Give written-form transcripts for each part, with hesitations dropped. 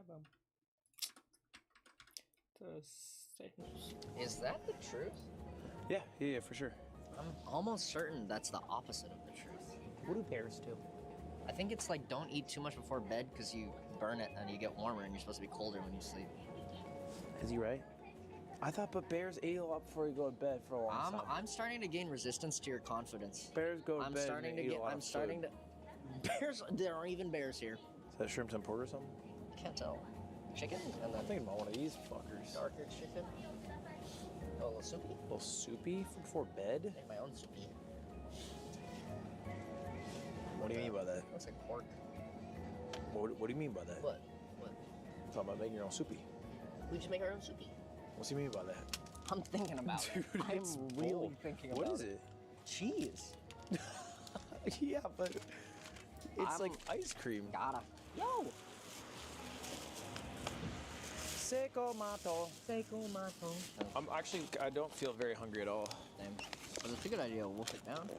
them. The sales. Is that the truth? Yeah, for sure. I'm almost certain that's the opposite of the truth. What do bears do? I think it's like don't eat too much before bed because you burn it and you get warmer and you're supposed to be colder when you sleep. Is he right? I thought, but bears ate a lot before you go to bed for a long time. I'm starting to gain resistance to your confidence. Bears go to bed. I'm starting to. Bears. There are even bears here. Is that shrimp tempura or something? Can't tell. Chicken and then I'm thinking about one of these fuckers. darker chicken. Oh, a little soupy. A little soupy before bed? Make my own soupy. What do you mean by that? Looks like pork. What do you mean by that? What? I'm talking about making your own soupy. We just make our own soupy. What's he mean by that? I'm thinking about Dude, it. I'm it's really bold. thinking about it. What is it? Cheese. Yeah, but it's like ice cream. Gotta. Yo! Seco mato. I don't feel very hungry at all. Damn. But it's a good idea. Wolf it down.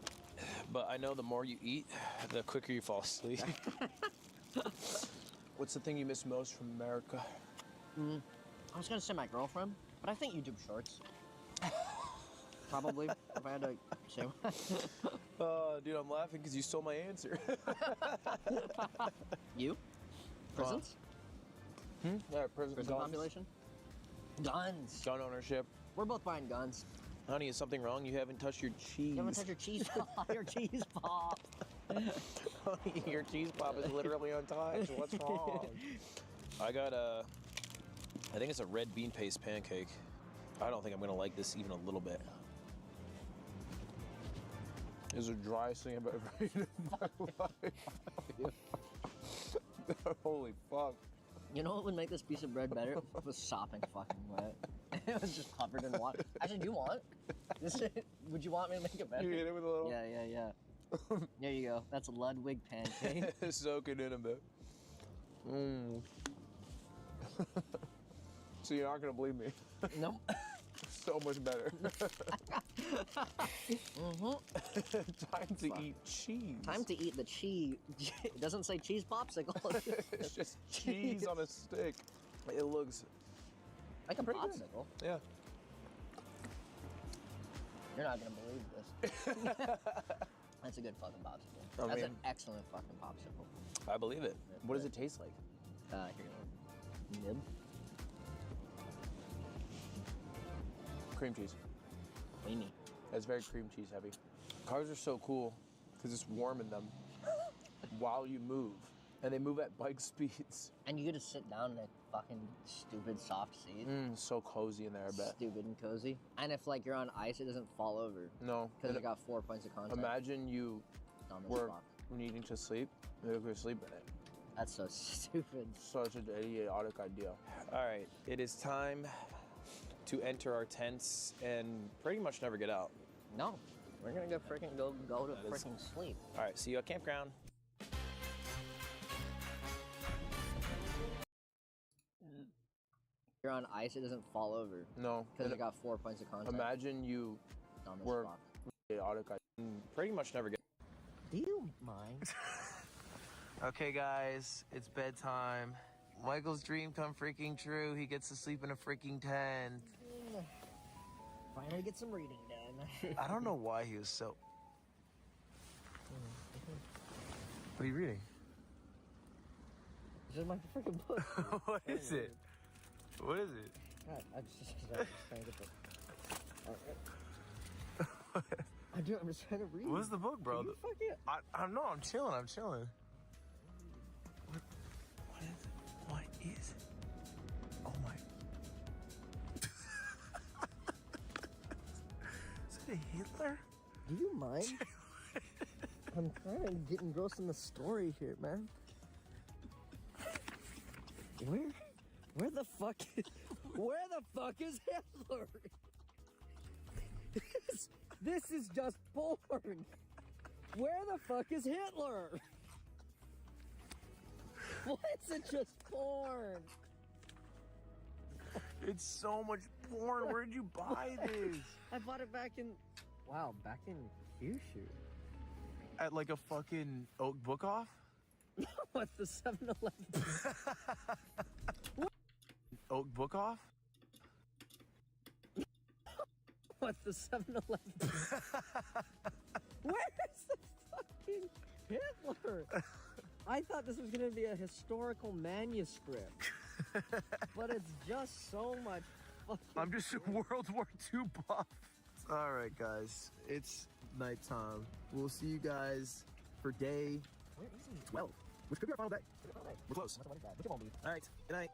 But I know the more you eat, the quicker you fall asleep. What's the thing you miss most from America? I was gonna say my girlfriend, but I think YouTube Shorts. Probably, if I had to say one. Dude, I'm laughing because you stole my answer. You? Prisons? Yeah, prison Population? Guns. Gun ownership. We're both buying guns. Honey, is something wrong? You haven't touched your cheese. You haven't touched your cheese pop. Your cheese pop. Honey, your cheese pop is literally untouched. What's wrong? I got I think it's a red bean paste pancake. I don't think I'm gonna like this even a little bit. It's the driest thing I've ever eaten in my life. Holy fuck. You know what would make this piece of bread better? It was sopping fucking wet. It was just covered in water. Actually, do you want? Would you want me to make it better? You hit it with a little? Yeah. There you go. That's a Ludwig pancake. Soak it in a bit. So you're not gonna believe me. Nope. So much better. Time to eat cheese. Time to eat the cheese. It doesn't say cheese popsicle. It's just cheese on a stick. It looks like a pretty popsicle. good. Yeah. You're not gonna believe this. That's a good fucking popsicle. That's an excellent fucking popsicle. I believe it. What does it taste like? Here you go. Nib. Cream cheese. Creamy. It's very cream cheese heavy. Cars are so cool because it's warm in them while you move. And they move at bike speeds. And you get to sit down in a fucking stupid soft seat. So cozy in there, I bet. Stupid and cozy. And if like you're on ice, it doesn't fall over. No. Because it got 4 points of contact. Imagine you were needing to sleep, and you could sleep in it. That's so stupid. Such an idiotic idea. All right, it is time to enter our tents and pretty much never get out. No, we're gonna go to freaking sleep. All right, see you at campground. You're on ice, it doesn't fall over. No. Because it got 4 points of contact. Imagine you were idiotic idea and pretty much never get out. Do you mind? Okay, guys, it's bedtime. Michael's dream come freaking true. He gets to sleep in a freaking tent. Finally get some reading done. I don't know why he was so... What are you reading? This is my freaking book. What is it? What is it? God, I'm just trying to get I'm just trying to read. What's the book, bro? I don't know. I'm chilling. What is it? What is it? Oh my. Is it a Hitler? Do you mind? I'm kind of getting engrossed in the story here, man. Where the fuck is Hitler? This is just porn. Where the fuck is Hitler? Why is it just porn? It's so much porn. Where'd you buy this? I bought it back in Kyushu. At like a fucking Oak Book Off? What's the 7-Eleven? Oh, book off? What's the 7-Eleven? Where's the fucking Hitler? I thought this was gonna be a historical manuscript, but it's just so much fucking. I'm just a World War II buff. All right, guys, it's nighttime. We'll see you guys for day 12, which could be our final day. We're close. All right, good night.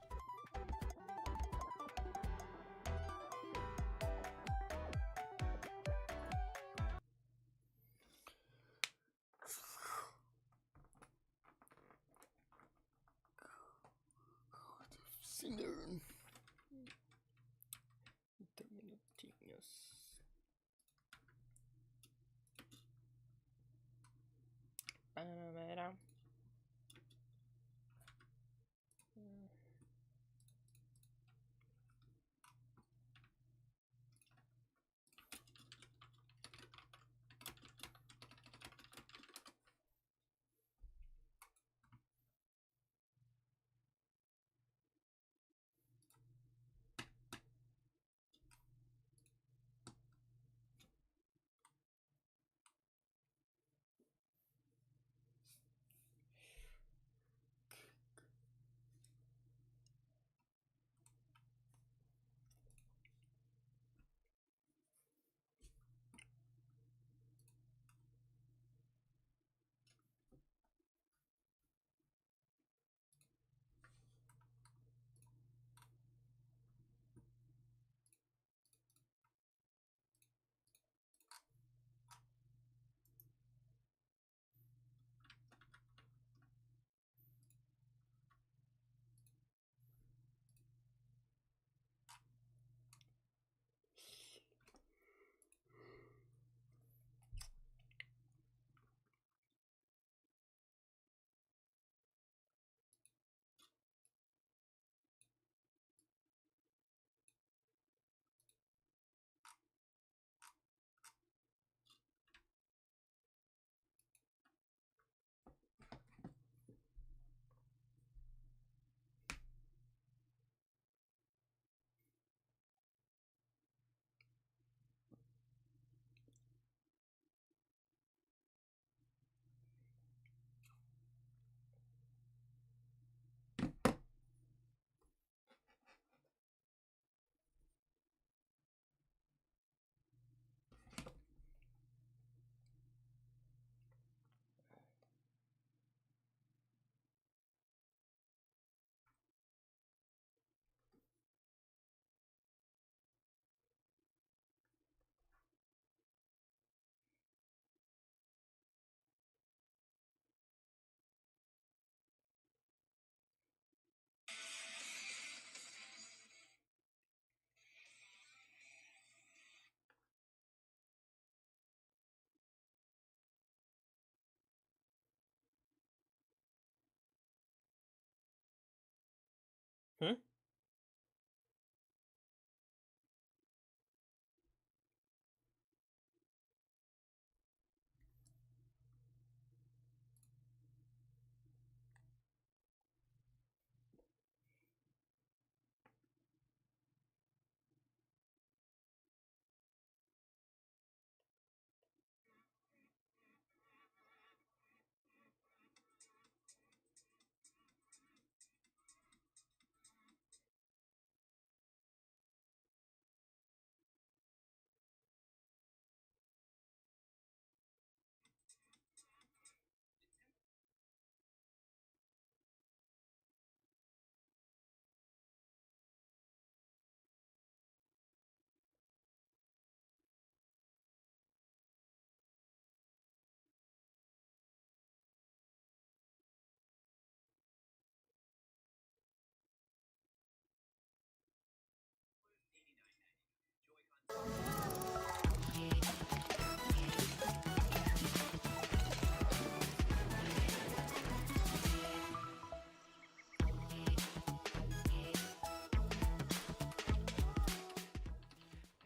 Hmm?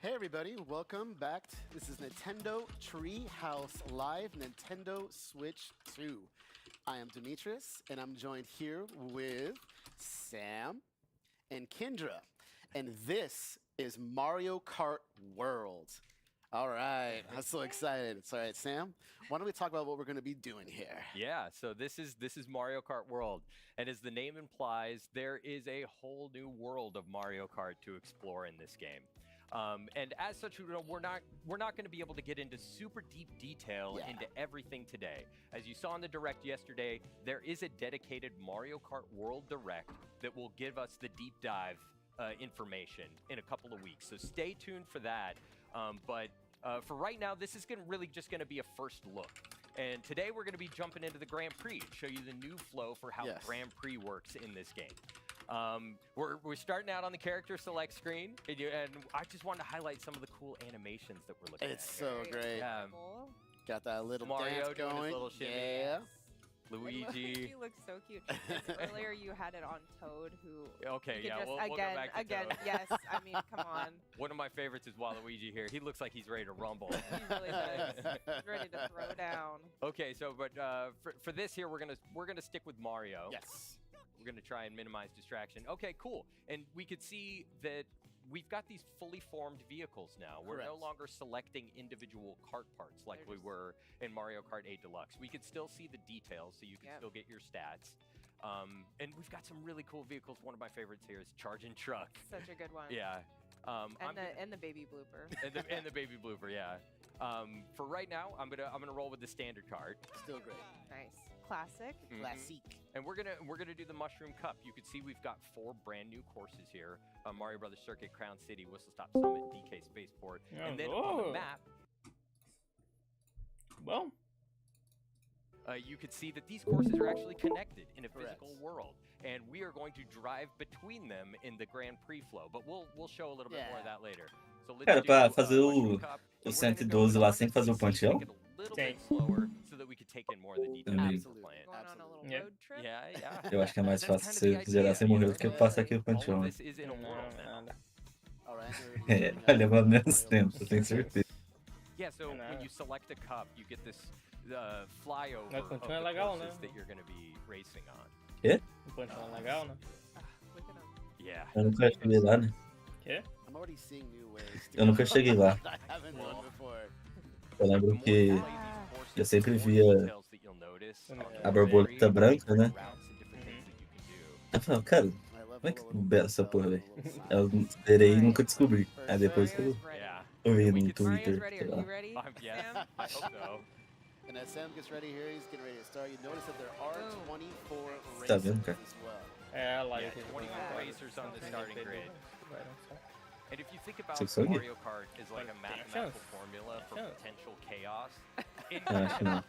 Hey everybody, welcome back. This is Nintendo Treehouse Live Nintendo Switch 2. I am Demetrius, and I'm joined here with Sam and Kendra. And this is Mario Kart World. All right, I'm so excited. It's all right, Sam. Why don't we talk about what we're going to be doing here? Yeah, so this is Mario Kart World, and as the name implies, there is a whole new world of Mario Kart to explore in this game. And as such, we're not going to be able to get into super deep detail into everything today. As you saw in the Direct yesterday, there is a dedicated Mario Kart World Direct that will give us the deep dive information in a couple of weeks. So stay tuned for that. But for right now, this is really just going to be a first look. And today we're going to be jumping into the Grand Prix to show you the new flow for how Grand Prix works in this game. We're starting out on the character select screen, and I just wanted to highlight some of the cool animations that we're looking at. It's so great. Got that little Mario dance doing his going. little shimmy. Yeah. Luigi. He looks so cute. Earlier you had it on Toad, who. Okay, you yeah, could just, we'll go back to again. Toad. Yes, I mean, come on. One of my favorites is Waluigi here. He looks like he's ready to rumble. He really does. He's ready to throw down. Okay, so but for this here, we're gonna stick with Mario. Yes. We're gonna try and minimize distraction. Okay, cool. And we could see that we've got these fully formed vehicles now. We're no longer selecting individual kart parts like we were in Mario Kart 8 Deluxe. We could still see the details, so you can still get your stats. And we've got some really cool vehicles. One of my favorites here is Charging Truck. Such a good one. Yeah. And the baby blooper. and the baby blooper, yeah. For right now, I'm gonna roll with the standard cart. Still great. Nice. Classic. Classic. And we're gonna do the Mushroom Cup. You can see we've got 4 brand new courses here: Mario Brothers Circuit, Crown City, Whistle Stop Summit, DK Spaceport, and then on the map. Well, you can see that these courses are actually connected in a physical world, and we are going to drive between them in the Grand Prix flow. But we'll show a little bit more of that later. So let's Cara, do, pra fazer Mushroom Cup, o and we're gonna go 112 lá on sem to fazer o see if we ponteão? can make it a little bit slower so that we could take in more of the details Entendi. of the plant. Going on a little Yeah. road trip. Yeah. Eu acho que é mais That's fácil kind of você the zerar idea, sem you morrer know? do que passar aqui o All ponteão. of Né? this is in a world now. All right. É, vai levar menos tempo, eu tenho certeza. Yeah, so when you select a cup, you get this flyover Mas of the continua legal, courses né? that you're going to be racing on. o ponteão é legal, né? Look at him. Yeah. Eu nunca cheguei lá, né? Quê? I'm already seeing new ways. Eu nunca cheguei lá. I haven't done before. Eu The lembro more que you play these courses, eu sempre the more via details that you'll notice on a the borboleta very branca, né? routes and different things that you can do. Eu falava, cara, I love como é all que the little bela essa details, porra, the velho? little signs. Eu zerei e nunca descobri. Aí depois que eu Mario's ready. Yeah. vi We no could- Twitter, Mario's ready. sei Are lá. you ready, Yeah, Sam? I hope so. And as Sam gets ready here, he's getting ready to start. You notice that there are Boom. 24 Tá races vendo, cara? as well. É, lá Yeah, eu 24 racers on the starting grid. And if you think about Six hundred? Mario Kart as like a mathematical formula for chance. potential chaos, Eu acho que não.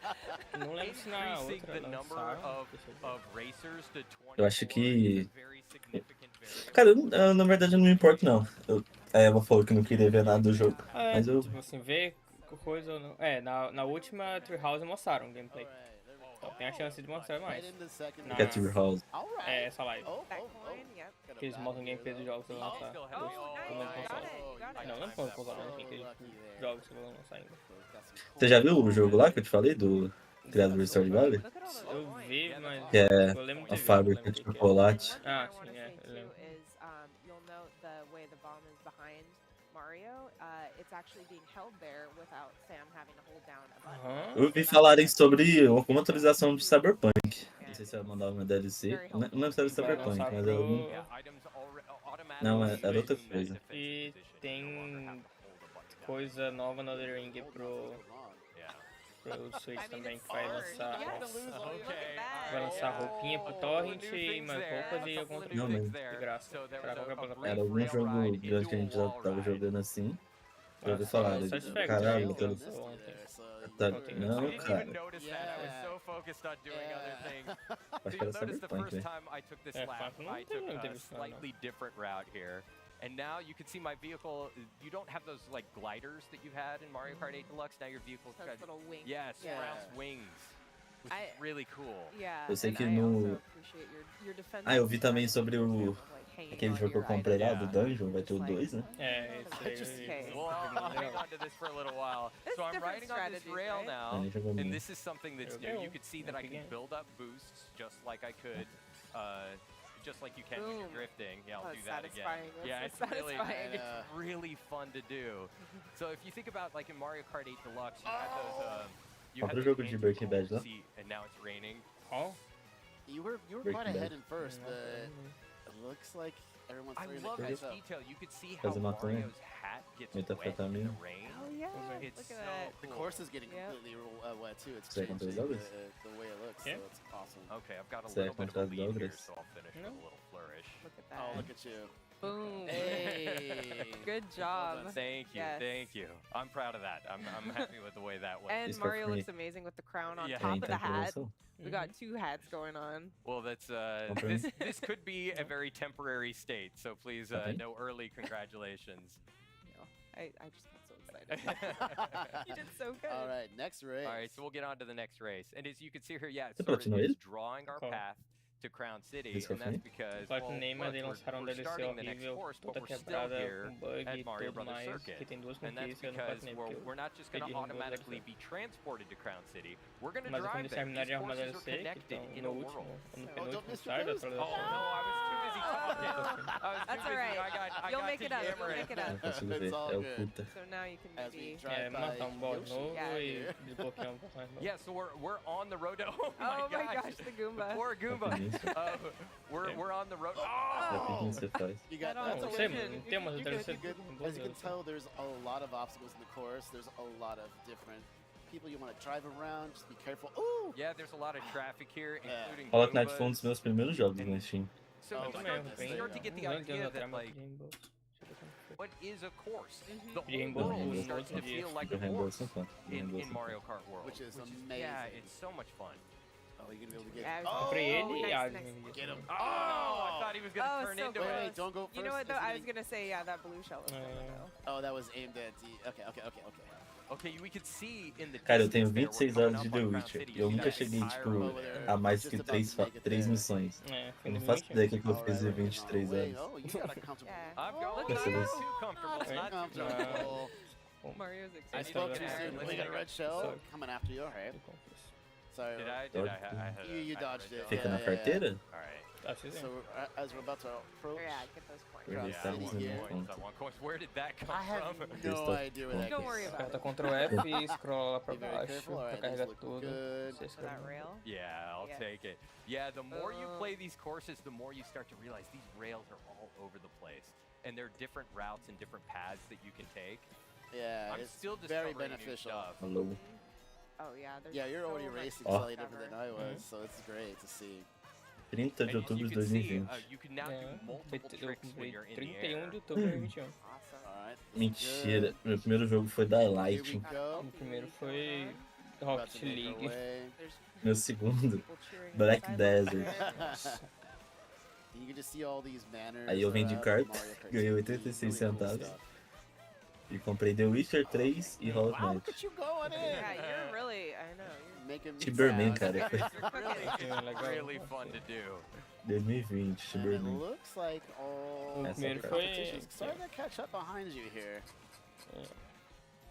Não lembro se na increasing outra the number lançaram. of racers to 24 Eu acho que- is a very significant variable. Cara, na verdade eu não me importo, não. A Eva falou que não queria ver nada do jogo. É, Mas eu- tipo assim, ver coisa ou não. É, na última treehouse mostraram gameplay. All right, there we go. Então tem a chance de mostrar Right mais. into the second Nah. Que é race. Tree House. All right. É, essa live. That coin, yep. Que eles mostram gameplay dos jogos que vão lançar. Still Oh, have nice. me You all got night. it. You got it. Não, não foi console, mas gameplay lucky de there. jogos que vão lançar ainda. Você já viu o jogo lá que eu te falei, do criado do Stardew Valley? Look at all those Eu coins. vi, mas Que é eu lembro de a ver, fábrica não de lembro o que que é. chocolate. One thing Ah, I sim, want to é, say eu too lembro. is you'll note the way the bomb is behind Mario. It's actually being held there without Sam having to hold down a button. Aham. Eu ouvi falarem sobre alguma atualização de Cyberpunk. Não Yeah. sei se vai mandar uma DLC. Very Não lembro se era Vai Cyberpunk, lançar mas eu não... pro... Yeah, items automatically Não, era outra in that coisa. defensive E position. You tem no longer have to hold a button down. coisa nova no The Ring pro Yeah. Switch I mean, também, it's que vai hard. lançar... Yeah. Okay. Look at that. Vai lançar roupinha pro Torrent New e things mais there. roupas e A algum couple outro of Não, new mas- things there. de graça, So there pra was qualquer a plataforma. brief Era algum rail jogo ride grande que a gente into a já wall tava ride. jogando assim. Eu ouvi Nossa, falar, Satisfactory, caralho, que então... lançou ontem. Tá, Não tem não, I didn't cara. even notice that. I was so focused on doing other things. Acho So que you'll era notice the Cyberpunk, first velho. time I took this É, lap, Phantom não I tem took muito a disso, não. slightly different route here. And now you can see my vehicle, you don't have those like gliders that you had in Mario Kart 8 Deluxe. Now your vehicle's Those got, little wings. yeah, Yeah. sprouts wings, which is really cool. Yeah. Eu sei and que I no- also appreciate your defense Ah, eu vi também strategy sobre in o- terms of, like, hanging hanging Aquele on jogo que eu your comprei lá, items. do Dungeon, vai ter o Just like- 2, né? É, isso aí. Just- Okay. Well, I'll hang on to this for a little while. It's So I'm different riding on this strategies, rail right? now, Ele jogou and muito. this is something that's Okay. new. You could see that I can Again. build up boosts just like I could, just like you can when you're Boom. drifting. Yeah, I'll Oh, do it's that again. satisfying. That's Yeah, so it's really, satisfying. it's really fun to do. So if you think about like in Mario Kart 8 Deluxe, you had those. You had Compra o those jogo de Breaking Bad manticoles, lá. see, and now it's raining. Ó, You were Breaking quite Bad. ahead in first, não, but it looks like everyone's I starting to love catch this up. detail. You could see how Fazer maconha. Mario's hat gets Muita wet in the fetamina. rain. Oh yeah, It's look so at that. The cool. course is getting Yep. completely wet too. It's Você changing comprou the, os the way it looks, Yeah. so it's awesome. Okay, I've got a Você little bit of a comprou lead here, Douglas? so I'll finish with No. a little flourish. Look at that. Oh, look at you. Boom. Hey. Good job. Thank you, Yes. thank you. I'm proud of that. I'm happy with the way that went. And It's for Mario free. looks amazing with the crown on Yeah. top Tem of the hat. cancelação? We got 2 hats going on. Well, that's Okay. this could be a very temporary state, so please Okay. no early congratulations. You know, I just got so excited. You did so good. All right, next race. All right, so we'll get on to the next race. And as you can see here, yeah, it's Você sort of platinou ele? it's drawing our Qual? path to Crown City, Esse foi and that's fim? because Platinei, well, mas eles look, lançaram um we're DLC starting the next horrível, course, but toda we're still quebrada, here com bug at e Mario tudo Brothers mais, Circuit. que tem 2 And that's conquistas, eu não because platinei well, porque eu we're not just going to perdi no automatically DLC. be transported to Crown City. We're going to Mas quando drive eles there. terminarem These de arrumar courses are DLC, que connected estão in no a último, world. no don't penúltimo miss your site da boost. Oh no, I was too busy talking. I was too That's busy. all right. I You'll got make to it up. You'll yammer make it Não up. consigo It's ver. all É o good. puta. So now you can As we maybe. drive É, by matar um boss Yoshi. novo Yeah, e dude. desbloquear um personagem novo. Yeah, so we're on the road. Oh Oh my gosh. gosh, the Goomba. Poor Goomba. we're on the road. Oh! Rapidinho você faz. You got That that's Não, also okay. sei, good. mano, tem umas You're good, DLC you're good. boas, As you can DLC. tell, there's a lot of obstacles in the course. There's a lot of different people you want to drive around. Just be careful. Ooh! Yeah, there's a lot of traffic here, Yeah. including Hollow Knight foi um Goombas. dos meus primeiros jogos na Steam. So Oh you my start, goodness, you there start you to get the Não anos idea atrás, that mas like Rainbow. what is a course? Mhm. The whole Rainbow world Road starts to Mode, feel like Do a Rainbow course são quanto? Do in, Rainbow in são Mario Kart World. Which is Yeah, amazing. it's so much fun. Oh, you're gonna be able to get. Yeah, oh, Comprei ele e nice, a nice. Get him. Oh, I thought he was gonna Oh, turn so into Wait, it. wait, don't go first. You know what though? Is he I was getting- gonna say yeah, that blue shell is better though. Oh, that was aimed at the. Okay. Okay, we could see in the Cara, eu tenho distance there, 26 we're horas coming de up The on Crown Witcher. City. Eu You see nunca that cheguei, entire tipo, road over there. there. a mais Just que about três, to make it três there. missões. É, Eu não no faço limite. ideia do que eu All fiz right, em we're getting 23 on the way. anos. Oh, you got a comfortable. Yeah. I'm going Look at not this. too comfortable. Not Not too comfortable. Mario's I I excited. spoke Let's too go. soon. Let's We got a go. red shell Sorry. coming after you. All right. Sorry. Did I? Dodge. I had You I had dodged red it. shell. Fica na Yeah. carteira? All right. Tá, vocês So as we're about to approach, Yeah, get those points. Crown Yeah, Yeah, I City want here. coins. I want coins. Where did that come I have from? no idea where that Don't came worry from. about Aperta it. Ctrl F e scrolla lá pra Be very baixo careful. All pra right, these carregar look tudo. good. Você For that escolhe. rail. Yeah, I'll Yeah. take it. Yeah, the more you Uh. play these courses, the more you start to realize these rails are all over the place. And there are different routes and different paths that you can take. Yeah, I'm it's still very discovering new beneficial. stuff. Alô? Oh yeah. There's Yeah, you're already so much racing to Oh. slightly different than I discover. was, so it's great to see. 30 And de outubro you de can see, 2020. you can now do É, multiple eu tricks when comprei you're in the 31 air. de outubro de 2021. Awesome. All right. Mentira, meu primeiro jogo foi da Here Light. we go. O primeiro foi About Rocket to make our League. way. There's Meu segundo, people cheering Black inside Desert. there. You can just see all these banners. Aí eu vendi around carta, Mario Kart ganhei 8 86 really cool centavos. stuff. E comprei The Witcher 3 e Hollow Wow, Knight. look at you going in. Yeah, you're really. I know. You're Making me Cyberman, proud. cara. It's really fun to do. 2020, And it Cyberman. looks like all O Essa primeiro the foi- competition's starting to catch up behind you here.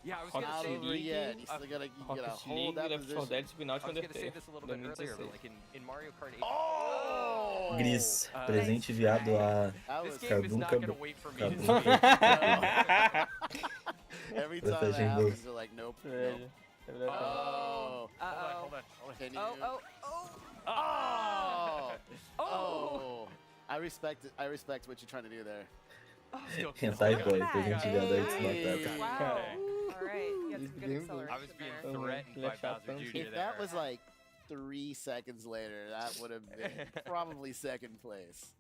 Yeah, I was Rocket gonna Not say, over yet. You still gotta, you gotta Rocket hold League, that Left 4 position. Dead, Spinout I was gonna say Undertale. this a little bit earlier, but 2016. like in Mario Kart 8. Oh! Gris, Uh, presente enviado a That This was game is not Cabum, gonna Cabum. wait for me to Cabum. speak. Every time that Vantagem happens, boa. they're like, nope. Velho. Nope. É verdade. Oh. Uh oh. Hold on. Can you? Oh oh oh. Oh. Oh. Oh. I respect it. I respect what you're trying to do there. Still Hentai cool. Boys, presente enviado a Hey. Xbox. Wow. Okay. All right. You got He's some good doing good. acceleration I was being there. threatened by Flash out Bowser those. Jr. If there. that was like 3 seconds later, that would have been probably second place.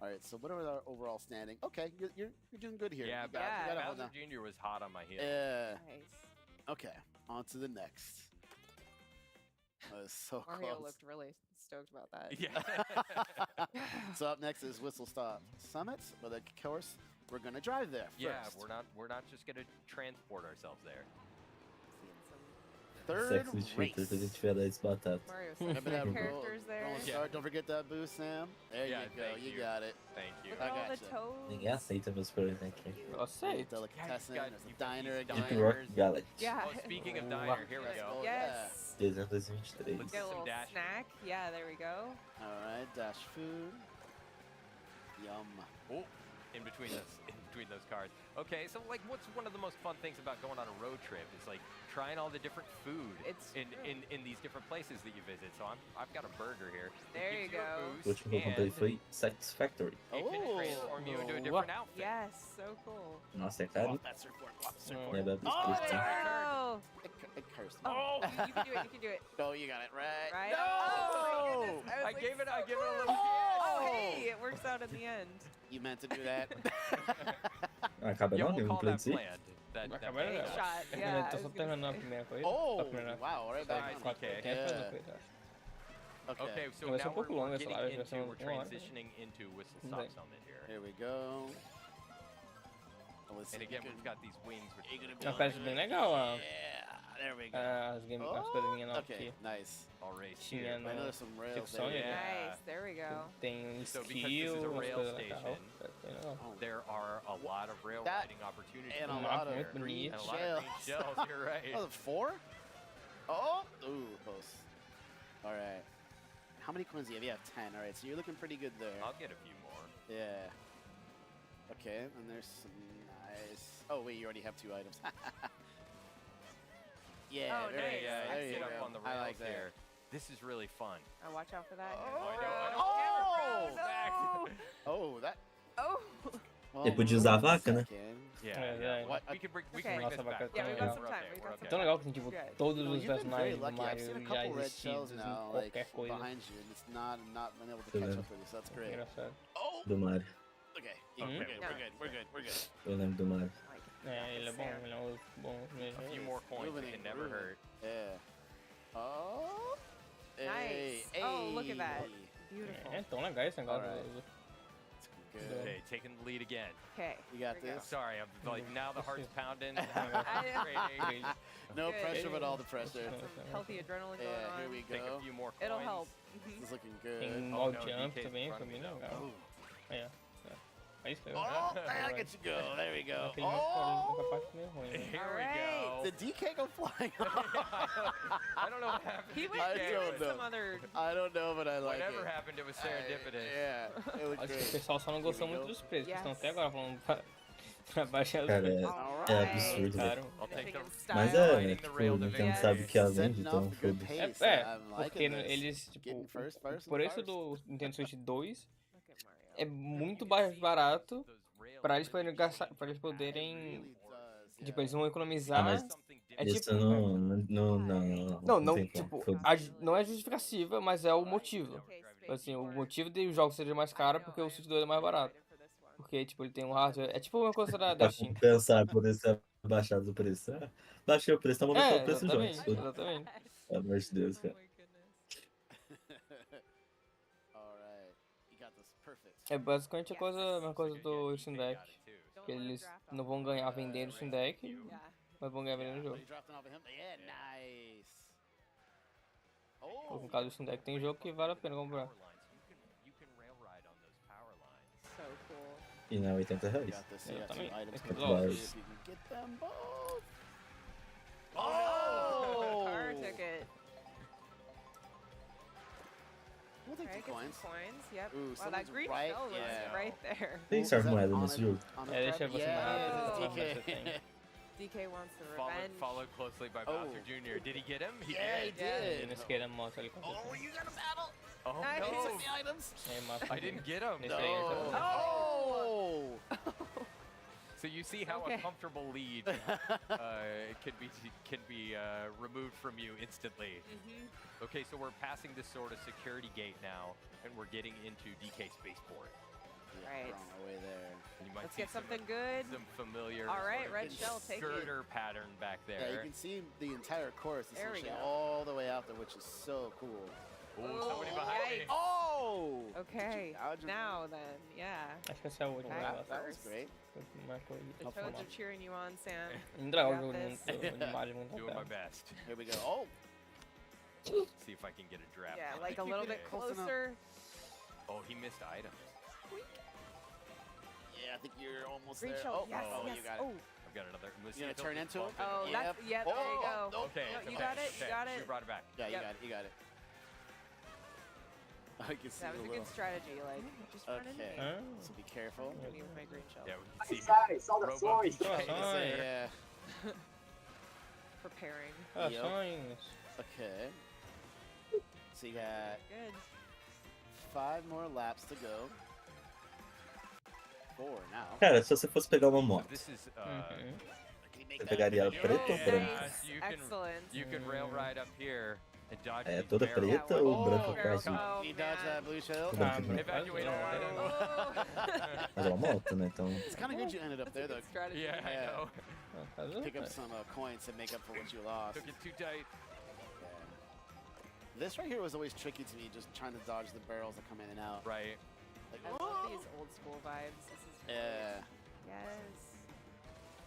All right. So what are our overall standing? Okay, you're doing good here. Yeah, you got it hold Bowser down. Jr. was hot on my heels. Yeah. Nice. Okay. On to the next. That was so Mario close. looked really stoked about that. Yeah. So up next is Whistle Stop Summit, but of course we're gonna drive there Yeah, first. we're not just gonna transport ourselves there. Seeing some third Sexy race. cheater, se a gente tiver 10 batatas. Mario Remember that sexy characters there. rolling Yeah. start? Don't forget that boost, Sam. There Yeah, you go. thank You you. got it. Thank you. Look I at all the gotcha. toes. Ninguém aceita meus problemas aqui. Eu Little aceito. delicatessen. got- There's a you've got diner these again. Deep Rock diners. Galaxy. Yeah. Oh, speaking of Ooh. diner, here we Let's go. go. Yes. Dezembro de 2023. Let's Get a some little dash. snack. Yeah, there we go. All right, dash food. Yum. Oh, in between those cards. Okay, so like, what's one of the most fun things about going on a road trip? Is like trying all the different food It's in, true. in these different places that you visit. So I've got a burger here. It There gives you a go. boost, O último que eu comprei and foi Satisfactory. it can Oh. transform you into a different outfit. Yes, so cool. Nossa, é Go caro. off that surfboard. Go off the surfboard. Minha bebida Oh, custa. Oh, It cursed me. oh, you can do it. You can do it. Oh, you got it right. Right? No! Oh, my goodness. was I like, gave it so a little. Oh, hey, it works out in the end. You meant to do that. Acaba Yeah, não? we'll Tem um call play that de si? planned. That Acabaram plan. não. Shot, Eu yeah, tô I só was gonna terminando a say. primeira corrida. Oh, A primeira. wow, right Só back on. 4 Okay. tempo Yeah. da corrida. Okay, so Vai ser now um pouco we're longa essa getting live, vai into, ser we're uma hora. transitioning into Whistle Tudo Stop bem. Summit here. Here we go. Oh, let's see And if again, you we've can- got these wings. Which you gonna be Uma able peça to- bem legal, ó. Yeah, there we go. As coisinhas novas Okay, aqui. nice. all race Tinha here. I no noticed some rails Ficção, there. Yeah. Nice, there we go. tem So, because this skill, is a umas rail coisas legais. station, É bem legal. Oh, There are a lot of rail That- riding opportunities. and a out lot of there. green And a lot of green shells. shells. You're right. Oh, 4? Oh, ooh, close. All right. How many coins do you have? You have 10. All right, so you're looking pretty good there. I'll get a few more. Yeah. Okay, and there's some nice. Oh wait, you already have 2 items. Yeah, Oh, there nice. you go. There you Get go. up on the I rails like that. here. This is really fun. Oh, watch out for that. Oh! No. Oh, that. Oh. Well, Ele podia usar a vaca, né? second. Yeah, Yeah, yeah. yeah. What? We can bring Okay. this Nossa, back. vaca Yeah, we tão got legal. some We're time. okay, We we're got some okay. Tão legal que, tipo, Good. todos You know, os you've been very personagens do lucky. I've Mario seen a já couple red shells existidos now, em like qualquer coisa. behind you, and it's not been able to Tá catch vendo? up with you. So that's great. Engraçado. Oh, Do Mario. okay. Mhm. We're good. No. We're good. We're good. We're good. Eu lembro do Mario. É, ele é bom, ele é um bom mesmo. A few more coins Moving that can and never grooving. hurt. Yeah. Oh. Nice. Hey, Oh, look at that. hey. Beautiful. É, tão legais esse negócio. Alright. Yeah. Good. Okay, taking the lead again. Okay. You got here we go. this. Sorry, I'm like now the heart's pounding. Great. No Good. pressure, but all the pressure. Some healthy adrenaline going Yeah, on. here we Take a go. few more coins. It'll help. This Mhm. is looking Tem good. wall no, jump DK's também, in front foi of me bem now. legal. Oh, É, é isso aí. oh there, look at you go. There we go. Aquele monte de coisa, Oh, a parte meio ruim. Né? Here Alright. we go. did DK go flying? I don't know what happened. He to went I DK, don't through know. some other. I don't know, but I like Whatever it. happened, it was serendipitous. Yeah, it was Acho que o great. pessoal só não gostou Here we muito go. dos preços, que estão Yes. até agora falando pra baixar os Cara, preços. All é right. absurdo, velho. Caro. I'll take the. Taking style. Mas é, Riding the rail tipo, to quem victory. sabe que ela vende, Setting então off a good foda-se. pace. É, I'm porque liking this. eles, tipo, Getting first, first, por and isso first. do Nintendo Switch 2 Look at Mario. é muito barato Those rails pra eles really poderem gastar, change pra eles the pattern. poderem, Really does, tipo, eles yeah. vão economizar. Ah, mas Something É Isso tipo- não, tem como, tipo, foda-se. não é justificativa, mas é o motivo. Okay, space Assim, o for- motivo de os jogos serem mais caros é porque o Switch 2 é mais barato. Excited for this one. Porque, tipo, ele tem um hardware. É tipo uma coisa da Pra Steam. compensar poder ser abaixado o preço. Ah, baixei o preço, tá aumentando É, o preço dos jogos. exatamente, exatamente. Pelo amor de Deus, Oh cara. my goodness. All right. You got this perfect. É basicamente a mesma coisa do Steam Deck. Don't Que let him eles draft não off. vão ganhar vendendo o Steam Deck, Yeah. mas vão ganhar vendendo o Oh, jogo. you dropped it off of him? Yeah, nice. Ou Oh, no caso do Steam Deck tem jogo que vale a pena comprar. Power lines. You can rail ride on those power lines. So cool. E não é 80 you reais. got this. You got two Exatamente. items. Esses coming. dólares. See if you can get them both. Oh! Oh! Car ticket. We'll take Alright, the get coins. some coins. Yep. Ooh, Wow, that someone's green right- shell was yeah. right there. Tem Is essas that moedas on nesse a- jogo? on a É, deixa prep? você Yeah, mandar Oh. DK. você tem. DK wants the Followed, revenge. followed closely by Oh. Bowser Jr. Did he get him? He Yeah, he did. did. Eles queiram mostrar ali com Oh, certeza. you got a battle. Oh Nice. You no! took the items. É, mas I didn't get him. Nesse aí, então. Oh! So you see how Okay. a comfortable lead can be removed from you instantly. Mhm. Okay, so we're passing this sort of security gate now, and we're getting into DK Spaceport. Yeah, Right. we're on our way there. And you might Let's see get something good. some familiar All right, sort of red shell, take it. girder pattern back Yeah, you there. can see the entire course There we essentially go. all the way out there, which is so cool. Oh, somebody behind me. Yikes. Oh! Oh! Okay, Algebra. now then, yeah. Acho que essa é a última Back negócio. That was first. great. Uma corrida. The Tough Toads one. are cheering you on, Sam. Entregar o You jogo got muito this. demais, muito Doing my rápido. best. Here we go. Oh! See if I can get a draft. Yeah, in like a today. little bit Close enough. closer. Oh, he missed items. Yeah, I think you're almost Green there. shell. Oh, yes, oh, yes. you got it. Oh, I've got another. You gonna turn into it? oh, Yep. that's yeah. There you go. Oh, Okay, No, you okay, got it. You okay. got it. You brought it back. Yeah, you Yep. got it. You got it. I can see That was the a little. good strategy. Like, just run into Okay. me. Ah, So be careful. Hit me with my green shell. Yeah, we can see. Saudações! Robo Saudações. Yeah. Preparing. ações. Okay. So you got Good. 5 more laps to go. 4 now. Cara, se você fosse pegar uma So moto, this is. Uhum. Can you make você that? pegaria ela Oh, preta ou nice. branca? You can- Excellent. You can rail ride up here and dodge É these toda barrels. preta Yeah, ou one branca more com barrel azul? come. Oh, You dodge man. that blue shell? Tudo Ah, branco. Evacuate all Oh. items. Mas é uma moto, né? Então. It's kind of good you ended up there, though. Good strategy. Yeah, I Yeah. know. Ah, tá vendo? Pick up some coins to make up for what you lost. Took it too tight. Yeah. This right here was always tricky to me, just trying to dodge the barrels that come in and out. Right. Like, I love these old school vibes. This is really- yeah. Yes.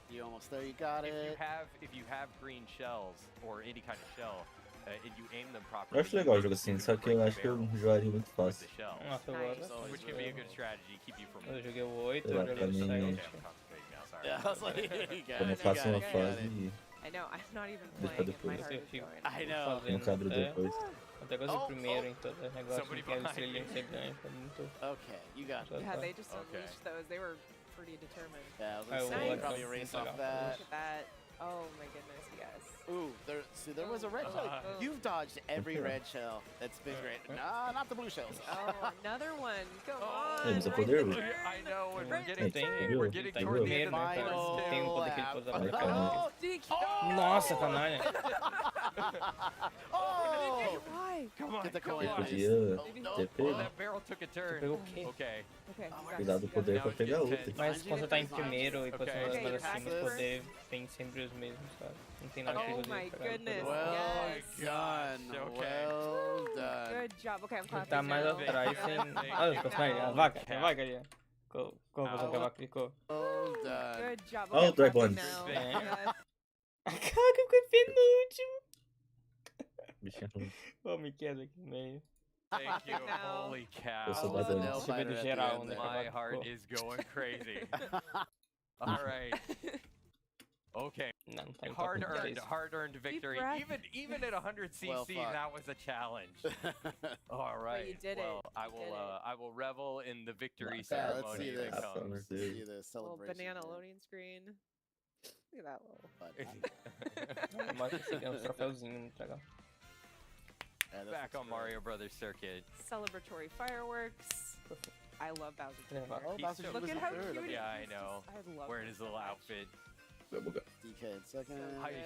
You almost there. You got it. If you have green shells or any kind of shell, and you aim them Eu properly. acho legal o jogo assim, só que eu acho que eu jogaria muito with fácil. the shell, Nossa, eu Nice. gosto. which can be a good strategy, keep you from. Eu joguei o 8, Eu eu joguei o também. 7. Okay, I'm concentrating now. Sorry. Yeah, I was like, you got Quando eu it. faço You uma got it. You got fase it. e I know. I'm not even Deixa playing. And my depois. heart is Eu fico going. I know. não fazendo quadro até, depois. até quase o primeiro em todo o negócio, Somebody que é o behind estrelinho me. você ganha, foi muito... Okay, you got it. Yeah, they just Okay. unleashed those. They were pretty determined. Yeah, I was I gonna say, will you probably let erase them off figure that. Look at that. Oh my goodness, yes. Ooh, there was a red shell. Boom. You've dodged every Okay. red shell. That's been great. Nah, not the blue shells. Oh, another one. Come Oh, on. mas é right poder, turn. velho. I know, and we're Right getting, turn. we're getting Tem toward the primeiro, end of né, the cara? Final Tem um poder que ele lap. pôs a Vai, marca. cara. DQ. Nossa, canalha! Oh! Why? Come on, Get the come coin, on. please. Podia Oh, no. ter Oh, pego. that barrel took a turn. pegou o quê? Okay. Okay. Oh, you got Cuidado this, do you got poder this. pra pegar outra. Mas quando você tá em Fine. primeiro e por cima das Okay, coisas pass assim, os this. poderes vêm sempre os mesmos, sabe? Não tem nada que Oh poder my pegar goodness. poder. Well Yes. done. Okay. Well done. Good job. Okay, I'm clapping Tá mais now. atrás sem... Thank Ah, you. tá aí, a vaca ali. Qual posição que a vaca ficou? Well done. Good job. Oh, Okay, I'm clapping dragões. now. É. Yes. Caraca, ficou penúltimo! Bichinho ruim. Ô, me queda aqui no meio. Thank you. Now. Holy Eu cow. sou was a badante. nail Deixa eu ver biter do at the geral, end né? there. My heart is going crazy. All right. Okay. Não, não tá em top Hard-earned victory. breath. Even at 100 cc, Well fought. that was a challenge. All right. you did it. well, I You will. did it. I will revel in the victory Yeah, let's ceremony see that this. Awesome. comes. Let's see the Little celebration. banana here. loading screen. Look at that little. But, Mas tem uns troféuzinhos muito legal. yeah, this Back looks on great. Mario Brothers Circuit. Celebratory fireworks. I love Bowser. Yeah, Jr. Oh, He's Bowser so- Jr. Look was at in how third. cute Okay. Yeah, I he is. know. I love Wearing him his so little much. outfit. DK in second.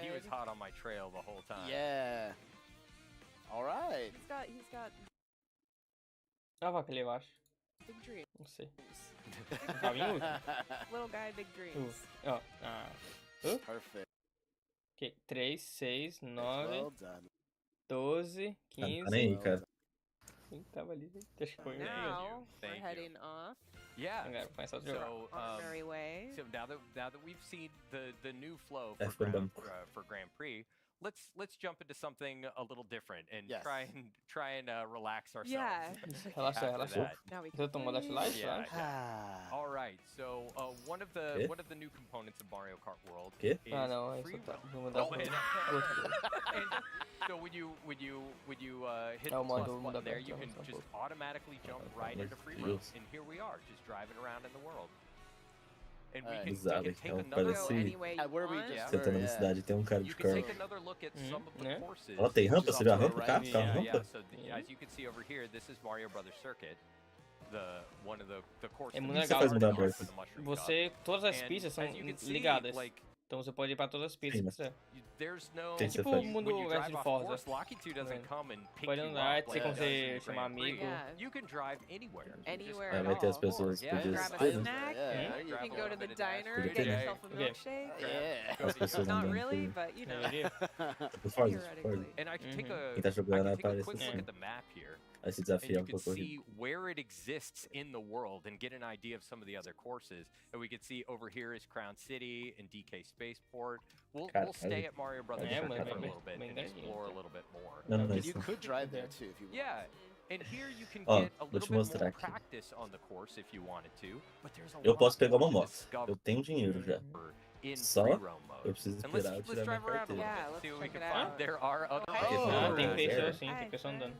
He was hot on my trail the whole time. Yeah. All right. He's got A vaca ali, eu acho. big dreams. Não sei. Tava em último. Little guy, big dreams. Ó, Perfect. ok. 3, 6, 9, Well done. 12, Tá 15. nem aí, cara. Quem tava ali? Acho que foi um. Now Thank we're you. heading off Yeah. Agora começa a jogar. So, on our merry way. so now that we've seen the new flow F1 for banco. Grand Prix, let's jump into something a little different and Yes. try and relax ourselves. Yeah. Relaxa, after relaxa. that. Now we Você tomou da live, Yeah. tá? All right. So one of the new components of Mario Kart World Quê? is Ah, não, é free isso tá. roam. Vou mudar Oh, pra and- outro. and so when you hit É the o modo plus muda button there, pra you can outra, just um pouco. automatically jump right Meu into free roam. Deus. And here we are, just driving around in the world. And Alright. we Bizarro, can take então another parece- Go any way you Where we want. just Yeah. Você tá na were, cidade, tem um cara de You can carro. take another look at some of the Yeah. courses. Ela tem rampa? Você viu a Just rampa? off to the Carro, right. carro, Yeah, yeah. rampa? So as you can see over here, this is Mario Brothers Circuit, one of the courses. É muito that legal. started Você faz off mudar with the mushroom Você, todas as top. pistas são And as you can see, ligadas. like, Então você pode ir pra todas as pistas Sim, que mas- quiser. there's no Tem que Tipo ser o mundo when you verso drive de off Forza. course, Locky 2 doesn't Right. come and pick Pode you andar, up tem like como it does você in chamar Grand Prix. amigo. Yeah. You can drive anywhere. You just Anywhere grab at Vai ter as all. pessoas Yeah. que Grab a diz. snack. Yeah. You Grab can a go to little the bit of that diner, Podia get ter, né? yourself a Okay. milkshake. Yeah. Go As to pessoas your- Not andando really, com- but you know. Deveria. Por Forza, Theoretically. Forza. And I can take Mhm. a Quem tá jogando I can take a aparece quick assim. look at the map here. Esse and desafio é you um could pouco horrível. see where it exists in the world and get an idea of some of the other courses. And we could see over here is Crown City and DK Spaceport. We'll stay at Mario Brothers Yeah, Circuit for a bem- little bit and explore a little bit more. Não, não, And isso you não. could drive there too if you want. Yeah, and here you can Ó, get a vou little te bit mostrar more aqui. practice on the course if you wanted to, but there's a Eu lot posso pegar more uma to moto. discover Eu tenho dinheiro já. in Só free roam mode. eu preciso And let's, esperar eu let's tirar minha drive around a carteira. little Yeah, bit, let's see what we check can it find. out. There are other Oh, Porque Oh, Ah, senão tem eu pessoa quero. sim, Hi, tem pessoa andando.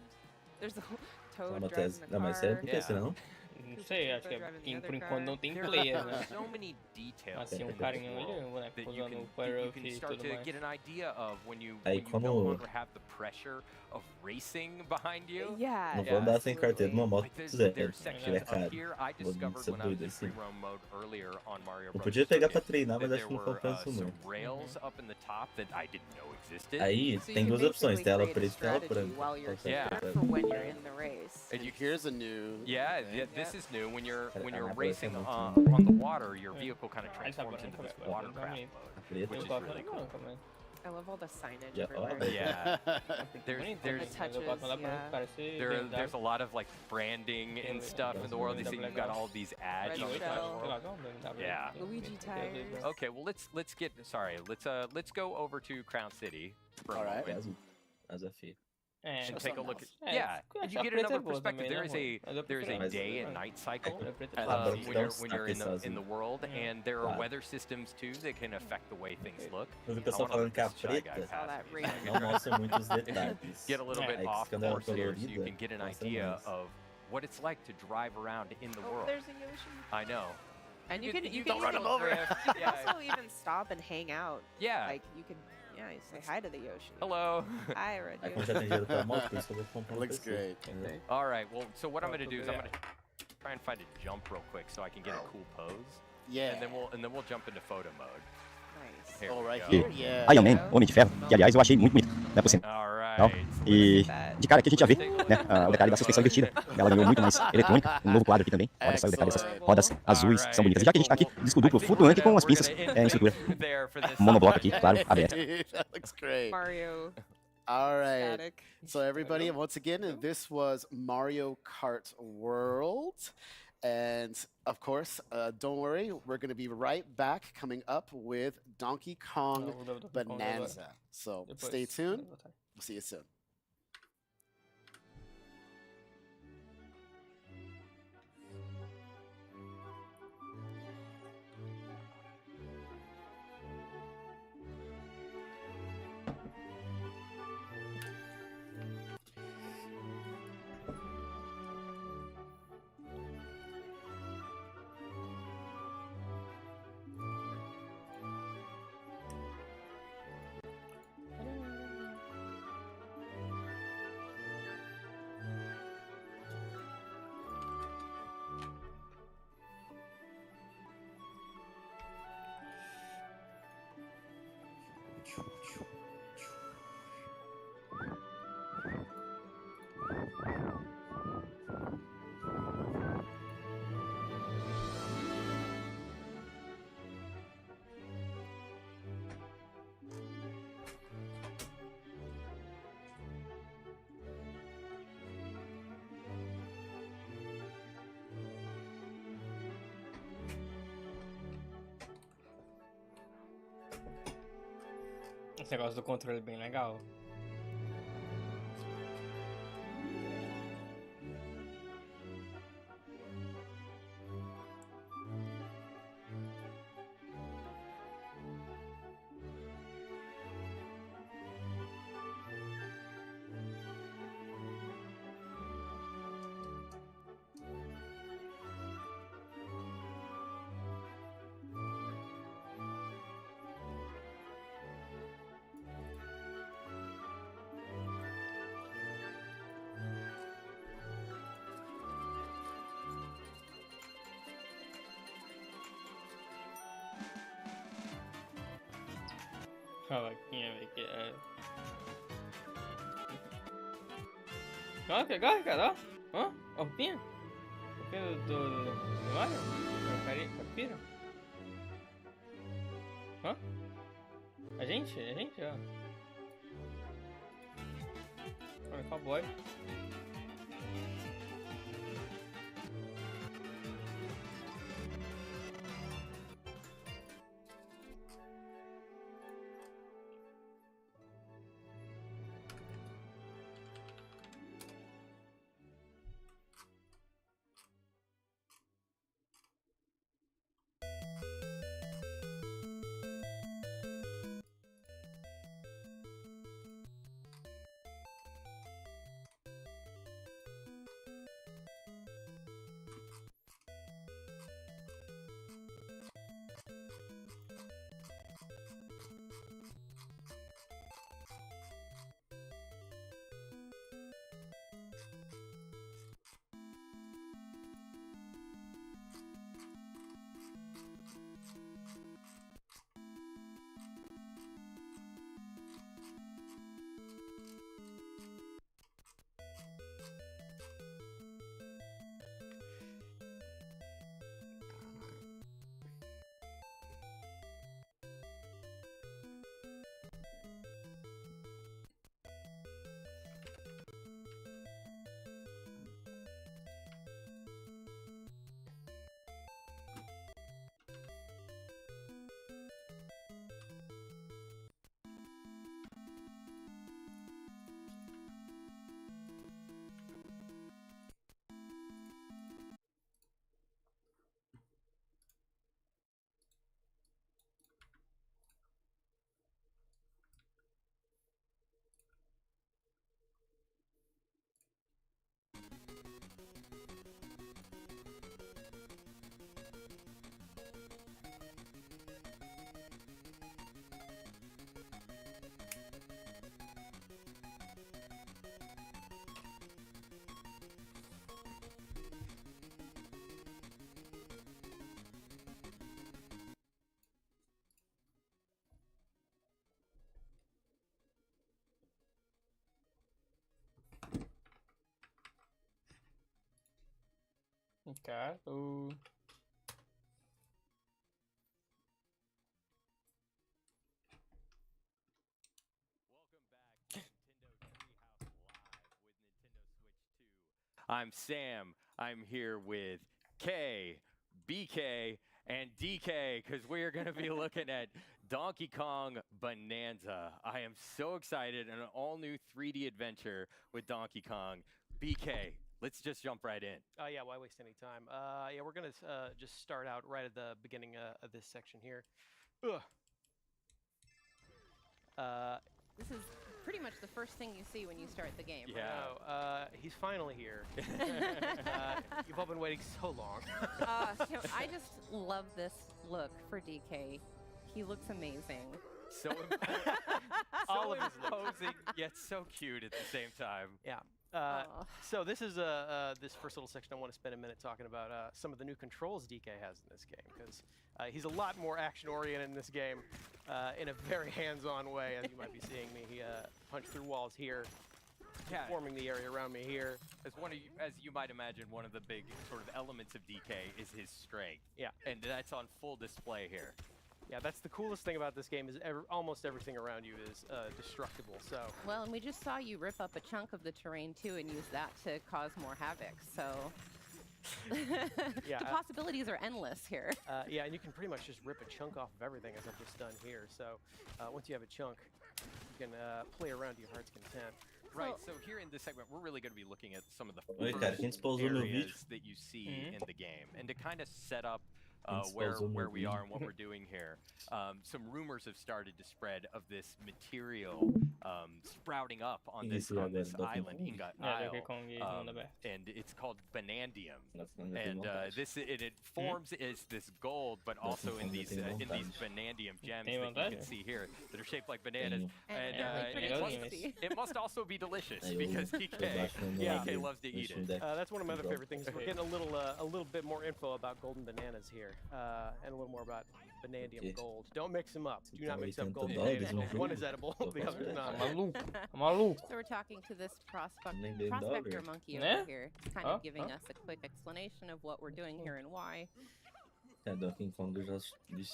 There's a Toad Não, mas, driving the não, mas car. é porque Yeah. senão. Não sei, acho que Driving the por other enquanto car. não tem There player, are né? so many details Assim, in um this carinha ali, world um boneco that usando o you power-up can e start tudo to mais. get an idea of when you Aí, no como- longer have the pressure of racing behind you. Yeah. Não vou andar sem carteira numa moto Like there's, zero. there's Aquilo sections é caro. up here I Vou discovered ser when I was doido in assim. free roam mode earlier on Mario Eu Brothers podia pegar pra Circuit, treinar, that mas acho there que não were compensa some não. rails up in the top that I didn't know existed. Aí So you tem can duas opções, basically tela create a preta e tela strategy branca. while you're Qual que é Yeah. a here preta? for when you're in the race. And you Here's a new. Yeah, thing. yeah, this is new. When you're Ah, racing mas é on the water, your vehicle kind of Ah, essa transforms branca into this vai- vai watercraft também. mode, A preta? which Eu is gosto really da cool. branca, mas I love all the signage Yeah, oh, everywhere. Yeah, tem There's- bonito, there's- né? Mas eu gosto da branca, yeah. parece there's a BMW. lot of like branding and stuff in the world. You see, you've got all these ads Red on the shell. front Sei world. lá, igual um BMW. Yeah. Luigi tires. Okay, well let's get let's go over to Crown City for a All right. É moment azul. Azul é feio. É, and take a look at É, yeah, eu and acho you a get preta another boa perspective. também, There não is é ruim, mas eu a there's prefiro a Mas, day and branca. night cycle. A preta I é love boa. it. When Dá you're um when you're in destaque the azul. world, Yeah. and there are Claro. weather systems too that can affect the way things look. Eu vi o I pessoal wanna falando let que a this shy guy preta All pass that me so I rain. can não drive. mostra muitos detalhes. Get a little É, bit que off quando ela é course here, so you colorida, can get an mostra idea mais. of what it's like to drive around in the Oh, world. there's a Yoshi. I know. And you can- can you can don't run even him over. drift. You can Yeah. also even stop and hang out. Yeah. Like you can, yeah, you say hi to the Yoshi. Hello. Hi, Red Aí como Yoshi. já tem dinheiro pra moto, por isso que eu vou comprar um Looks PC. great. Entendeu? All right. Well, so what I'm Oh, gonna do is cool, I'm yeah. gonna try and find a jump real quick so I can get a cool pose, Yeah. and then we'll jump into photo mode. Nice. Here Oh, we right go. here? Yeah. Iron Man, Homem de Ferro, que aliás eu achei muito bonito, né, por cima. All right. Não. E That. de cara aqui a gente já vê, né, o detalhe da suspensão invertida. Ela ganhou muito mais eletrônica, um novo quadro aqui também. Olha só o detalhe dessas rodas azuis, são bonitas. E já que a gente tá aqui, disco duplo flutuante com as pinças em estrutura. Monobloco aqui, claro, aberto. That looks great. Mario All right. static. So everybody, once again, this was Mario Kart World. And of course, don't worry, we're going to be right back coming up with Donkey Kong Não, vou dar Donkey Kong agora. Bonanza. So Depois. stay tuned. We'll see you soon. Esse negócio do controle é bem legal. A vaquinha, velho, que é... Ó, que legal, cara, ó. Ó, a roupinha. A roupinha do Mario. Capira. Ó. A gente, ó. Olha, cowboy. Caro. I'm Sam. I'm here with K, BK, and DK because we are going to be looking at Donkey Kong Bonanza. I am so excited, an all-new 3D adventure with Donkey Kong. BK, let's just jump right in. Yeah, why waste any time? Yeah, we're going to just start out right at the beginning of this section here. This is pretty much the first thing you see when you start the game. Yeah. No, he's finally here. You've all been waiting so long. I just love this look for DK. He looks amazing. So all of his posing, yet so cute at the same time. Yeah. So this is this first little section. I want to spend a minute talking about some of the new controls DK has in this game, because he's a lot more action-oriented in this game in a very hands-on way, as you might be seeing me. He punched through walls here, forming the area around me here. As you might imagine, one of the big sort of elements of DK is his strength. Yeah. And that's on full display here. Yeah, that's the coolest thing about this game is almost everything around you is destructible. So. Well, and we just saw you rip up a chunk of the terrain too and use that to cause more havoc. So yeah, the possibilities are endless here. Yeah, and you can pretty much just rip a chunk off of everything, as I've just done here. So once you have a chunk, you can play around to your heart's content. Right, so here in this segment, we're really going to be looking at some of the Oi, cara, quem exposou meu vídeo? areas that you see in the game, and to kind of set up where we are and what we're doing here. Some rumors have started to spread of this material sprouting up on this island, Inga Isle, and it's called Bonandium. And it forms as this gold, but also in these Bonandium gems that you can see here that are shaped like bananas. And it must also be delicious because DK loves to eat it. That's one of my other favorite things. We're getting a little bit more info about golden bananas here, and a little more about Bonandium gold. Don't mix them up. Do not mix up gold and bananas. One is edible, the other is not. So we're talking to this prospector monkey over here, kind of giving us a quick explanation of what we're doing here and why.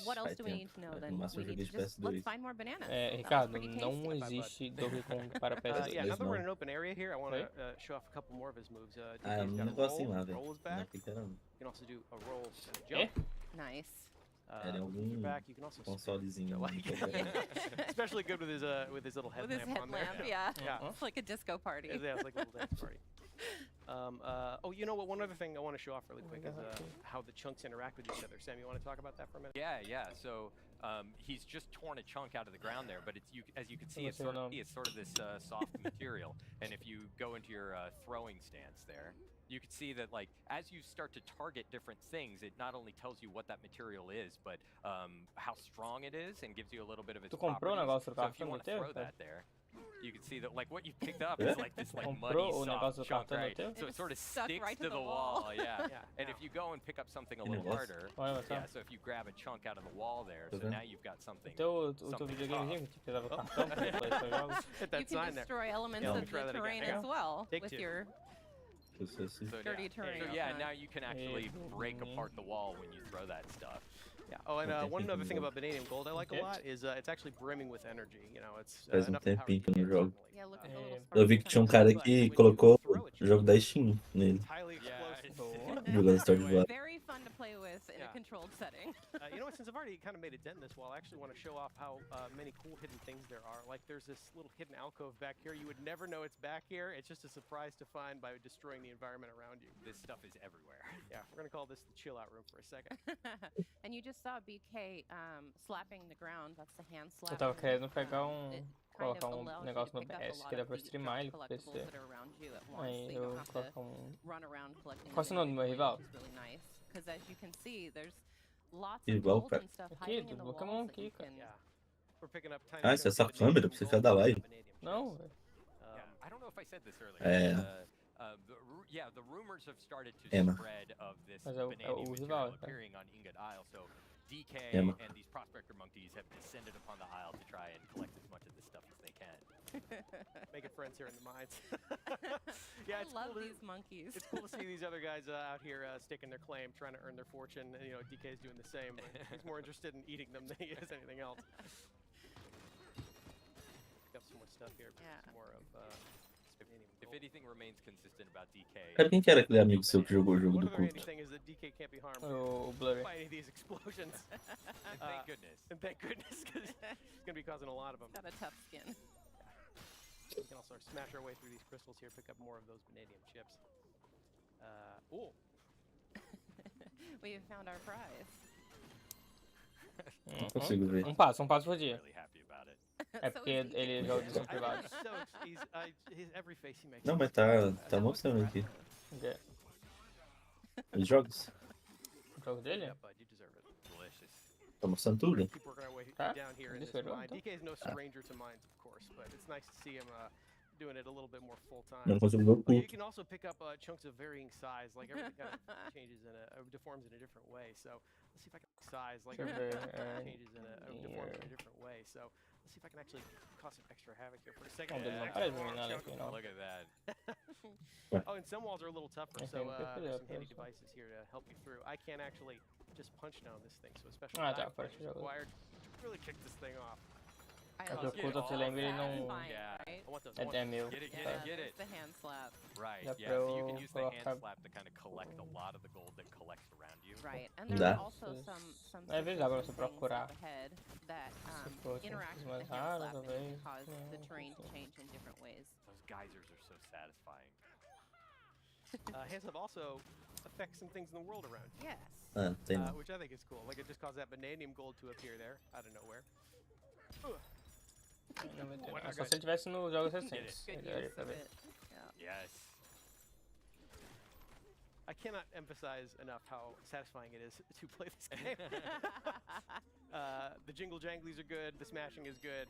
What else do we need to know then? We need to just, let's find more bananas. Ricardo, não existe Donkey Kong para PS2. Yeah, now that we're in an open area here, I want to show off a couple more of his moves. Um roll his back. You can also do a roll and a jump. Nice. Your back. You can also especially good with his little headlamp on there. Yeah. It's like a disco party. Yeah, it's like a little dance party. Oh, you know what? One other thing I want to show off really quick is how the chunks interact with each other. Sam, you want to talk about that for a minute? Yeah. So he's just torn a chunk out of the ground there, but as you can see, it's sort of this soft material. And if you go into your throwing stance there, you can see that, like, as you start to target different things, it not only tells you what that material is, but how strong it is, and gives you a little bit of its properties. So if you want to throw that there, you can see that, like, what you picked up is like this like muddy soft chunk, right? So it sort of sticks right to the wall. Yeah. And if you go and pick up something a little harder, so if you grab a chunk out of the wall there, so now you've got something. Hit that You sign can there. destroy elements of the terrain as well with your dirty terrain. So yeah, now you can actually break apart the wall when you throw that stuff. Yeah. Oh, and one other thing about Bonandium Gold I like a lot is it's actually brimming with energy. You know, it's Faz tempinho que eu não jogo. Yeah, look at the little Eu vi que tinha cara que colocou o jogo da Steam nele. It's highly explosive. Jogando Stardew Valley. Very fun to play with in a controlled setting. You know what? Since I've already kind of made a dent in this wall, I actually want to show off how many cool hidden things there are. Like there's this little hidden alcove back here. You would never know it's back here. It's just a surprise to find by destroying the environment around you. This stuff is everywhere. Yeah, we're gonna call this the chill out room for a second. And you just saw BK slapping the ground. That's the hand slap. Eu tava querendo pegar It colocar kind of allows you negócio to no pick up a PS, lot que dá of pra the streamar ele pro collectibles PC. that are around you at once, so Aí you eu don't have to coloco run around collecting. Qual é o nome do meu rival? Which is really nice, because as you can see, there's lots of Rival, gold cara. and stuff Aqui, hiding in tudo the Pokémon walls that you aqui, cara. can. Yeah, we're picking up tiny. Ah, essa chunks of câmera vanadium pra você gold ficar da and live? vanadium Não, chips. Yeah, I don't know if I said this earlier. The rumors have started to Emma. spread of this Mas é o vanadium rival, material cara. appearing on Ingot Isle. So DK Emma. and these prospector monkeys have descended upon the isle to try and collect as much of this stuff as they can. Making friends here in the mines. Yeah, I it's love cool to, these monkeys. it's cool to see these other guys out here staking their claim, trying to earn their fortune. And, you know, DK's doing the same, but he's more interested in eating them than he is anything else. Pick up some more stuff here. Yeah. Some more of vanadium If gold. anything remains consistent about DK, Sabe quem que era aquele amigo seu que jogou o jogo One do other handy culto? thing is that DK can't be harmed O Blurry. by any of these explosions. and thank goodness. And thank goodness, because he's going to be causing a lot of them. Got a tough skin. We can also smash our way through these crystals here, pick up more of those vanadium chips. Oh, We have found our prize. Não consigo ver. Um passo por dia. Really happy about it. É So porque easy. ele joga de I privado. think his every face he makes. Não, is mas so tá mostrando aqui. Ok. Os jogos. O jogo dele? Yeah, bud, you deserve it. Delicious. Tá mostrando We're tudo. gonna keep working our way Huh? down here in This this way, mine. don't- DK is no stranger to mines, of course, but it's nice to see him doing it a little bit more full time. Eu não consigo ver o But you culto. can also pick up chunks of varying size, like everything kind of changes in deforms in a different way. So let's see if I can size, like Deixa eu everything ver. kind of changes in deforms in a different way. So let's see if I can actually cause some extra havoc here for a second. Não, dele não Extra parece long nada chunk aqui, of não. Look at that. Oh, and some walls are a little tougher, I so think this is there's a some handy person. devices here to help you through. I can't actually just punch down this thing, so a special Ah, back tá, punch pode is jogar. required to really kick this thing off. I Mas love o culto, it. você lembra, ele não... Satisfying, Yeah. right? I want those. É I want até those. meu. Get it, get Yeah, it, get there's it. the hand slap. Right, Dá yeah. pra So you eu can use the hand colocar- slap to kind of collect a lot of the gold that collects around you. Right, and Dá. there's also some Às vezes dá pra você systems and things procurar. up ahead that Se for interact with mais the hand raros, slap and talvez. cause the Não, terrain to não sei. change in different ways. Those geysers are so satisfying. Hands up also affects some things in the world around you, Yes. Ah, tem não. which I think is cool. Like it just caused that vanadium gold to appear there out of nowhere. Não vai ter. Ah, só se ele tivesse nos jogos recentes. Good Ele daria use pra of ver. it. Yeah. Yes. I cannot emphasize enough how satisfying it is to play this game. The jingle janglies are good. The smashing is good.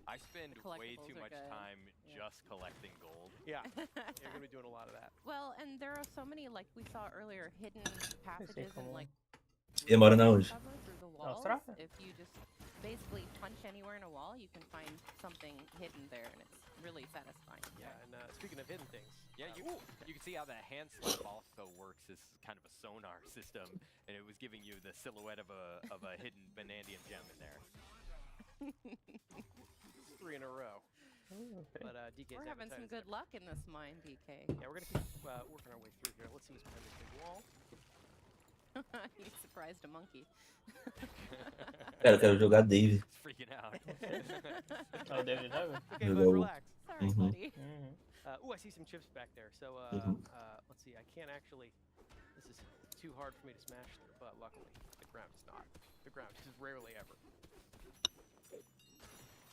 I spend way collectibles too are much good. time Yeah. just collecting gold. Yeah, you're gonna be doing a lot of that. Well, and there are so many, like we saw earlier, hidden passages and como- like Ele mora na onde? cover through the walls. Austrália. If you just basically punch anywhere in a wall, you can find something hidden there, and it's really satisfying. Yeah, and speaking of hidden things, Yeah, you can see how that hand slap also works as kind of a sonar system, and it was giving you the silhouette of a hidden vanadium gem in there. 3 in a row. Okay. But DK's We're having some appetite is good luck in this mine, DK. Yeah, we're gonna keep working our way through here. Let's see what's behind this big wall. You surprised a monkey. Cara, eu quero jogar Dave. It's freaking out. Ah, o David joga? Okay, Good bud, old- relax. Sorry, Mhm. buddy. Uhum. I see some chips back there. So Mhm. let's see. I can't actually. This is too hard for me to smash through, but luckily the ground is not. The ground is rarely ever.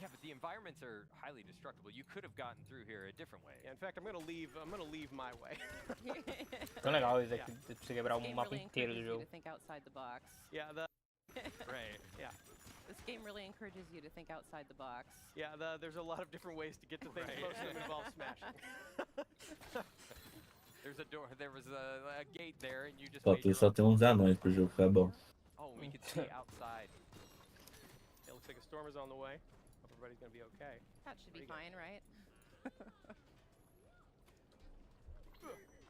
Yeah, but the environments are highly destructible. You could have gotten through here a different way. Yeah, in fact, I'm gonna leave my way. Tão legal isso aqui, de você quebrar This game mapa really inteiro do encourages you jogo. to think outside the box. Yeah, the Right. This game really encourages you to think outside the box. yeah the there's a lot of different ways to get to things. Right. Most of them involve smashing. There was a gate there, and you just Só, made your só own tem uns anões pro jogo ficar bom. Oh, we can see outside. It looks like a storm is on the way. Hope everybody's gonna be okay. That should be Pretty good. fine, right?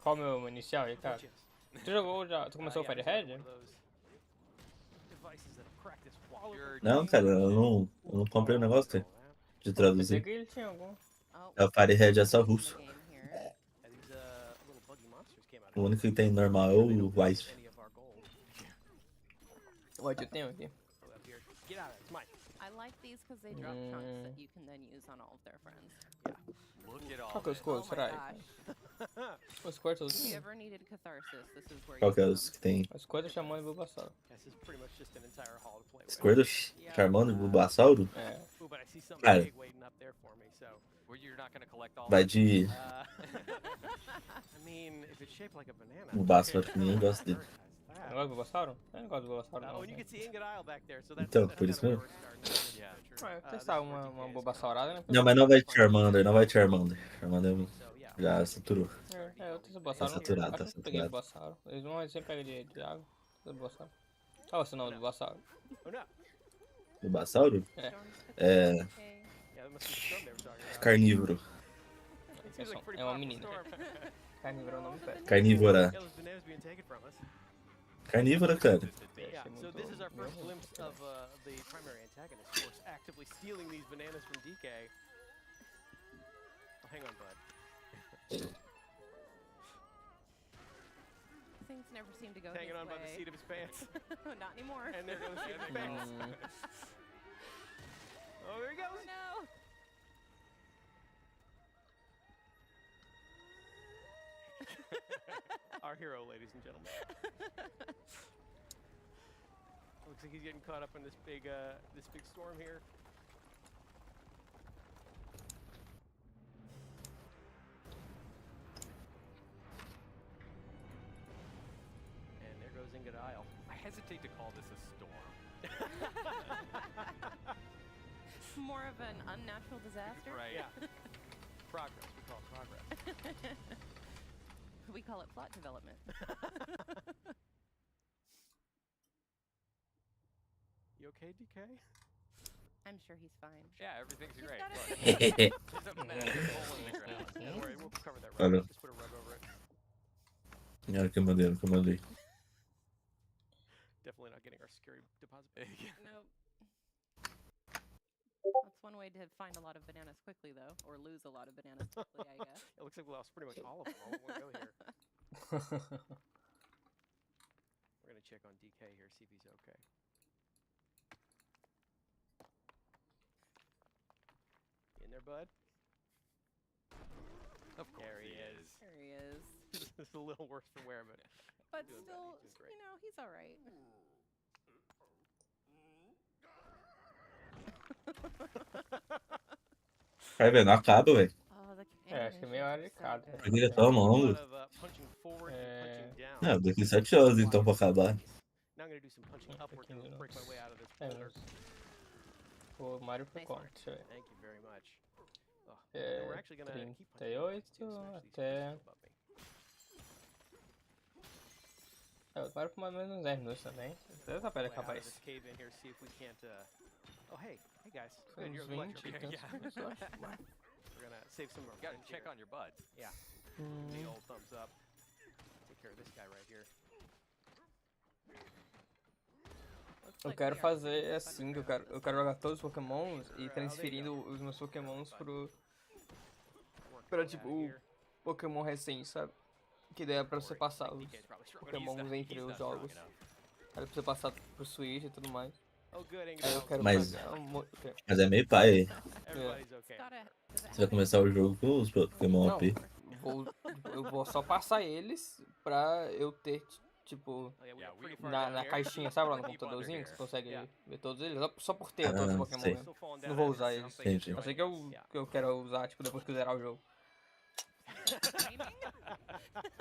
Qual o meu inicial aí, cara? Chips. Tu jogou já? Tu começou o Yeah, Firehead? one of those devices that have cracked this wall You're open. Não, cara, eu não comprei o negócio de Pensei traduzir. que ele tinha algum. Oh, É o Firehead é só in the russo. game here. Yeah, these little buggy monsters came out. O único que tem normal é o Wisp. Any of our gold. Ótimo, eu tenho aqui. Go up here. Get out of it. It's mine. I like these because they drop chunks that you can then use on all of their friends. Look at all Qual que é o this. escolho? Oh my Será? gosh. Os cortos. If you ever needed catharsis, this is where Qual you que é come. os que tem? As coisas chamam e Bulbasauro. This is pretty much just an entire hall to play with. Squirtle, Charmander, Bulbasauro? É. Ooh, but I see something Cara. big waiting up there for me, so. Well, you're not going to collect all Vai of de I mean, if it's shaped like a banana. Bulbasauro, que ninguém gosta dele. Não gosta do Bulbasauro? Eu não gosto do Bulbasauro, não. Oh, and you can see Ingot Isle back there, so that's Então, that's por isso kinda mesmo. where we're starting. Yeah. Ué, This testar is where uma DK is Bulbasaurada, né? Não, mas não vai de Charmander, não vai de Charmander. Charmander So, yeah. já saturou. Eu tenho o Bulbasauro. Tá saturado, Acho tá que eu peguei o saturado. Bulbasauro. Eles vão sempre pegar de água. Do Bulbasauro. Qual é o nome do Bulbasauro? Oh, no. Bulbasauro? É. É Okay. Yeah, that must be the storm they were talking about. carnívoro. It seems like a pretty É uma powerful menina. storm. Carnívoro é o nome certo. Carnívora. Yeah, those bananas being taken from us. Carnívora, cara. Yeah, so this is our first glimpse of the primary antagonist, of course, actively stealing these bananas from DK. Oh, hang on, bud. Things never seem to go Hanging his on by the way. seat of his pants. Not anymore. And there goes the seat of his pants. Oh, there he Oh goes. no! Our hero, ladies and gentlemen. Looks like he's getting caught up in this big storm here. And there goes Ingot Isle. I hesitate to call this a storm. More of an unnatural disaster. Right. Yeah. Progress. We call it progress. We call it plot development. You okay, DK? I'm sure he's fine. Yeah, everything's He's great. got Look, a- there's a massive hole in the ground. Don't worry, we'll cover that Olha. rug. Just put a rug over it. Olha que maneiro, que mandei. Definitely not getting our security deposit back. Nope. That's one way to find a lot of bananas quickly, though, or lose a lot of bananas quickly, I guess. It looks like we lost pretty much all of them all in one go here. We're gonna check on DK here, see if he's okay. You in there, bud? Of course There he is. There he is. This is a little worse for wear, but But doing still, bad. He's doing great. you know, he's all right. Vai ver, não acaba, velho. Oh, the É, acho que é meio hora de animation is so cada. good. Porque ele é a tão lot longo. of punching forward and punching down. Não, daqui 7 horas então pra acabar. Now I'm gonna do some punching upward to 15 break my way out of this É, boulder. o Mario foi Nice quanto? work. Deixa eu ver. Thank you very much. Oh, É, and we're actually gonna keep punching 38 too, so actually these até- are above me. É, o Mario por mais ou menos uns 10 minutos também. Deve tá perto, Way out of capaz. this cave in here, see if we can't. Oh, hey guys. Foi Good, uns you're glad 20 you're e okay. tantos minutos, eu acho. We're gonna save some of our You gotta friends check here. on your butt. Yeah, the old thumbs up. Take care of this guy right here. Looks Eu like quero we are fazer pretty assim, que eu underground. quero jogar todos os pokémons e transferindo os meus pokémons pro... Pra tipo, o Pokémon recente, sabe? Que daí é pra você passar os pokémons entre os jogos. Aí pra você passar pro Switch e tudo mais. Oh, good, Aí eu quero Mas- fazer Mas é meio pai. Everybody's okay. Does it Você vai começar o jogo com os Pokémon Não, OP. eu vou só passar eles pra eu ter, tipo, Oh, yeah, Yeah, we're pretty we- far na, down na here. caixinha, sabe lá no Keep under computadorzinho, que você here. consegue Yeah. ver todos eles, só por ter todos os Ah, Pokémon sei. mesmo. Still falling Não down vou at usar it, eles. something Entendi. Eu sei que eu quero usar, tipo, depois que eu zerar o jogo.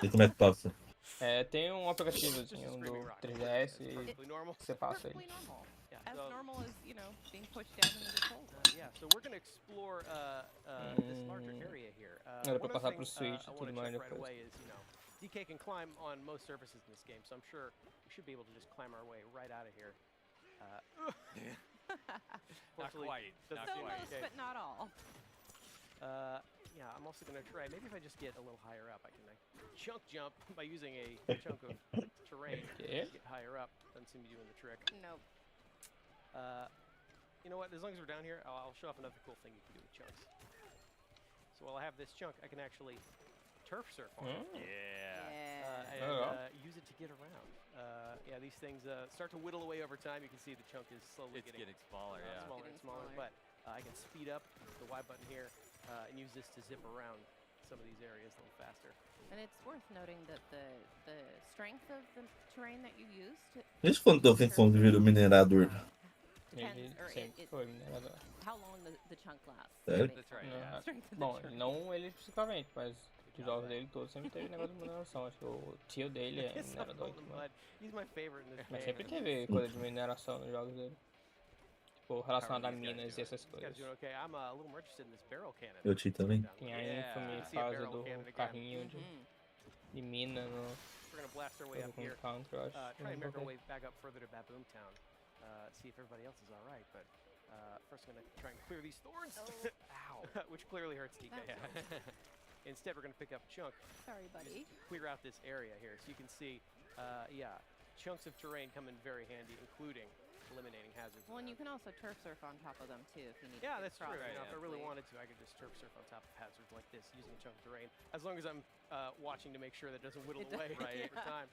E como é que passa? É, tem um Just a aplicativozinho screaming do rock. 3DS It's e perfectly normal. você passa perfectly eles. normal. Yeah, As so, normal as, you know, being pushed down into this hole. yeah, so we're gonna explore this larger area here. Era pra One of the passar pro things, Switch I e want tudo to mais check right depois. away is, you know, DK can climb on most surfaces in this game, so I'm sure we should be able to just climb our way right out of here. Not Fortunately, quite. doesn't Not So seem quite. like most, it. but not all. Yeah, I'm also gonna try. Maybe if I just get a little higher up, I can chunk jump by using a chunk of terrain. Okay. Get higher up. Doesn't seem to be doing the trick. Nope. You know what? As long as we're down here, I'll show off another cool thing you can do with chunks. So while I have this chunk, I can actually turf surf on it. Yeah. Yeah. And Oh, use it to get around. Yeah, these these things start to whittle away over time, you can see the chunk is slowly It's getting smaller, yeah. smaller and smaller. But I can speed up the Y button here and use this to zip around some of these areas a little faster. And it's worth noting that the strength of the terrain that you used Desde quando eu vim falando de vir o minerador? Ele sempre foi minerador. how long the chunk lasts. Sério? That's right, Não, yeah. Strength of the Bom, chunk. não ele especificamente, mas os jogos dele todos sempre teve negócio de mineração. Acho que o tio dele é It's so minerador cold aqui, and mano. mud. He's my favorite in this Mas game. sempre teve coisa de mineração nos jogos dele. Tipo, relacionado a How are these guys minas e doing? essas This guy's coisas. doing okay. I'm a little more interested in this barrel cannon. Eu te também. Tem a Yeah. infame See a fase barrel do cannon again. carrinho Mhm. de mina no We're gonna blast our way jogo up com here. counter, eu acho. Try and Não make our sei. way back up further to Baboom Town. See if everybody else is all right. But first, we're gonna try and clear these thorns. Ow! Which clearly hurts DK. Instead, we're gonna pick up Chunk, Sorry, buddy. clear out this area here, so you can see, yeah, chunks of terrain come in very handy, including eliminating hazards. Well, and you around. can also turf surf on top of them too if you need Yeah, to. that's true. cross You know, if I really quickly. wanted to, I could just turf surf on top of hazards like this using a chunk of terrain. As long as I'm watching to make sure that it doesn't whittle It does- away Right. over time.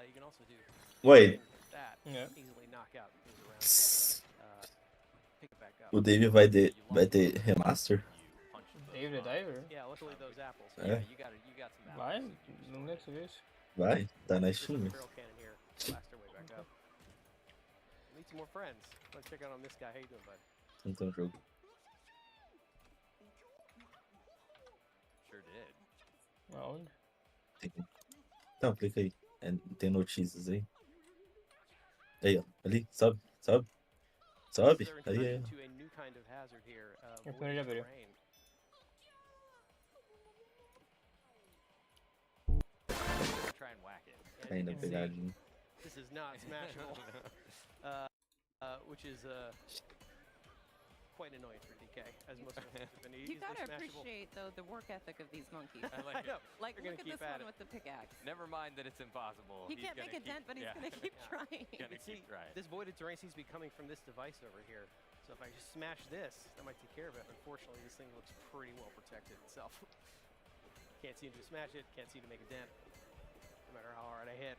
You can also do Wait. things like that. Yeah. Easily knock out things around. Pick it back up. O Dave vai ter remaster? You punch the David bump. Diver? Yeah, luckily those apples. É. Yeah, you got some apples. Vai? Não deve ser isso. Vai? Tá na There's Steam. a barrel cannon here. Blast our way back up. Meet some more friends. Let's check out on this guy. How you doing, bud? Então jogo. Sure did. Aonde? Então, clica aí. Tem notícias aí. Aí, ó. Ali. Sobe. Sobe. Sobe. This is Aí, their aí. introduction to a new kind of hazard here. Eu wooded também já vi. terrain. Try and whack it. And you Ainda can see pegadinho. this is not smashable, which is quite annoying for DK, as most of us have been. You Is gotta this smashable? appreciate though the work ethic of these monkeys. I like I it. know. Like, They're look gonna at keep this at one it. with the pickaxe. Never mind that it's impossible. He He's can't gonna make a keep- dent, but he's yeah. gonna keep trying. Gonna See, keep trying. this voided terrain seems to be coming from this device over here. So if I just smash this, that might take care of it. Unfortunately, this thing looks pretty well protected itself. Can't seem to smash it, can't seem to make a dent, no matter how hard I hit.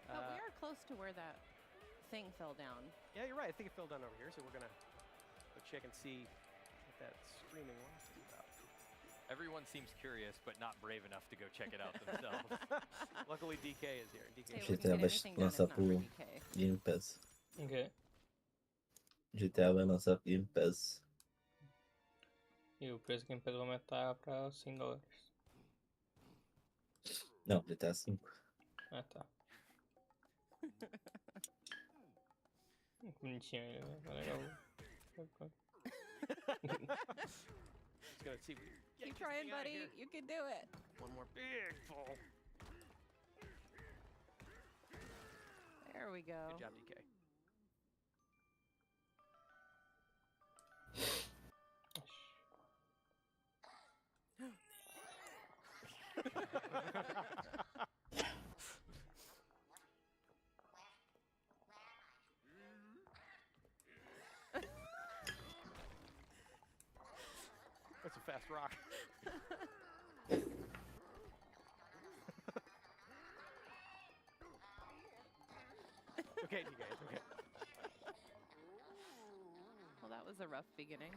But we are close to where that thing fell down. Yeah, you're right. I think it fell down over here, so we're gonna go check and see what that screaming loss is about. Everyone seems curious, but not brave enough to go check it out themselves. Luckily, DK is here. Say DK we GTA can vai get anything done if lançar not for pro DK. Game Pass. Ok. GTA vai lançar pro Game Pass. E o preço que vai aumentar pra $100. Não, GTA 5. Ah, tá. Bonitinho ele, né? Tá legal. Just gonna see. Get Keep this trying, thing outta buddy. here. You can do it. One more big pull. There we go. Good job, DK. That's a fast rock. Okay, DK, it's okay. Well, that was a rough beginning.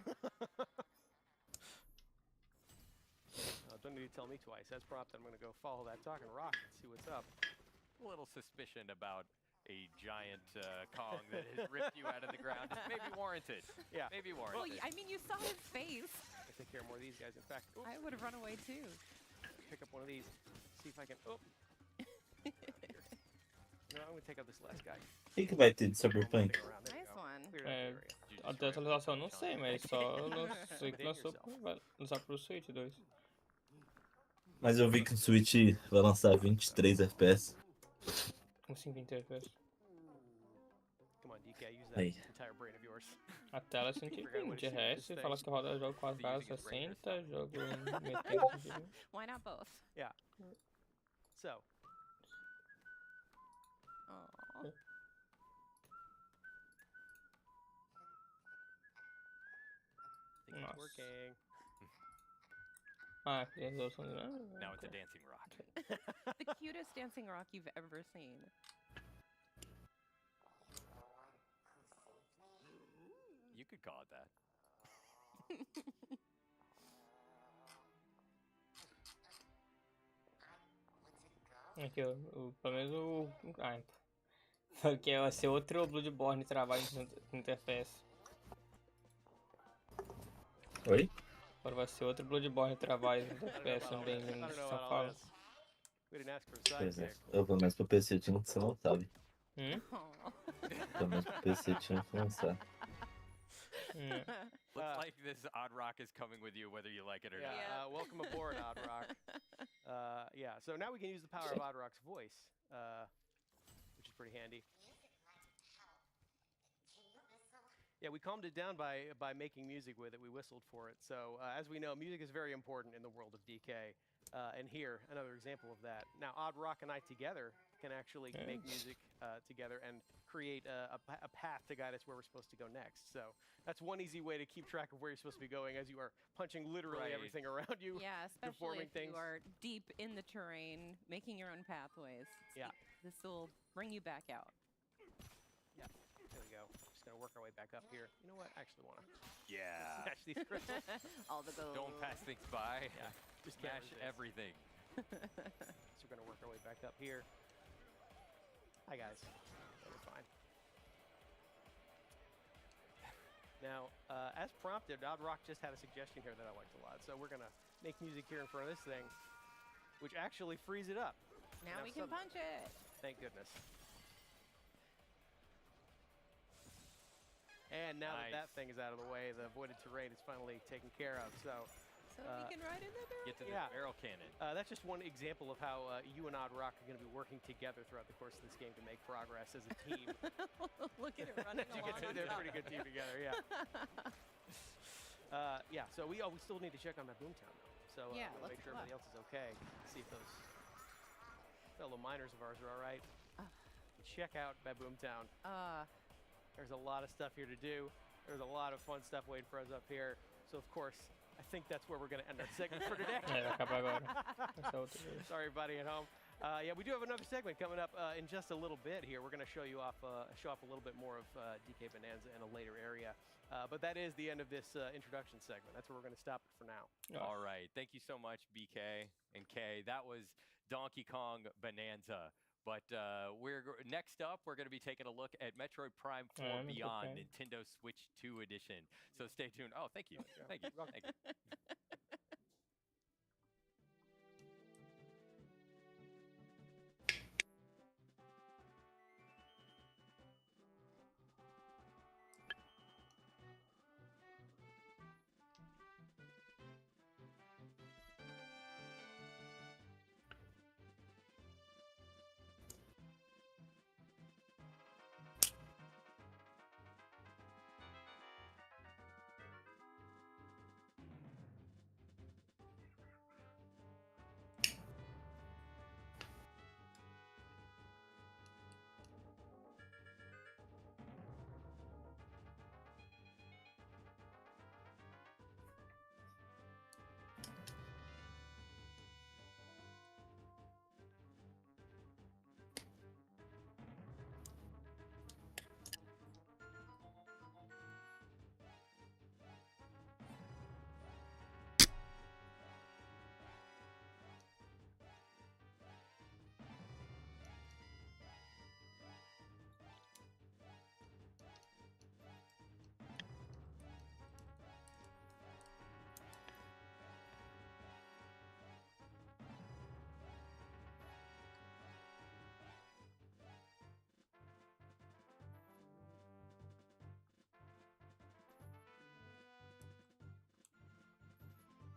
Don't need to tell me twice. As prompt, I'm going to go follow that talking rock and see what's up. A little suspicion about a giant Kong that has ripped you out of the ground is maybe warranted. Yeah. Maybe Well, warranted. I mean, you saw his face. I take care of more of these guys. In fact, I would have run away too. pick up one of these. See if I can. Oh. No, I'm going to take out this last guy. O que vai ter de Cyberpunk? There we Nice go. one. Cleared out É, the area. You just até a ran atualização eu into não the sei, chunk. mas só sei que Within lançou yourself. vai lançar pro Switch 2. Mas eu vi que o Switch vai lançar 23 FPS. Com 5 FPS. Come on, DK, use that Aí. entire brain of yours. A tela é 120, de resto, fala que roda jogo com as barras 60, jogo em 80, 120. Why not both? So, Oh. think it's Nossa. working. Ah, que resolução de... Now it's a dancing rock. The cutest dancing rock you've ever seen. You could call it that. Aqui, pelo menos o... Ah, porque vai ser outro Bloodborne trabalho de interface. Oi? Agora vai ser outro Bloodborne trabalho de I don't know interface about all também, this. I don't know só about all fala. this. We didn't ask for a Pois é. sidekick. Eu, pelo menos pro PC tinha que você não sabe. Aw. Pelo menos pro PC tinha que lançar. Looks like this Odd Rock is coming with you, whether you like it or Yeah, not. welcome aboard, Odd Rock. Yeah, so now we can use the power of Odd Rock's voice, which is pretty handy. Yeah, we calmed it down by making music with it. We whistled for it. So as we know, music is very important in the world of DK. And here, another example of that. Now, Odd Rock and I together can actually make music together and create a path to guide us where we're supposed to go next. So that's one easy way to keep track of where you're supposed to be going as you are punching literally Right. everything around you. Yeah, especially deforming if things. you are deep in the terrain, making your own pathways. Yeah. This will bring you back out. Yeah, there we go. Just gonna work our way back up here. You know what? I actually wanna Yeah. smash these crystals. All the gold. Don't pass things by. Yeah, just can't Smash resist. everything. So we're gonna work our way back up here. Hi guys. We're fine. Now, as prompted, Odd Rock just had a suggestion here that I liked a lot. So we're gonna make music here in front of this thing, which actually frees it up. Now we can suddenly- punch it. Thank goodness. And now that that Nice. thing is out of the way, the voided terrain is finally taken care of. So So we can ride in the barrel. Get to the Yeah. barrel cannon. that's just one example of how you and Odd Rock are going to be working together throughout the course of this game to make progress as a team. Look at it running You along can see on they're a top. pretty good team together, yeah. Yeah, so we still need to check on that Boomtown though. So Yeah, I'm gonna let's make sure look. everybody else is okay. See if those fellow miners of ours are all right. Check out Baboom Town. There's a lot of stuff here to do. There's a lot of fun stuff waiting for us up here. So of course, I think that's where we're going to end our segment for today. Vai acabar agora. Essa outra vez. Sorry, everybody at home. Yeah, we do have another segment coming up in just a little bit here. We're going to show off a little bit more of DK Bonanza in a later area. But that is the end of this introduction segment. That's where we're going to stop it for now. All right. Thank you so much, BK and K. That was Donkey Kong Bonanza. But next up, we're going to be taking a look at Metroid Prime 4 Metroid Beyond Prime. Nintendo Switch 2 Edition. So stay tuned. Oh, thank you. Thank you. Thank you.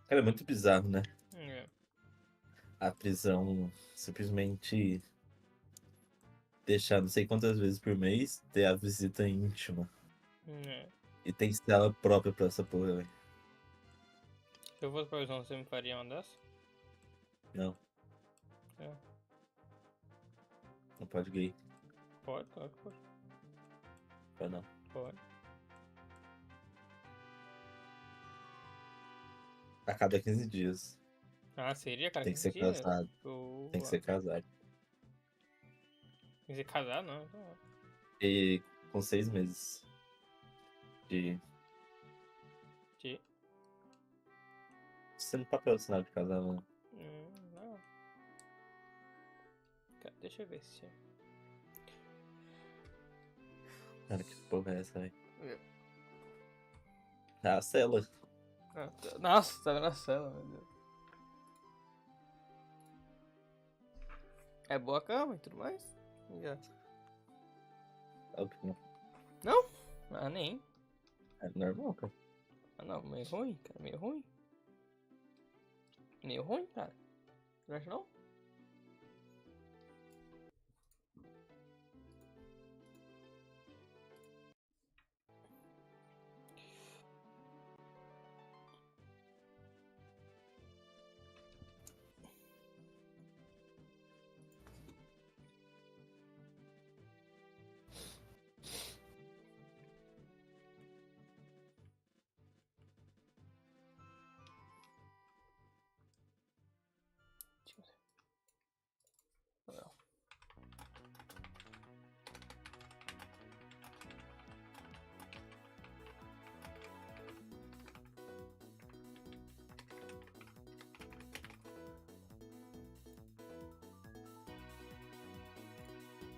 Cara, é muito bizarro, né? É. A prisão simplesmente deixar não sei quantas vezes por mês ter a visita íntima. É. E tem cela própria pra essa porra, velho. Se eu fosse profissional, você me faria uma dessa? Não, É. não pode gay. Pode, claro que pode. Pode não. Pode. A cada 15 dias. Ah, seria, cara? Tem que ser 15 dias? casado. Boa. Tem que ser casado. Tem que ser casado, não? Então... E com 6 meses de sendo papel de sinal de casamento. Não. Deixa eu ver se... Cara, que porra é essa aí? É. É a cela. Nossa, tá vendo a cela, meu Deus. É boa a cama e tudo mais? Já. Óbvio que não. Não? Ah, nem. É normal, cara. Ah, não, meio ruim, cara, meio ruim. Meio ruim, cara. Não acha não? Não.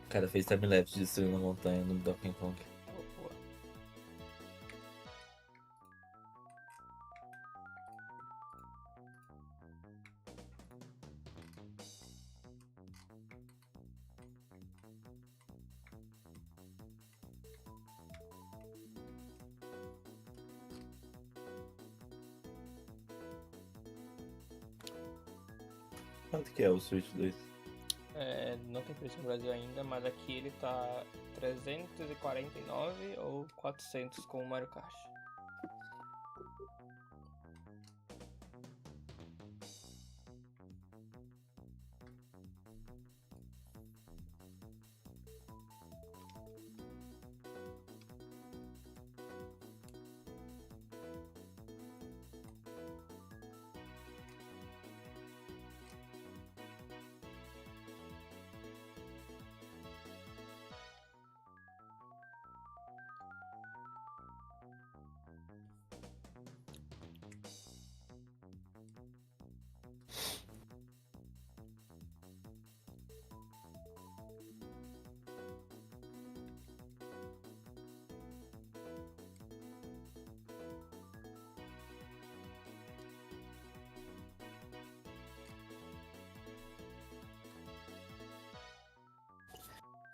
O cara fez timelapse destruindo a montanha no Donkey Kong. Boa. Quanto que é o Switch 2? É, não tem preço no Brasil ainda, mas aqui ele tá 349 ou 400 com o Mario Kart.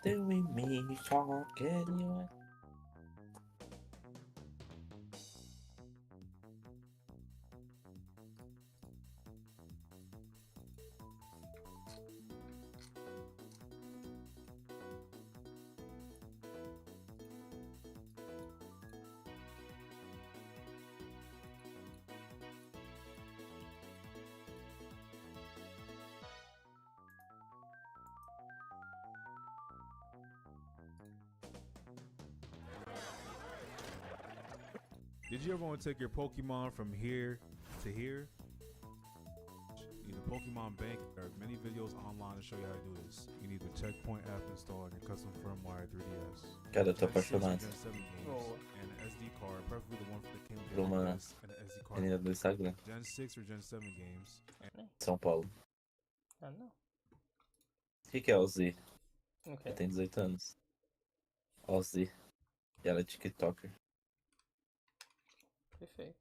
Doing me talking you. Did you ever want to take your Pokemon from here to here? You need a Pokemon Bank. There are many videos online to show you how to do this. You need the Checkpoint app installed and your custom firmware 3DS. Cara, eu tô Gen 6 or apaixonado Gen 7 games, Oh. and an SD card, preferably the one for the King por uma and an SD card. menina do Instagram. Gen 6 or Gen 7 games. São Paulo. Ah, não. O que é Ozzy? Ok. Ela tem 18 anos. Ozzy. E ela é TikToker. Perfeito.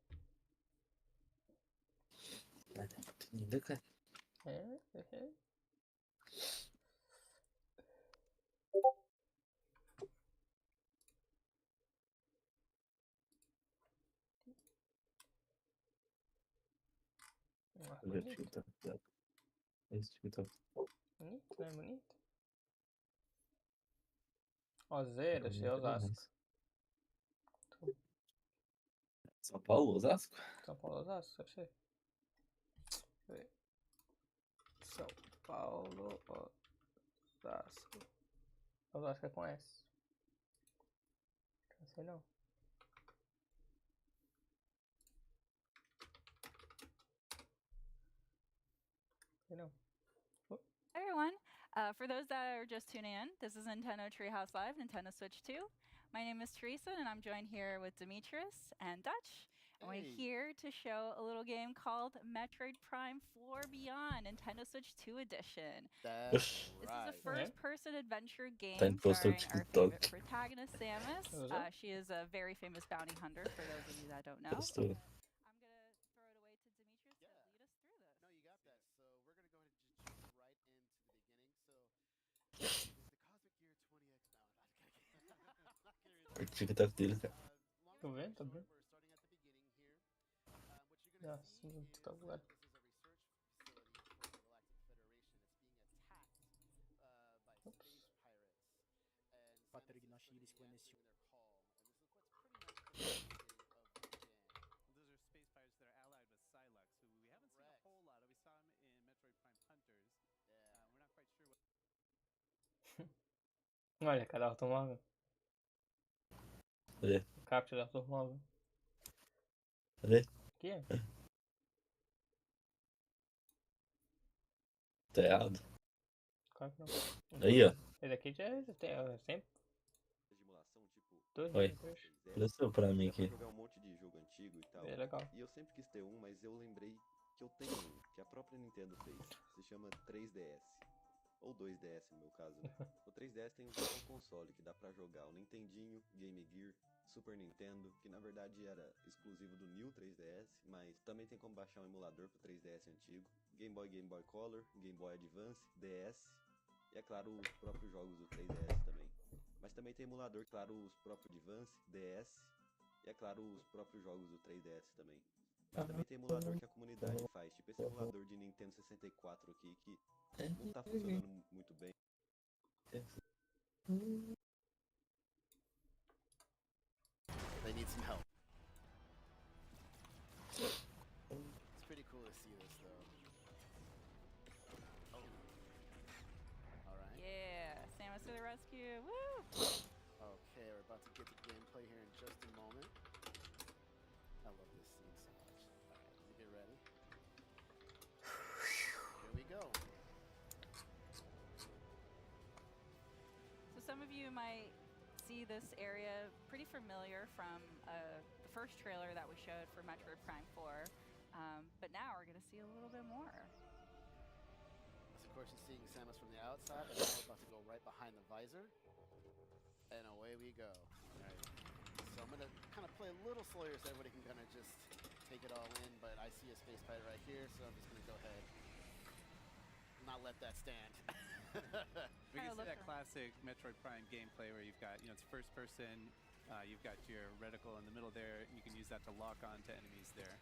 Ela é muito linda, cara. É, perfeito. Ah, Eu já bonito. TikTok dela. Esse TikTok. Bonito, né? Bonito. Ozeira, achei Osasco. São Paulo, Osasco? São Paulo, Osasco, achei. Deixa eu ver. São Paulo, Osasco. Osasco é com S. Não sei não. Sei não. Hi everyone. For those that are just tuning in, this is Nintendo Treehouse Live, Nintendo Switch 2. My name is Teresa, and I'm joined here with Demetrius and Dutch. And we're here to show a little game called Metroid Prime 4 Beyond, Nintendo Switch 2 Edition. That's This right. is a first-person adventure game Tá em postou starring our TikTok. favorite protagonist, Samus. Uhum. She is a very famous bounty hunter, for those of you that don't know. Postou. I'm going to throw it away to Demetrius to lead us through this. No, you got that. So we're gonna go ahead and just jump right into the beginning. So is the Cosmic Gear 20X? No, I'm not kidding. O TikTok dele, cara. Tô vendo, tô vendo. We're starting at the beginning here. What you're gonna Nossa, see muito is tá bugado. this is a research facility for the Galactic Federation. It's being attacked by space pirates. And Samus is answering their call. And this is what's pretty much the beginning of the game. Those are space pirates that are allied with Psylocke, who we haven't seen a whole lot of. We saw him in Metroid Prime Hunters. Yeah. We're not quite sure what. Olha, cara, automóvel. Cadê? Capture automóvel. Cadê? Aqui, ó. Tá errado. Claro que não. Aí, ó. Esse aqui já tem sempre. Dois, Oi. dois. Apareceu pra mim aqui. Jogar um monte de jogo antigo e tal. É legal. E eu sempre quis ter um, mas eu lembrei que eu tenho um, que a própria Nintendo fez. Se chama 3DS. Ou 2DS no meu caso, né? O 3DS tem um virtual console que dá pra jogar o Nintendinho, Game Gear, Super Nintendo, que na verdade era exclusivo do New 3DS, mas também tem como baixar um emulador pro 3DS antigo, Game Boy Color, Game Boy Advance, DS, e é claro os próprios jogos do 3DS também. Mas também tem emulador, claro, os próprios Advance, DS, e é claro os próprios jogos do 3DS também. Mas também tem emulador que a comunidade faz, tipo esse emulador de Nintendo 64 aqui, que não tá funcionando muito bem. They need some help. It's pretty cool to see this, though. Oh. Alright. Yeah, Samus to the rescue. Woo! Okay, we're about to get to gameplay here in just a moment. I love this scene so much. Alright, let me get ready. Here we go. So some of you might see this area pretty familiar from the first trailer that we showed for Metroid Prime 4, but now we're going to see a little bit more. So of course you're seeing Samus from the outside, but now we're about to go right behind the visor. And away we go. Alright. So I'm going to kind of play a little slower so everybody can kind of just take it all in, but I see a space pirate right here, so I'm just going to go ahead and not let that stand. We can see that classic Metroid Prime gameplay where you've got, it's first person, you've got your reticle in the middle there, and you can use that to lock on to enemies there.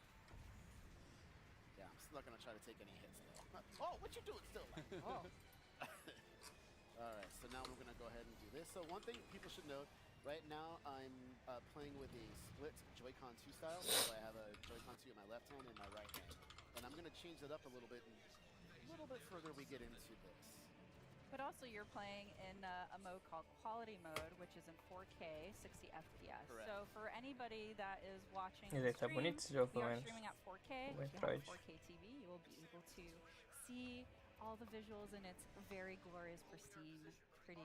Yeah, I'm still not going to try to take any hits though. Oh, what you doing still? Oh. Alright, so now we're going to go ahead and do this. So one thing people should note, right now I'm playing with a split Joy-Con 2 style, so I have a Joy-Con 2 in my left hand and my right hand. And I'm going to change it up a little bit further we get into this. But also you're playing in a mode called Quality Mode, which is in 4K, 60 FPS. Correct. So for anybody that is watching Ele the tá stream, bonito esse jogo, we pelo are menos. streaming at 4K. O If you have a Metroid. 4K TV, you will be able to see all the visuals in its very glorious, pristine, pretty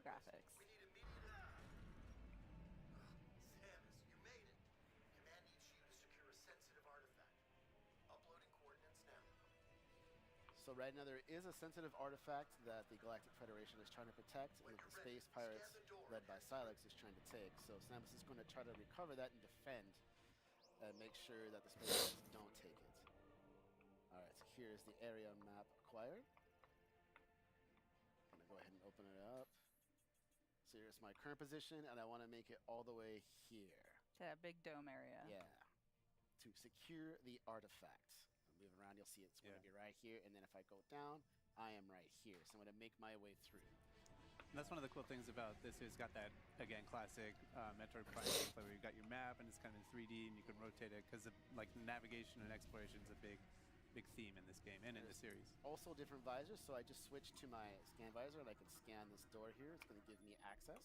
graphics. So right now there is a sensitive artifact that the Galactic Federation is trying to protect and that the space pirates led by Silex is trying to take. So Samus is going to try to recover that and defend and make sure that the space pirates don't take it. Alright, so here's the area map acquired. I'm going to go ahead and open it up. So here's my current position and I want to make it all the way here. To that big dome area. Yeah. To secure the artifact. Move around, you'll see it's going to be right here, and then if I go down, I am right here. So I'm going to make my way through. And that's one of the cool things about this. It's got that, again, classic Metroid Prime gameplay where you've got your map and it's kind of in 3D and you can rotate it because like navigation and exploration is a big theme in this game and in the series. Also different visors, so I just switched to my scan visor and I can scan this door here. It's going to give me access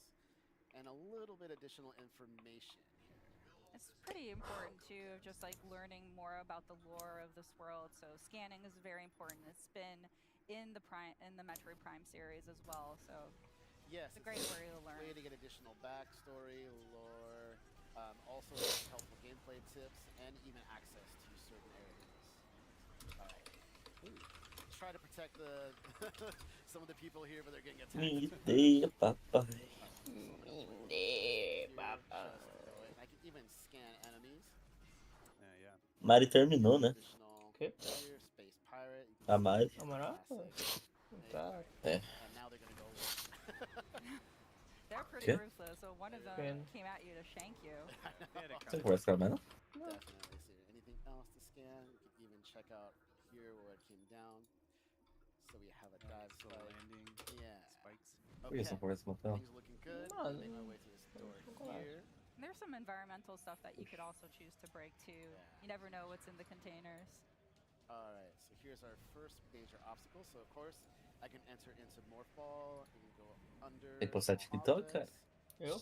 and a little bit additional information. It's pretty important too, just like learning more about the lore of this world. So scanning is very important. It's been in the Metroid Prime series as well. So yes, it's a great way to learn. Way to get additional backstory, lore, Also, there's helpful gameplay tips and even access to certain areas. All right. Try to protect the some of the people here, but they're getting attacked. Me dê, papai. I can even scan enemies. Yeah. Mari terminou, né? Okay. Here, Space Pirate. A Mari. Amará? Tá. É. And now they're gonna go. They're pretty Okay. ruthless, so one of them Can- came at you to shank you. Você não conversa com ela mais, não? Definitely. See anything else to scan? We can even check out here where it came down. So we have a dive So spike. landing Yeah. spikes. Por que você não conversa com ela? Things looking good. Mano, Make my way to this door here. There's some environmental stuff that you could also choose to break too. You never know what's in the containers. All right. So here's our first major obstacle. So of course I can enter into Morph Ball. I can go under. Tem que postar TikTok, cara? Eu?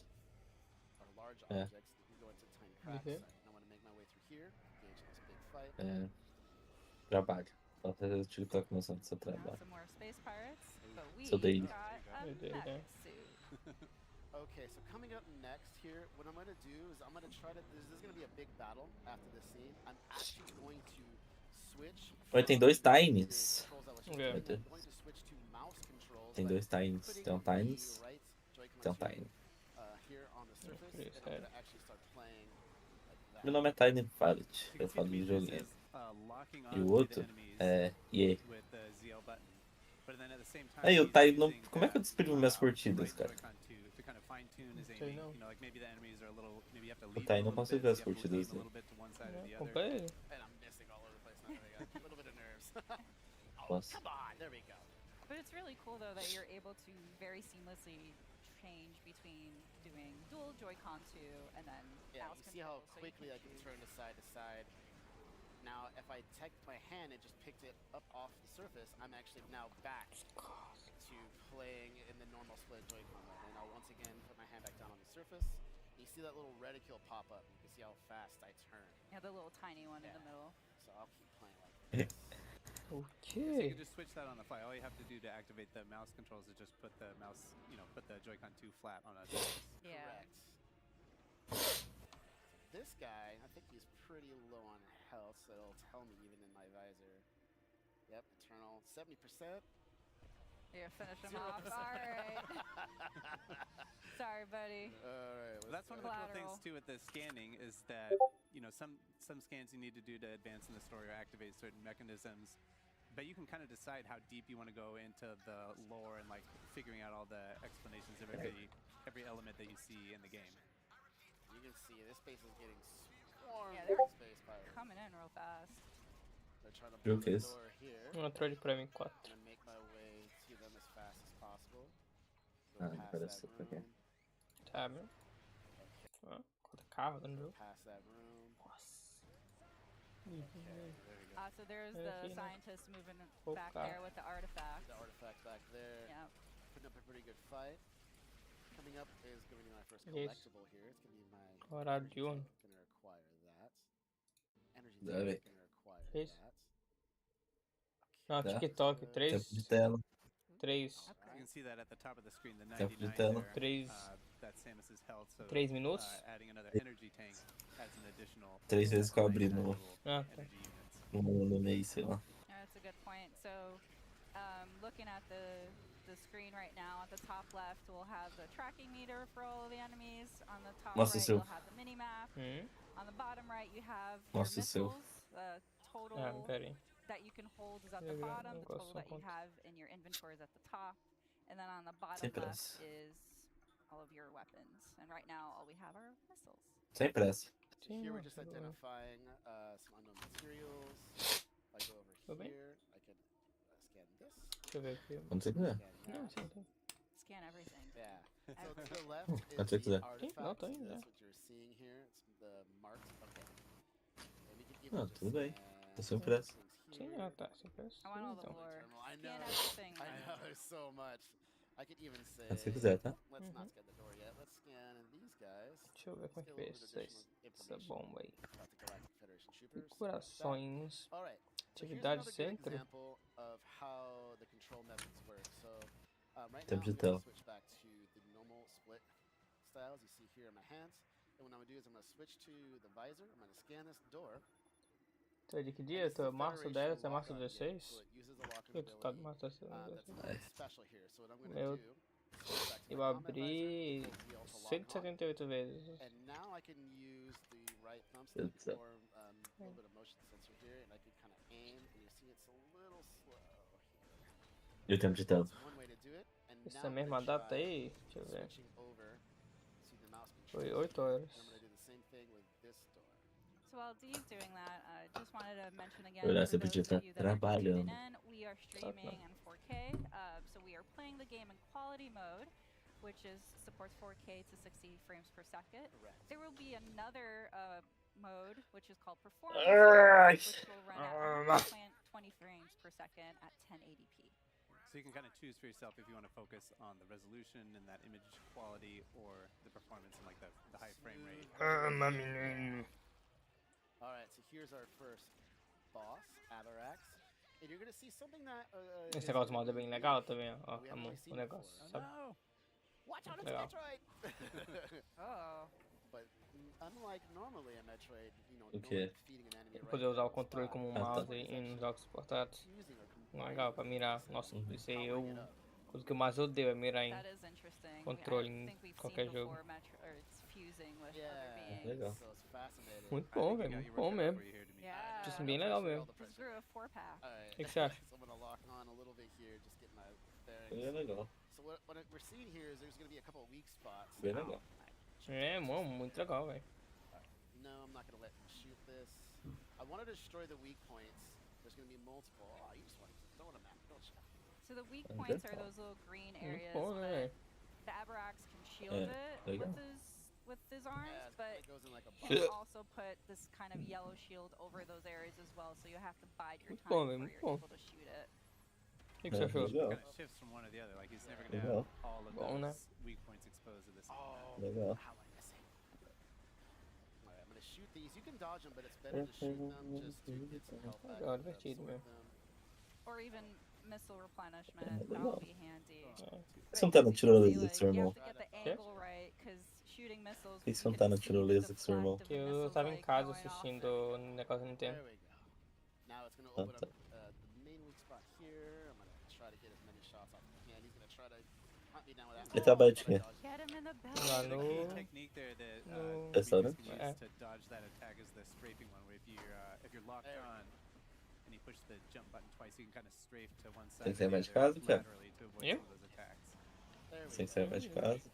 Or large É. objects. You can go into tiny cracks. Okay. I want to make my way through here. Engage in this big fight. É. Trabalho. Só fazer o TikTok mostrando seu Now trabalho. some more space pirates, but we So they- got a They did, mech yeah. suit. Okay, so coming up next here, what I'm gonna do is I'm gonna try to. This is gonna be a big battle after this scene. I'm actually going to switch. Oi, tem dois Tines. Okay. I'm going to switch to mouse controls. Tem by dois Tines. putting Tem um the Tines. right Joy-Con Tem um to, Tine. here on the surface, pretty and I'm sad. gonna actually start playing like that. Meu nome é Tiny Pilot. Eu falo de joguinho. Locking E o onto outro the enemies é Ye. with the ZL button. But then at the same time, Aí, o he's Tiny não. using Como é que eu the, descrevo minhas right curtidas, cara? Joy-Con to kind of fine-tune his Sei aiming. não. You know, like maybe the enemies are a little, maybe you have to O lead Tiny a não little consigo bit, ver as you have to lean curtidas a dele. little bit to one side or the other. Acompanha ele. And I'm missing all over the place now. I got a little bit of nerves. Oh, Posso? come on, there we go. But it's really cool though that you're able to very seamlessly change between doing dual Joy-Con 2 and then Yeah, mouse you see how control, so you quickly I can choose. turn to side. Now, if I take my hand and just picked it up off the surface, I'm actually now back to playing in the normal split Joy-Con mode. And I'll once again put my hand back down on the surface. You see that little reticule pop up. You can see how fast I turn. Yeah, the little tiny one in the middle. So I'll keep playing like this. So you Okay. can just switch that on the fly. All you have to do to activate the mouse controls is just put the mouse, put the Joy-Con 2 flat on a surface. Yeah. Correct. This guy, I think he's pretty low on health, so it'll tell me even in my visor. Yep, Eternal, 70%. Yeah, finish him off. All right. Sorry, buddy. All right. Well, that's one of the cool things Collateral. too with the scanning is that some scans you need to do to advance in the story or activate certain mechanisms, but you can kind of decide how deep you want to go into the lore and like figuring out all the explanations of every element that you see in the game. You can see this space is getting swarmed Yeah, with they're space pirates. coming in real fast. They're trying to Jogo blow the esse. door here. Vou entrar de pra mim 4. I'm gonna make my way to them as fast as possible. Go Ah, past parece that que aqui. room. Tá, meu. Ó, quanto carro dentro do jogo. Past that room. Nossa. Okay, there we go. So there's Yeah, the he knows. scientist moving Oh, back God. there with the artifact. The artifact back there. Yeah. Putting up a pretty good fight. Coming up is going to be my first Yes. collectible here. It's going to be my Horário energy de um. tank. Going to require that. Energy Dá, tank véi. is going to require Fez? that. Não, Tá. TikTok, Tempo 3. de tela. 3. You can see that at the top of the screen, the Tempo de 99 tela. there. Três. That's Samus's health. So 3 minutos? adding another energy tank adds an additional. 3 vezes que eu abri no, Ah, tá. energy units. no mês, sei lá. Yeah, that's a good point. So, looking at the screen right now, at the top left, we'll have the tracking meter for all of the enemies. On the top Nossa, right, seu. you'll have the mini map. On the bottom right, you have Nossa, your seu. missiles. The total Ah, pera aí. that you can hold is at the Eu bottom. The gosto total that you quanto. have in your inventory is at the top. And then on the bottom Sem left pressa. is all of your weapons. And right now, all we have are missiles. Sem pressa. So here we're Sim, just tudo bem. identifying some unknown materials. If I go over Tudo bem? here, I can scan this. Deixa eu ver aqui. Quando você quiser. Scan Não, that. sim, sim. Scan everything. Yeah. So to the left Quando você is the quiser. Sim, não, artifact. tô indo, That's já. what you're seeing here. It's the marked. Okay. And we can Ah, even just tudo bem. scan Tô sem pressa. things Sim, here. ah, tá. Sem pressa. I want all the Então. lore. I know. Scan everything. I know. There's so much. I could even say. Quando você quiser, tá? Let's not scan the door yet. Let's scan these guys. Deixa eu ver como é que Get a fez little bit essa additional bomba aí. about the Galactic Federation troopers. Corações. All right. So here's Atividade another good centro. example of how the control methods work. So right now Tempo de I'm going tela. to switch back to the normal split styles you see here in my hands. And what I'm gonna do is I'm gonna switch to the visor. I'm gonna scan this door. Tu é de que dia? Tu é março 10, é março 16? So it uses a locking Que tu tá de ability. março 16? That's a little special here. So what I'm gonna Meu, do is go back to eu my combat visor, abri close the auto lock on, 178 vezes. and now I can use the right thumbstick or a little bit of motion sensor here, and I can kind of aim. And you see it's a little slow here. E o tempo de tela? That's one way to do it. And now Essa I'm mesma gonna data try aí, deixa eu ver. switching over to the mouse Foi controls. 8 horas. And I'm gonna do the same thing with this door. So while Dee's doing that, just wanted to mention again Olha, for você podia those of estar you that are tuning trabalhando. in, we are streaming in 4K. So we are playing the game in quality mode, which is supports 4K to 60 frames per second. Correct. There will be another mode, which is called performance, which will run at 120 frames per second at 1080p. So you can kind of choose for yourself if you want to focus on the resolution and that image quality or the performance and like the high frame rate. All right, so here's our first boss, Avarax. And you're going to see something that Esse negócio de moda é bem legal também, ó. O negócio, sabe? No! Watch out, it's Legal. Metroid! Oh. But unlike normally a Metroid, you know, O quê? feeding an enemy right Poder usar o there on the controle spot, como um Ah, tá. mouse em jogos portáteis. using or Legal, pra mirar. Nossa, isso aí eu... powering it up. Coisa que eu mais odeio é mirar em That is interesting. controle I em think we've qualquer seen jogo. before or it's fusing with other Yeah, beings. Legal. so it's fascinating. Muito bom, velho. Muito bom mesmo. Yeah. Tipo assim, bem legal mesmo. This grew a 4-pack. All right. O que você acha? So I'm going to lock on a little bit here, just get my bearings. Bem legal. So what we're seeing here is there's going to be a couple of weak spots. Bem legal. É, bom, muito legal, velho. No, I'm not going to let him shoot this. I want to destroy the weak points. There's going to be multiple. Oh, you just want to throw a map, don't you? So the weak Okay. points are those little green areas, bom, né, but velho? the Avarax can shield É, it legal. with his arms, Yeah, but it goes in like a he box. can also put this kind of yellow shield over those areas as well, so you have to bide your Muito time bom, before velho, muito you're bom. able to shoot it. O que você achou? Legal. Kind of shifts from one to the other. Like he's never gonna Legal. have all of Bom, né? those weak points exposed at the same time. Legal. How am I missing? Alright, I'm going to shoot these. You can dodge them, but it's better to shoot them just to get some health back. Legal, and divertido absorb mesmo. them. Or even missile replenishment, Yeah, that would be handy. Você não tá no As you can tirolesa see, com seu like, you irmão? have to get the angle right, because shooting missiles, Por que you você não can tá no see the tirolesa com seu irmão? deflect of Que the eu missiles, tava em like, casa going off assistindo o negócio da Nintendo. There we go. Now it's going to Ah, open tá. up the main weak spot here. I'm going to try to get as many shots off as I can. He's going to try to hunt me down with that. Ele tá baixinho. Get him in the Lá belly. no... The key technique there that No. Deacons Restaurant? can use to dodge that attack is the strafing one, where if you're locked There we on and you push the jump button twice, you can kind of strafe to one side Tem que sair or the mais de other casa, Thiago? laterally to avoid Eu? some of those attacks. There we Sem go. sair mais de casa.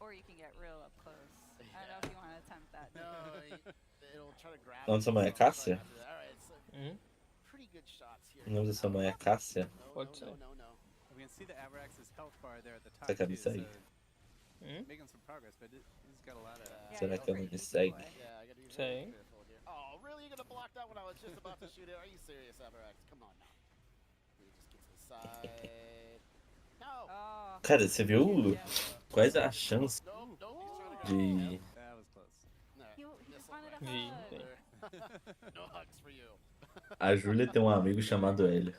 Or you can get real up close. I don't know if you want to attempt that. No, it'll try to grab Onde me, sua mãe é so I'll try Cássia? not to do that. All right, so Hum? pretty good shots here. O nome da sua mãe é Cássia? No, Pode no, ser. no, no, no. We can see the Avarax's health bar there at the top. Você quer me too, so seguir? Hum? making some progress, but he's got a lot of. Yeah, Será he's que a eu não great me sneaky segue? boy. Yeah, I got to be Say. very careful here. Oh, really? You're going to block that when I was just about to shoot it? Are you serious, Avarax? Come on now. Let me just get to the side. No! Oh. Cara, você viu Yeah. quais a chance No, no, he's trying to de... That was close. No, You missile wanted a right hug. there. No hugs for you. A Júlia tem um amigo chamado Hélio.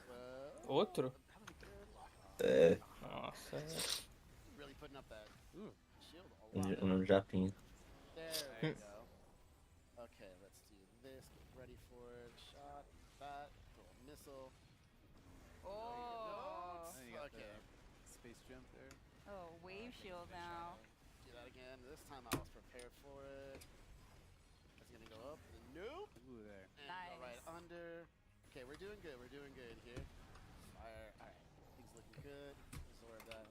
Well, Outro? that was a good lock on. É, Nossa, Really putting up that shield a lot. um japinho. There we go. Okay, let's do this. Get ready for it. Shot, that, throw a missile. Oh. Then you got Okay. the space jump there. Oh, wave shield now. Do that again. This time I was prepared for it. It's gonna go up. Nope. Ooh, there. And go right Nice. under. Okay, we're doing good. We're doing good here. Fire. All right. Things looking good. Absorb that.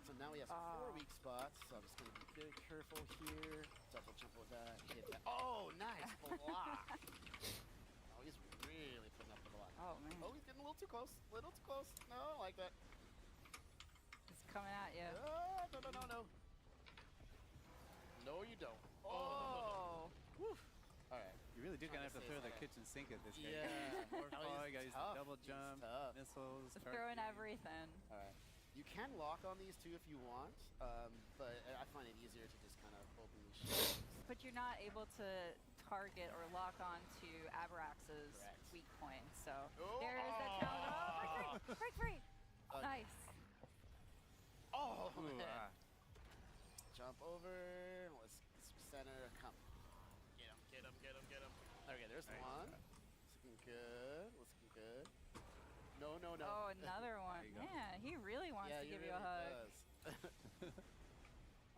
So now we have 4 weak spots. So I'm just gonna be very careful here. Double jump with that. Hit that. Oh, nice block. Oh, he's really putting up the block. Oh, man. Oh, he's getting a little too close. A little too close. No, I don't like that. It's coming at you. No, no, no, no. No, you don't. Oh. Woof. All right. You really do Trying kind of to have to say throw the something. kitchen sink at this guy. Yeah. More No, fall, he's you got to use tough. the double He's jump, tough. missiles, Just cart throwing beam. everything. All right. You can lock on these too if you want, but I find it easier to just kind of openly shoot. But you're not able to target or lock on to Avarax's Correct. weak points. So Oh, there it is, that challenge. Oh, break free. Uh, Nice. Oh, Ooh, man. Jump over. Let's center. Come. Get him, get him, get him, get him. Okay, there's Nice. one. Looking good. Looking good. No, no, no. Oh, another one. you go. Man, he really wants Yeah, to he give you a really hug. does.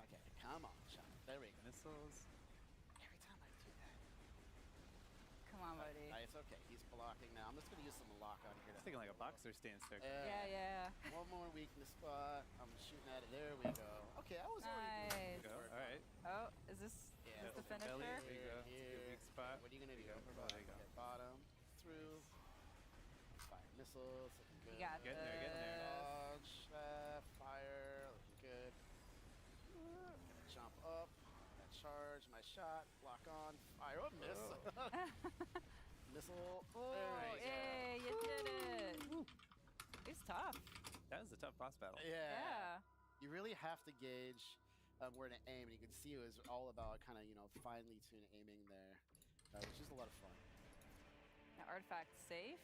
Okay, come on, Sean. There we go. Missiles. Every time I do that. Come on, buddy. It's okay. He's blocking now. I'm just gonna use some lock on here. It's thinking like a boxer stance there. Yeah. One more weakness spot. I'm shooting at it. There we go. Okay, I was already Nice. doing All right. Oh, is this Yeah, the belly. finisher? There you go. It's a good weak spot. What are you gonna do? There you go. There you go. Okay, bottom through. Fire missiles. Looking good. You got Getting there, getting there. Dodge. Fire. Looking good. Gonna jump up. Gonna charge my shot. Lock on. Fire. Oh, miss. Missile. Oh, There we go. yay, you did it. It's tough. That was a tough boss battle. Yeah. You really have to gauge where to aim, and you can see it was all about kind of, finely tuned aiming there, which is a lot of fun. Now, artifact safe.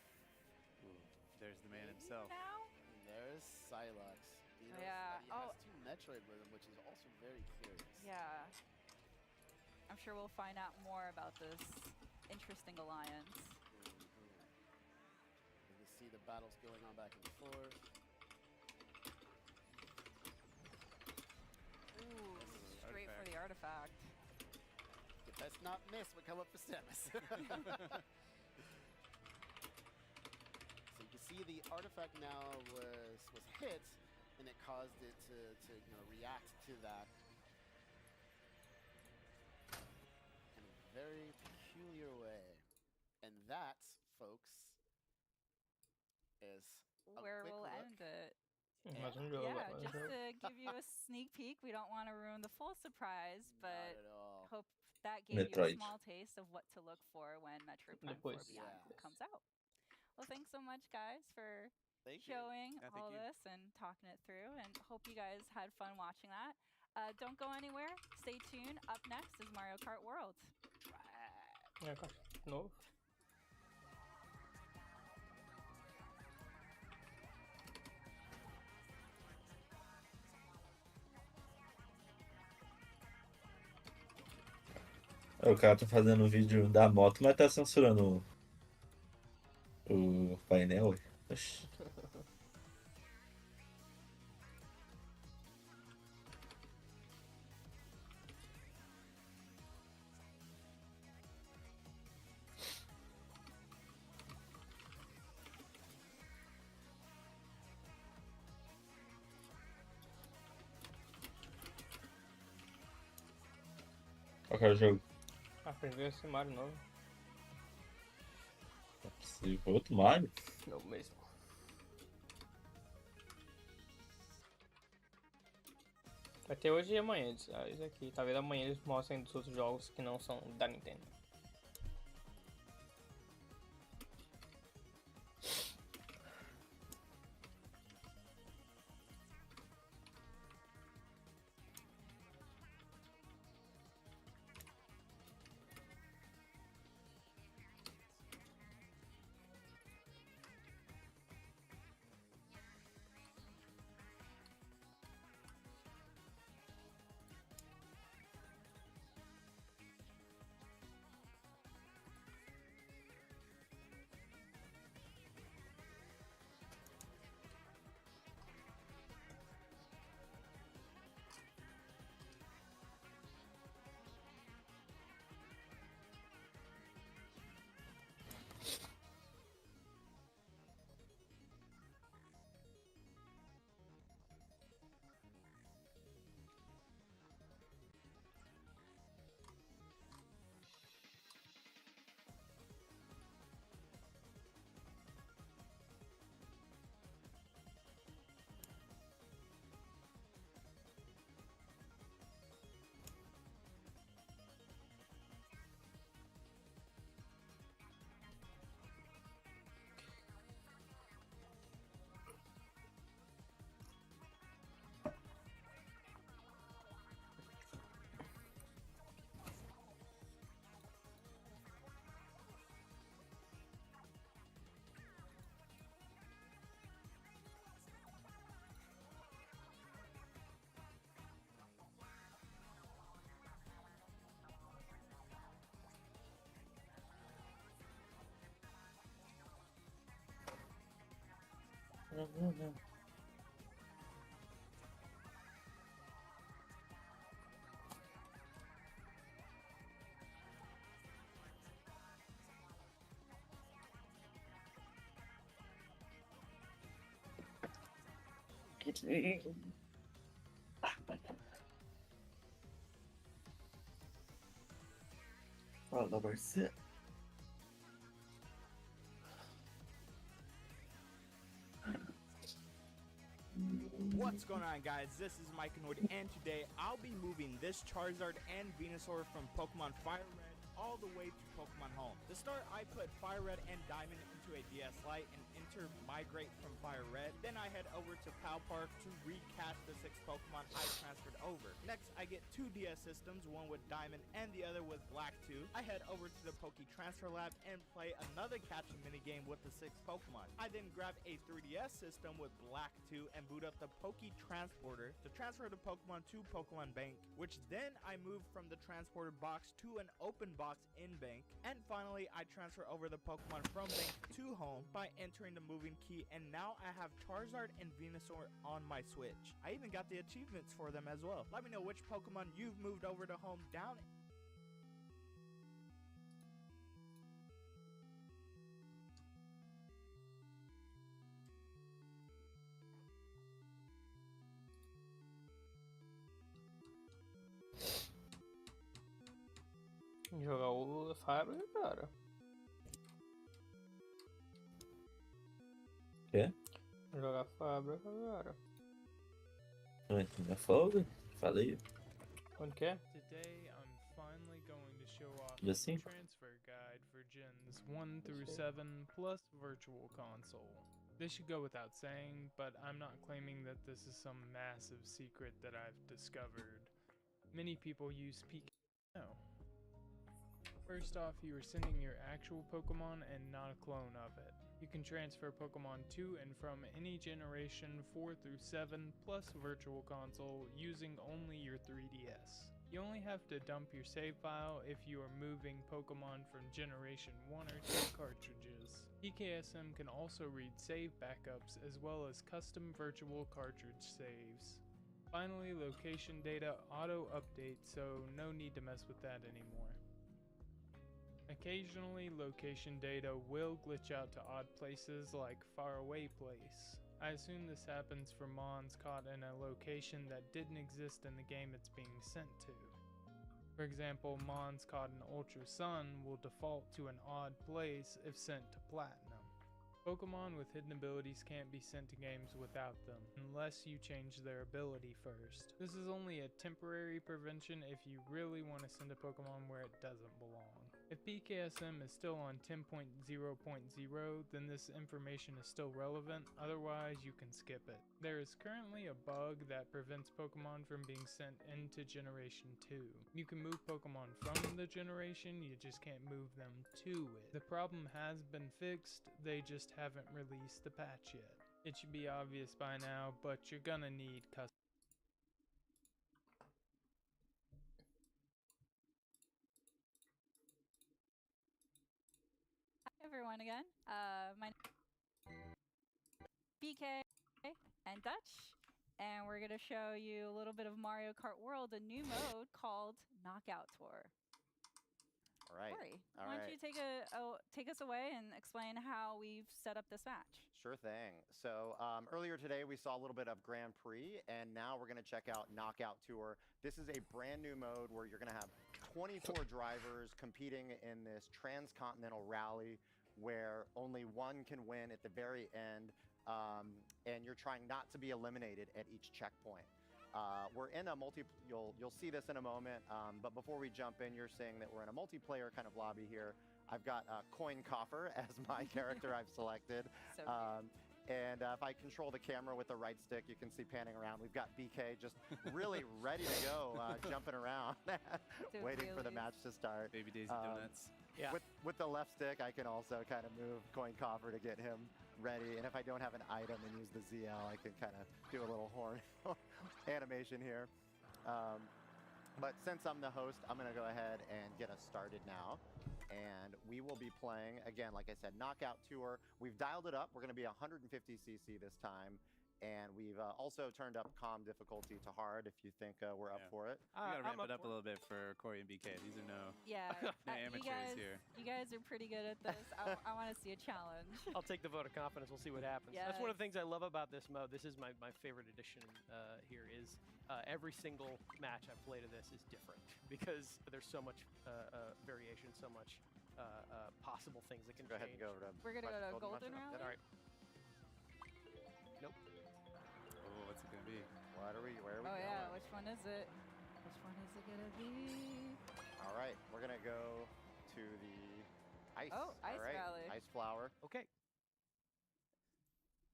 Ooh, there's the man himself. Now? And there's Silex. You know, Yeah. He has 2 Metroid with him, which is also very curious. Yeah. I'm sure we'll find out more about this interesting alliance. You can see the battles going on back and forth. Ooh, straight for the artifact. You best not miss. We come up for Samus. So you can see the artifact now was hit, and it caused it to react to that in a very peculiar way. And that, folks, is a Where quick we'll look. end it. Mais um jogo. Yeah, mais um just jogo. to give you a sneak peek. We don't want to ruin the full surprise, but Not at all. hope that gave you a Metroid. small taste of what to look for when Metroid Prime 4 Depois. Beyond Yes. comes out. Well, thanks so much, guys, for Thank you. showing Yeah, thank all you. this and talking it through, and hope you guys had fun watching that. Don't go anywhere. Stay tuned. Up next is Mario Kart World. É, cara. Novo. O cara tá fazendo um vídeo da moto, mas tá censurando o painel. Ué. Oxi. Qual que é o jogo? Aprendeu esse Mario novo. Não é possível. Outro Mario? Não mesmo. Vai ter hoje e amanhã isso aqui. Talvez amanhã eles mostrem dos outros jogos que não são da Nintendo. Não, não, não. Fala, Marcelo. What's going on, guys? This is Mike Nord, and today I'll be moving this Charizard and Venusaur from Pokemon Fire Red all the way to Pokemon Home. To start, I put Fire Red and Diamond into a DS Lite and enter Migrate from Fire Red. Then I head over to Pal Park to recatch the 6 Pokemon I transferred over. Next, I get 2 DS systems, one with Diamond and the other with Black 2. I head over to the Poke Transfer Lab and play another catching minigame with the 6 Pokemon. I then grab a 3DS system with Black 2 and boot up the Poke Transporter to transfer the Pokemon to Pokemon Bank, which then I move from the transporter box to an open box in Bank. And finally, I transfer over the Pokemon from Bank to Home by entering the moving key, and now I have Charizard and Venusaur on my Switch. I even got the achievements for them as well. Let me know which Pokemon you've moved over to Home down. Jogar o Fire, cara. Quê? Jogar Fábrica, cara. Não entendi minha folga? Falei. Quando que é? Today I'm finally going to show off Dia the 5. transfer guide for Gens 1 through 7 plus Virtual Console. This should go without saying, but I'm not claiming that this is some massive secret that I've discovered. Many people use PK. No. First off, you are sending your actual Pokemon and not a clone of it. You can transfer Pokemon to and from any generation 4 through 7 plus Virtual Console using only your 3DS. You only have to dump your save file if you are moving Pokemon from Generation 1 or 2 cartridges. PKSM can also read save backups as well as custom virtual cartridge saves. Finally, location data auto-updates, so no need to mess with that anymore. Occasionally, location data will glitch out to odd places like Faraway Place. I assume this happens for Mons caught in a location that didn't exist in the game it's being sent to. For example, Mons caught in Ultra Sun will default to an odd place if sent to Platinum. Pokemon with hidden abilities can't be sent to games without them, unless you change their ability first. This is only a temporary prevention if you really want to send a Pokemon where it doesn't belong. If PKSM is still on 10.0.0, then this information is still relevant, otherwise you can skip it. There is currently a bug that prevents Pokemon from being sent into Generation 2. You can move Pokemon from the generation, you just can't move them to it. The problem has been fixed, they just haven't released the patch yet. It should be obvious by now, but you're gonna need custom. Everyone again. My BK and Dutch, and we're gonna show you a little bit of Mario Kart World, a new mode called Knockout Tour. All right. Corey, why don't you take us away and explain how we've set up this match? Sure thing. So earlier today we saw a little bit of Grand Prix, and now we're going to check out Knockout Tour. This is a brand new mode where you're going to have 24 drivers competing in this transcontinental rally where only one can win at the very end, and you're trying not to be eliminated at each checkpoint. We're in a you'll see this in a moment, but before we jump in, you're seeing that we're in a multiplayer kind of lobby here. I've got Coin Coffer as my character I've selected. So and if I control the camera with the right stick, you can see panning around. We've got BK just really ready to go, jumping around, waiting for the match to start. Baby Daisy Donuts. Yeah. With the left stick, I can also kind of move Coin Coffer to get him ready. And if I don't have an item and use the ZL, I can kind of do a little horn animation here. But since I'm the host, I'm going to go ahead and get us started now. and we will be playing, again, like I said, Knockout Tour. We've dialed it up. We're going to be 150cc this time. And we've also turned up calm difficulty to hard if you think we're up for it. We gotta ramp it up a little bit for Corey and BK. These are no, no amateurs here. You guys are pretty good at this. I want to see a challenge. I'll take the vote of confidence. We'll see what happens. That's one of the things I love about this mode. This is my favorite addition here is every single match I've played of this is different because there's so much variation, so much possible things that can Go ahead and go over to We're going to go to Golden Rally? All right. Nope. Oh, what's it gonna be? Where are we going? Yeah, which one is it? Which one is it gonna be? All right, we're gonna go to the ice. Ice Rally. Ice Flower. Okay.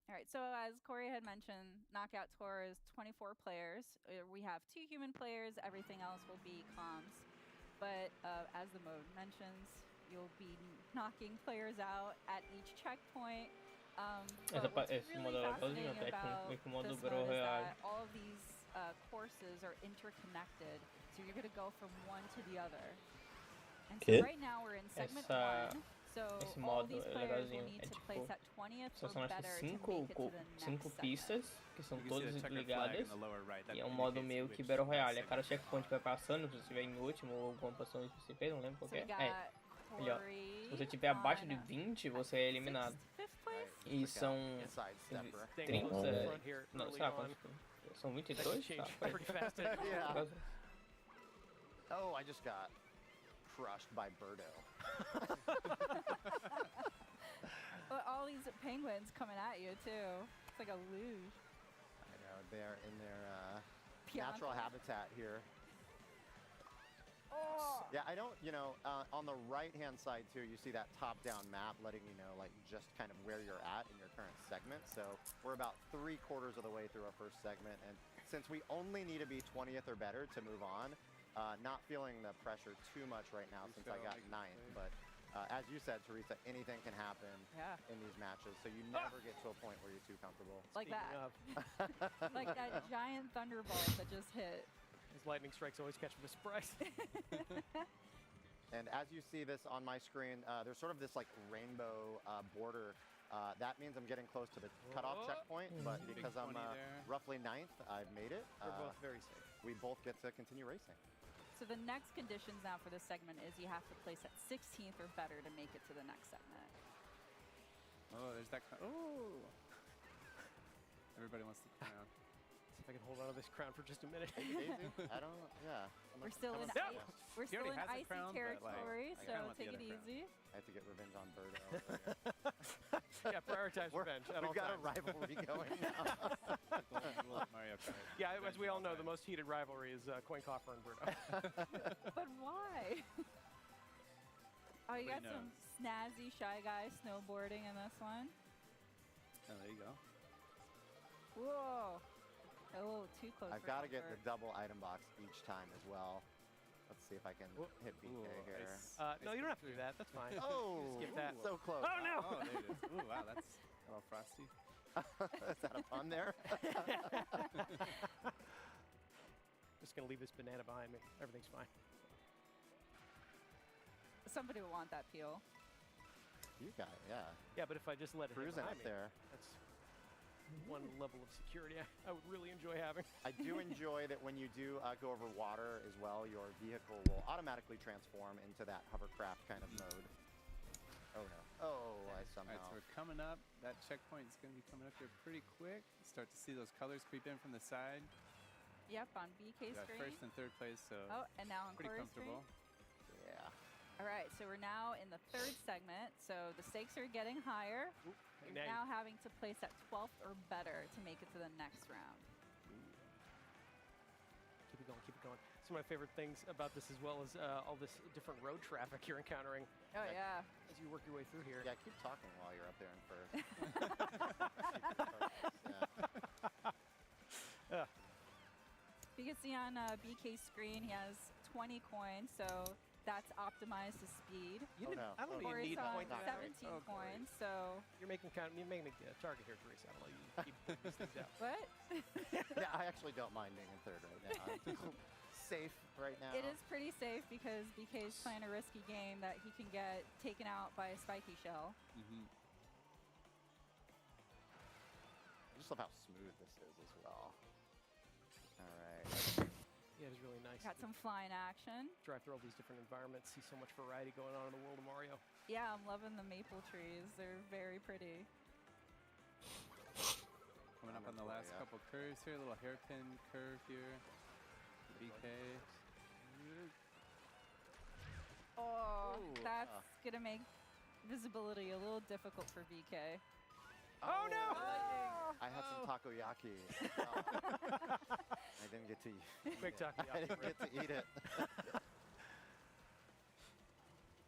All right, so as Corey had mentioned, Knockout Tour is 24 players. We have 2 human players. Everything else will be comms. But as the mode mentions, you'll be knocking players out at each checkpoint. But what's really fascinating about this mode is that all of these courses are interconnected, so you're going to go from one to the other. And so right now we're in segment 1, so all these players will need to place at 20th or better to make it to the next cinco pistas, que são todas ligadas, e é um modo indicates meio que Battle Royale. A cada checkpoint que vai passando, se você estiver em último ou alguma posição que você fez, não lembro qual que é. Ali, ó. Se você estiver abaixo de 20, você é eliminado. E são 30. Não, sei lá quantos. São 22? Tá, Oh, I just got crushed by Birdo. But all these penguins coming at you too. It's like a luge. I know, they're in their natural habitat here. Oh. Yeah, I don't, on the right-hand side too, you see that top-down map letting you know, like, just kind of where you're at in your current segment. So we're about 3/4 of the way through our first segment, and since we only need to be 20th or better to move on, not feeling the pressure too much right now since I got 9th, but as you said, Teresa, anything can happen in these matches, so you never get to a point where you're too comfortable. Like that. Like that giant thunderbolt that just hit. His lightning strikes always catch him by surprise. And as you see this on my screen, there's sort of this like rainbow border. That means I'm getting close to the cutoff checkpoint, but because I'm roughly 9th, I've made it. We're both very safe. We both get to continue racing. So the next conditions now for this segment is you have to place at 16th or better to make it to the next segment. Oh, there's that. Oh. Everybody wants the crown. See if I can hold on to this crown for just a minute. I don't. Yeah. We're still in icy territory, so take it easy. I have to get revenge on Birdo. Yeah, prioritize revenge. We've got a rivalry going now. Mario Kart. Yeah, as we all know, the most heated rivalry is Coin Coffer and Birdo. But why? Oh, you got some snazzy Shy Guy snowboarding in this one. Oh, there you go. Whoa. A little too close. I've got to get the double item box each time as well. Let's see if I can hit BK here. No, you don't have to do that. That's fine. Oh, skip that. So close. Oh, no! Oh, there it is. Ooh, wow, that's a little frosty. Is that a pun there? Just going to leave this banana behind me. Everything's fine. Somebody will want that peel. You got it, yeah. Yeah, but if I just let it cruising hit up behind me, there. That's one level of security I would really enjoy having. I do enjoy that when you do go over water as well, your vehicle will automatically transform into that hovercraft kind of mode. Oh no. Oh, I somehow. All right, so we're coming up. That checkpoint is going to be coming up here pretty quick. Start to see those colors creep in from the side. Yep, on BK got screen. First and third place, so and now on pretty Corey's comfortable. Screen. Yeah. All right, so we're now in the 3rd segment, so the stakes are getting higher. You're now having to place at 12th or better to make it to the next round. Keep it going, keep it going. Some of my favorite things about this as well is all this different road traffic you're encountering. Oh, yeah. As you work your way through here. Yeah, keep talking while you're up there in first. You can see on BK's screen, he has 20 coins, so that's optimized to speed. I don't even need on point 17 coins, so you're making a target here, Teresa. I don't know, you keep these things out. What? Yeah, I actually don't mind being in 3rd right now. safe right now. It is pretty safe because BK is playing a risky game that he can get taken out by a spiky shell. Mm-hmm. I just love how smooth this is as well. All right. Yeah, it was really nice. Got some flying action. Drive through all these different environments, see so much variety going on in the world of Mario. Yeah, I'm loving the maple trees. They're very pretty. Coming up on the last couple curves here, a little hairpin curve here. BK. Oh, Ooh, that's going to make visibility a little difficult for BK. Oh, no! I had some takoyaki. I didn't get to eat Big takoyaki. I didn't get to eat it.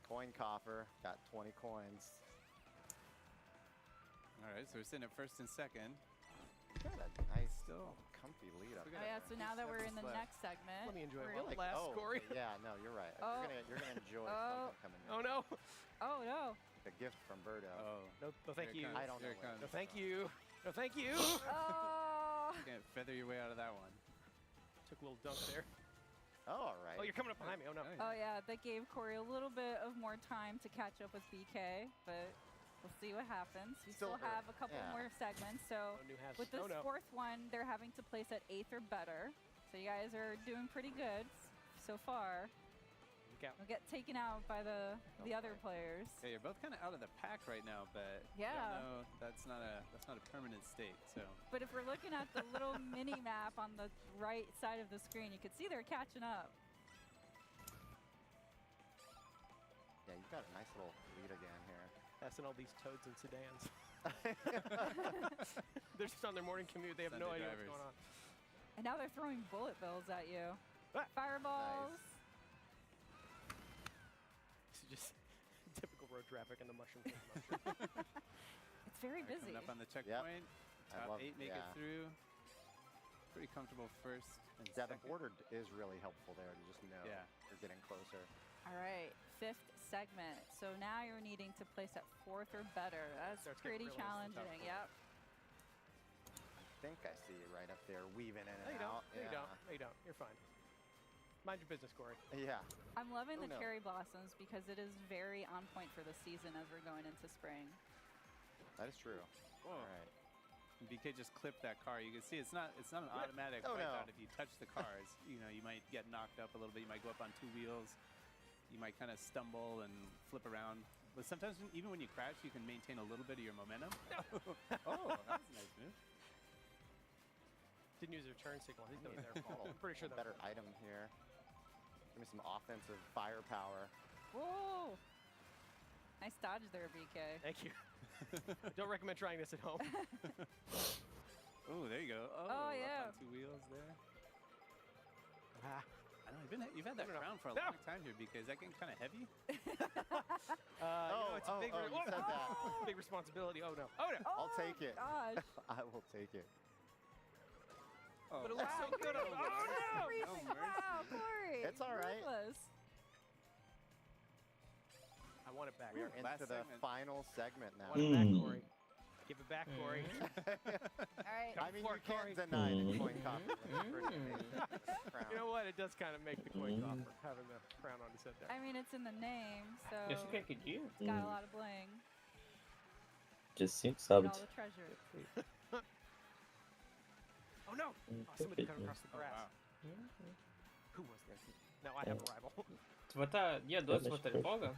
Coin coffer. Got 20 coins. All right, so we're sitting at first and second. Got a nice, Still comfy lead up Oh, yeah, so now that we're in the next segment. Let me enjoy we're it. Last Corey. Yeah, no, you're right. Oh. You're gonna enjoy Oh. something coming in. Oh, no. Oh, no. The gift from Birdo. Oh. No, thank you. I don't know. Here it comes. No, thank you. No, thank you. Oh. You can't feather your way out of that one. Took a little dunk there. Oh, all right. Oh, you're coming up behind me. Oh, no. Oh, yeah, that gave Corey a little bit of more time to catch up with BK, but we'll see what happens. We still have a couple more segments, so No new halves. with this Oh, no. fourth one, they're having to place at 8th or better. So you guys are doing pretty good so far. You'll get taken out by the other players. Yeah, you're both kind of out of the pack right now, but Yeah. no, that's not a permanent state. So But if we're looking at the little mini map on the right side of the screen, you can see they're catching up. Yeah, you've got a nice little lead again here. Passing all these toads and sedans. They're just on their morning commute. They have no Sunday idea drivers. what's going on. And now they're throwing bullet bills at you. Ah. Fireballs. This is just typical road traffic in the mushroom. It's very All right, busy. coming up on the checkpoint. I Top love- 8 make it yeah. through. Pretty comfortable first and Yeah, the second. border is really helpful there to just know Yeah. you're getting closer. All right, 5th segment. So now you're needing to place at 4th or better. That's Starts getting pretty really tough. challenging. Yep. I think I see you right up there weaving in No, and you don't. out. No, you don't. No, you don't. You're fine. Mind your business, Corey. Yeah. I'm loving Oh, the no. cherry blossoms because it is very on point for the season as we're going into spring. That is true. Whoa. All right. And BK just clipped that car. You can see it's not an automatic Oh, wipe no. out if you touch the cars. You know, you might get knocked up a little bit. You might go up on 2 wheels. You might kind of stumble and flip around. But sometimes even when you crash, you can maintain a little bit of your momentum. Oh, that was a nice move. Didn't use their turn signal. I think that was their fault. Little I'm pretty sure that better item here. Give me some offensive firepower. Whoa! Nice dodge there, BK. Thank you. Don't recommend trying this at home. Oh, there you go. Oh, up yeah. on 2 wheels there. Ah. I don't know, you've had that No, no, no. crown for a No. long time here, BK. Is that getting kind of heavy? You know, it's a big, you said that. big responsibility. Oh, no. Oh, no. I'll take it. Gosh. I will take it. Oh, But it looks so good. Oh, no. Everything. Wow, Corey. It's all right. Ruthless. I want it back. We are Last into the segment. final segment I now. want it back, Corey. Give it back, Corey. All right. I mean, for you it, Corey. can't deny the coin copper. You know what? It does kind of make the coin coffer having the crown on his head there. I mean, it's in the name, so Isso que é que dia? it's got a lot of bling. Dia 5, Get sábado. all the treasure. Oh, no. Oh, somebody cut across the Oh, grass. wow. Who was there? No, I have a rival. Tu vai estar dia 12, vai estar de folga?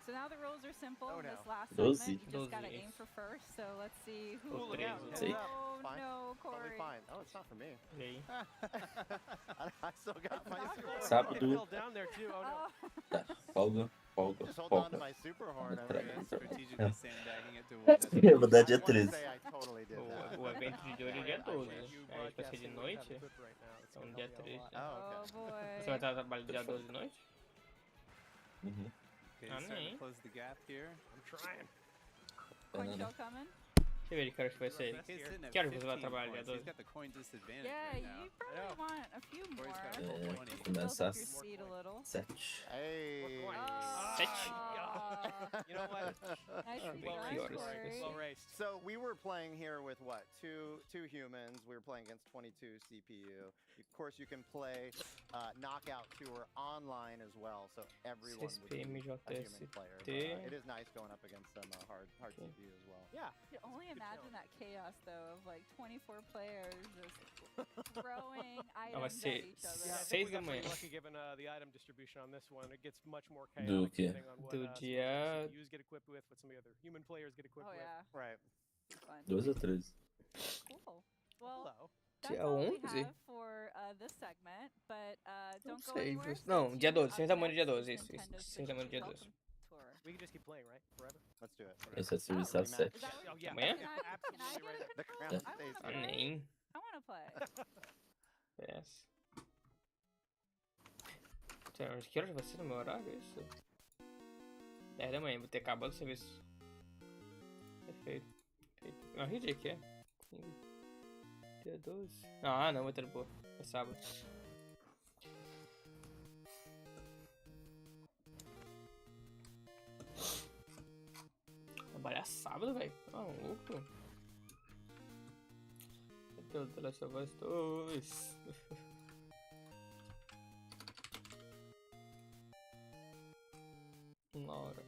So now the rules are simple. Oh, no. This last 12. segment, you just gotta 12, aim for first. So let's see who. Oh, look out. See? Oh Fine. no, Totally Corey. fine. Oh, it's not for me. E aí? I still got my not super for horn. you. Sábado. It fell down there, too. Oh, no. Oh. Tá, folga, folga, Just hold on to folga. my super horn. I Peraí, mean, Strategically sandbagging it to Eu vou dar I dia wanna 13. say I totally did that. O evento de hoje é dia 12. You Aí vai ser de broadcasting noite. have a clip right now. It's Então gonna dia help me a 13. lot. Oh, Oh okay. Você vai boy. estar no trabalho dia 12 de noite? Uhum. Okay, Ah, starting nem. to close the gap here. I'm trying. Coin Banana. shell coming. Deixa eu ver que horas vai ser. BK's sitting at Que horas você vai 15 trabalhar dia points. He's 12? got the coin disadvantage Yeah, right now. you probably want a few more. Corey's got a É, full 20. Build começa up às your speed a little. 7. Hey. Oh, Sete. You know what? Nice Well raced. So we were playing here with what? Two humans. We were playing against 22 CPU. Of course, you can play Knockout Tour online as well, so everyone would be a human player. But, it is nice going up against some hard CPU as well. Yeah. You can only imagine that chaos though of like 24 players just throwing items at each other. Yeah, I think we're definitely lucky given the item distribution on this one. It gets much more chaotic depending on what some of the CPUs get equipped with, what some of the other human players get equipped with. Right. Fun. 2 ou 3. Cool. Well, that's Dia all we 11? have for this segment, but Não don't go sei. anywhere. Não, Stay dia tuned. 12. Sem Up tamanho dia next 12. is Isso, Nintendo isso. Sem tamanho dia 12. Welcome Tour. We can just keep playing, right? Forever? Let's do it. Esse é serviço às 7. Oh, yeah. Amanhã? Absolutely right. The crown I stays wanna here. Nem. I want to play. Yes. Então, que horas vai ser no meu horário isso? 10 da manhã, vou ter acabado o serviço. Perfeito. Perfeito. Não, que dia que é? Dia 12. Ah, não, vai ter boa. É sábado. Trabalhar sábado, velho? Maluco. Cadê o The Last of Us 2? Uma hora.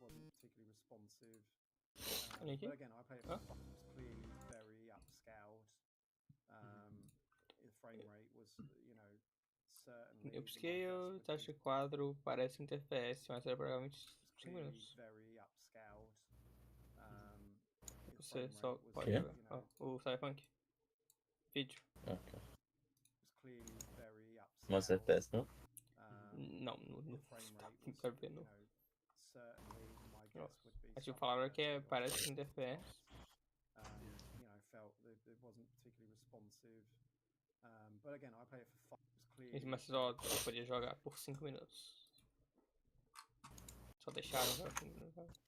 Wasn't particularly responsive. Thank you. But again, I played it Huh? for fun. It was clearly very upscaled. The frame rate was, you know, certainly. Upscale, taxa de quadro, parece um TFS, mas era provavelmente 5 Clearly minutos. very upscaled. The Você frame só rate was, pode Quê? ver. Ó, o Cyberpunk. Vídeo. Ok. was clearly very upscaled. Mas FPS não? Não, não tá vendo. You know, certainly my guess would be. Acho que falaram que é, parece um TFS. You know, felt that it wasn't particularly responsive. But again, I played it for fun. It was clearly. Mas só podia jogar por 5 minutos. Só deixaram jogar por 5 minutos.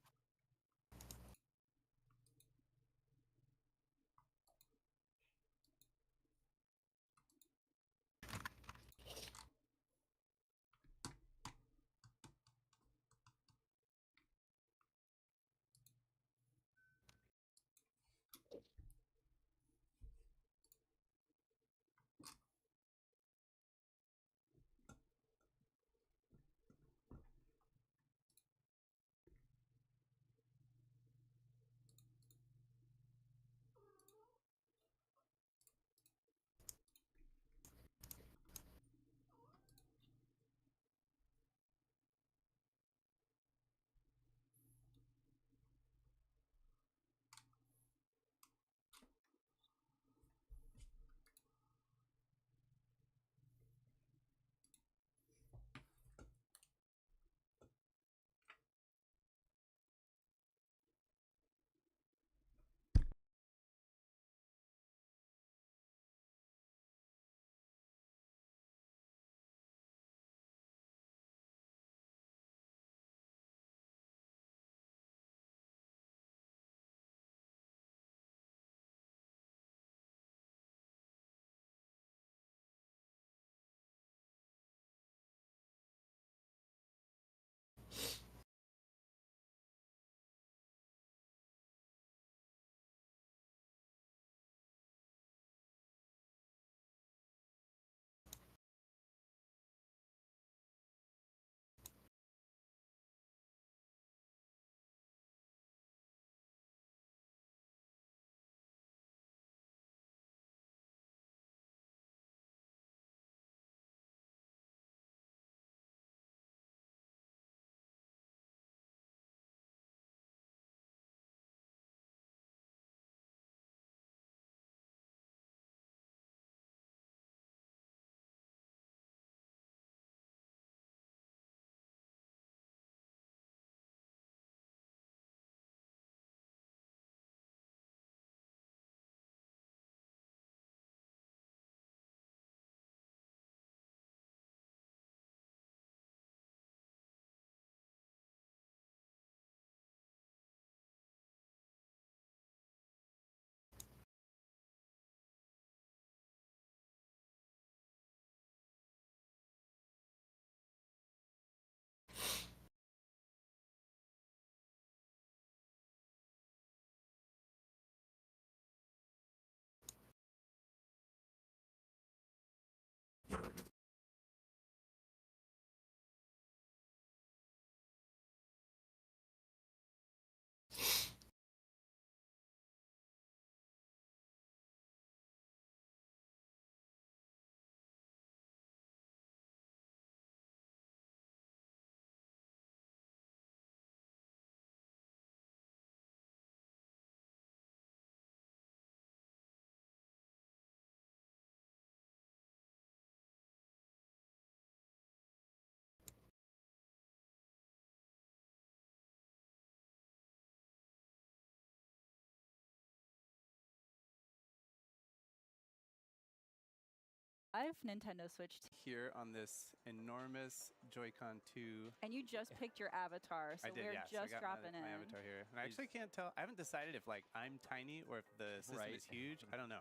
I have Nintendo Switch here on this enormous Joy-Con 2. And you just picked your avatar, so I did, we're yes. just I got dropping my in. avatar here. And I actually can't tell. I haven't decided if like I'm tiny or if the system is huge. I don't know.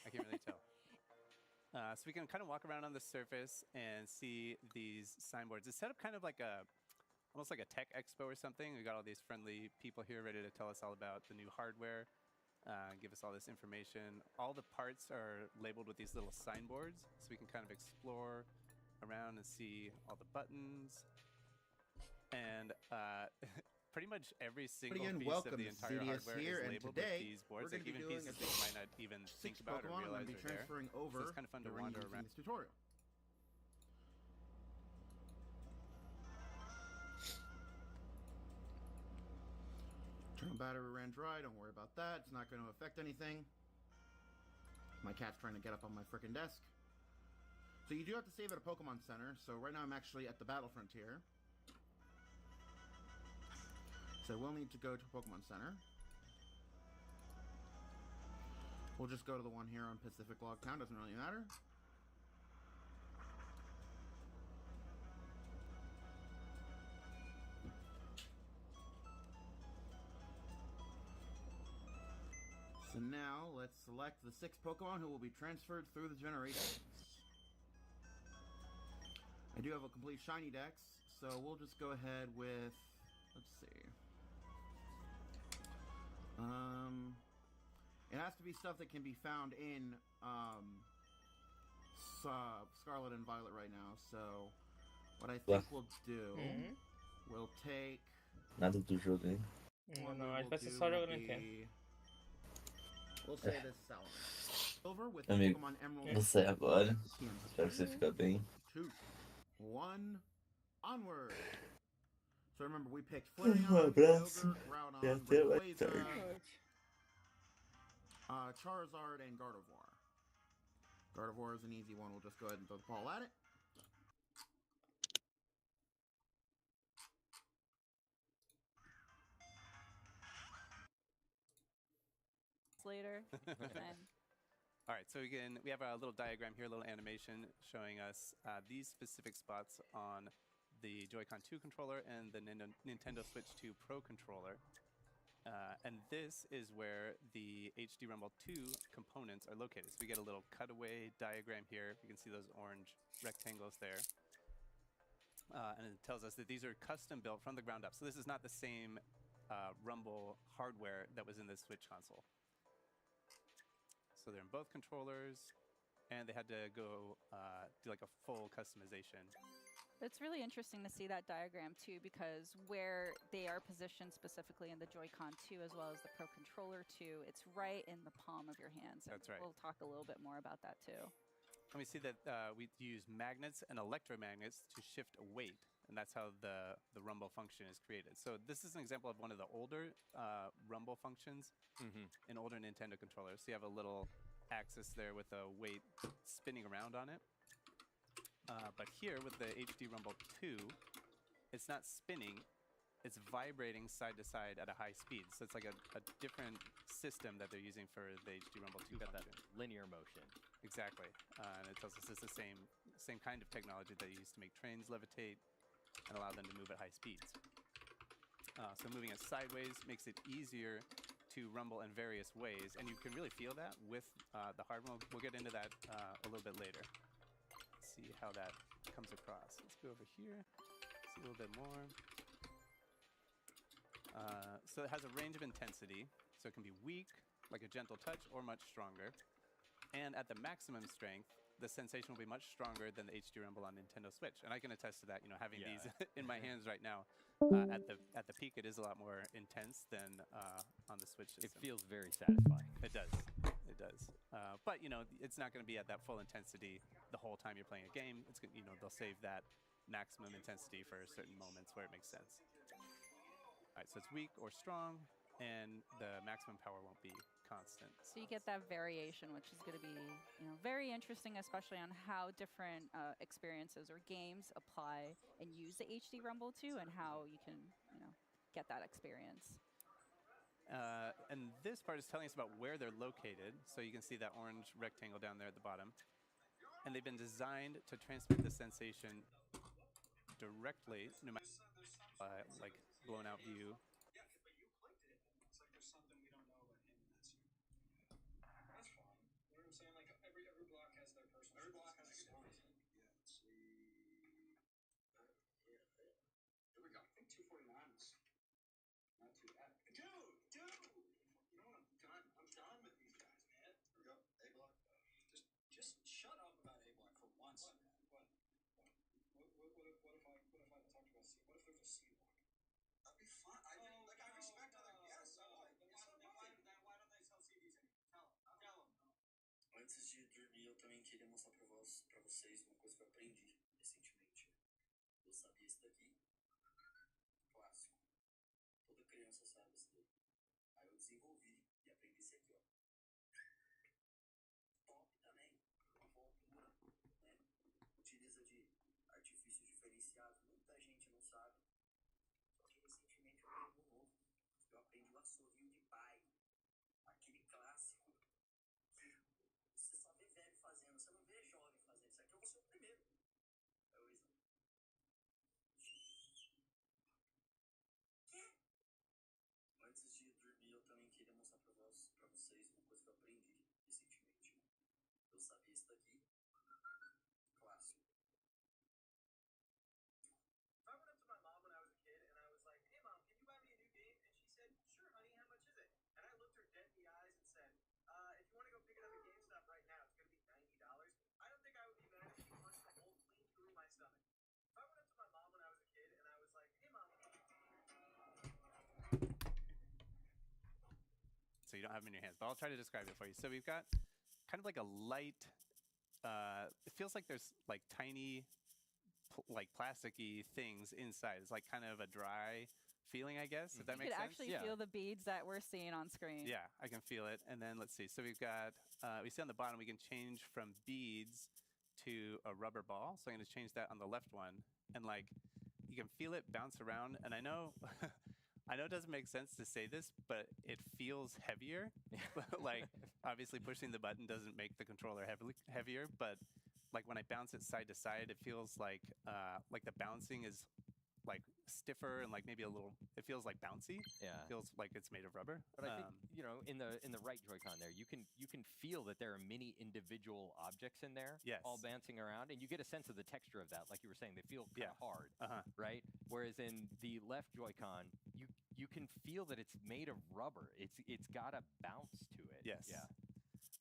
I can't really tell. So we can kind of walk around on the surface and see these signboards. It's set up kind of like almost like a tech expo or something. We got all these friendly people here ready to tell us all about the new hardware, give us all this information. All the parts are labeled with these little signboards, so we can kind of explore around and see all the buttons. And pretty much every single piece of the entire hardware is labeled with these boards, like even pieces that you might not even think about or realize are there. So it's kind of fun to wander around. This tutorial. Turn battery ran dry, don't worry about that. It's not going to affect anything. My cat's trying to get up on my frickin' desk. So you do have to save at a Pokemon Center. So right now I'm actually at the Battle Frontier. So we'll need to go to Pokemon Center. We'll just go to the one here on Pacific Log Town, doesn't really matter. So now let's select the 6 Pokemon who will be transferred through the generations. I do have a complete shiny dex, so we'll just go ahead with, let's see. It has to be stuff that can be found in Scarlet and Violet right now. So what I think we'll do, we'll take. Nada do jogo, hein? Não, a gente vai ser só jogando Nintendo. We'll say this Salamence. Over with Amigo, Pokemon Emerald. vou sair agora. Espero que você fique bem. 2, 1, onward. So remember, we picked Flareon, abraço. Kyogre, Groudon, E até mais Rayquaza, tarde. Charizard, and Gardevoir. Gardevoir is an easy one. We'll just go ahead and throw the ball at it. Later. All right, so we have a little diagram here, a little animation showing us these specific spots on the Joy-Con 2 controller and the Nintendo Switch 2 Pro controller. And this is where the HD Rumble 2 components are located. So we get a little cutaway diagram here. You can see those orange rectangles there. And it tells us that these are custom built from the ground up. So this is not the same Rumble hardware that was in the Switch console. So they're in both controllers, and they had to go do like a full customization. It's really interesting to see that diagram too, because where they are positioned specifically in the Joy-Con 2 as well as the Pro Controller 2, it's right in the palm of your hand. So That's right. We'll talk a little bit more about that too. And we see that we use magnets and electromagnets to shift a weight, and that's how the rumble function is created. So this is an example of one of the older rumble functions in older Nintendo controllers. So you have a little axis there with a weight spinning around on it. But here with the HD Rumble 2, it's not spinning, it's vibrating side to side at a high speed. So it's like a different system that they're using for the HD Rumble 2 Got that function. linear motion. Exactly. And it tells us it's the same kind of technology that you use to make trains levitate and allow them to move at high speeds. So moving it sideways makes it easier to rumble in various ways, and you can really feel that with the hardware. We'll get into that a little bit later. See how that comes across. Let's go over here, see a little bit more. So it has a range of intensity, so it can be weak, like a gentle touch, or much stronger. And at the maximum strength, the sensation will be much stronger than the HD Rumble on Nintendo Switch. And I can attest to that, you know, having these in my hands right now. At the peak, it is a lot more intense than on the Switch system. It feels very satisfying. It does. It does. But, you know, it's not going to be at that full intensity the whole time you're playing a game. It's, you know, they'll save that maximum intensity for certain moments where it makes sense. All right, so it's weak or strong, and the maximum power won't be constant. So you get that variation, which is going to be, you know, very interesting, especially on how different experiences or games apply and use the HD Rumble 2, and how you can, you know, get that experience. And this part is telling us about where they're located. So you can see that orange rectangle down there at the bottom. and they've been designed to transmit the sensation directly, no matter like blown out view. Antes de dormir, eu também queria mostrar para vocês uma coisa que eu aprendi recentemente. Eu sabia isso daqui, clássico. Toda criança sabe isso daí. Aí eu desenvolvi e aprendi isso aqui, ó. Top também, uma voltura, né? Utiliza de artifícios diferenciados, muita gente não sabe. Só que recentemente eu aprendi um novo. Eu aprendi o assovio de pai, aquele clássico. Você só vê velho fazendo, você não vê jovem fazendo. Isso aqui eu vou ser o primeiro. É o Isla. Quê? Antes de dormir, eu também queria mostrar pra vocês uma coisa que eu aprendi recentemente. Eu sabia isso daqui, clássico. I went up to my mom when I was a kid and I was like, "Hey mom, can you buy me a new game?" And she said, "Sure, honey, how much is it?" And I looked her dead in the eyes and said, "If you want to go pick it up at GameStop right now, it's going to be $90. I don't think I would be mad if she punched a hole clean through my stomach." If I went up to my mom when I was a kid and I was like, "Hey mom." So you don't have them in your hands, but I'll try to describe it for you. So we've got kind of like a light, it feels like there's like tiny, like plasticky things inside. It's like kind of a dry feeling, I guess, if that You makes could sense. actually feel the beads that we're seeing on screen. Yeah, I can feel it. And then let's see. So we've got, we see on the bottom, we can change from beads to a rubber ball. So I'm going to change that on the left one. And like, you can feel it bounce around. And I know, I know it doesn't make sense to say this, but it feels heavier. Like, obviously pushing the button doesn't make the controller heavier, but like when I bounce it side to side, it feels like the bouncing is like stiffer and like maybe a little, it feels like bouncy. Yeah. Feels like it's made of rubber. But I think, you know, in the right Joy-Con there, you can feel that there are many individual objects in there, Yes. all bouncing around, and you get a sense of the texture of that. Like you were saying, they feel kind of hard, Uh-huh. right? Whereas in the left Joy-Con, you can feel that it's made of rubber. It's got a bounce to it. Yes. Yeah.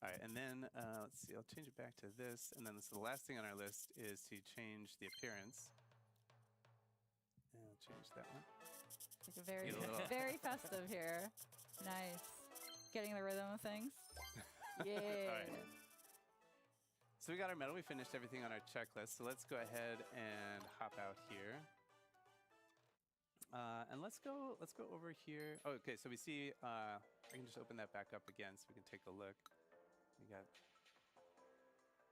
All right, and then let's see, I'll change it back to this. And then the last thing on our list is to change the appearance. And I'll change that one. Like very, Get a little- very festive here. Nice. Getting the rhythm of things. Yeah. All right. So we got our medal. We finished everything on our checklist. So let's go ahead and hop out here. And let's go over here. Oh, okay, so we see, I can just open that back up again so we can take a look. We got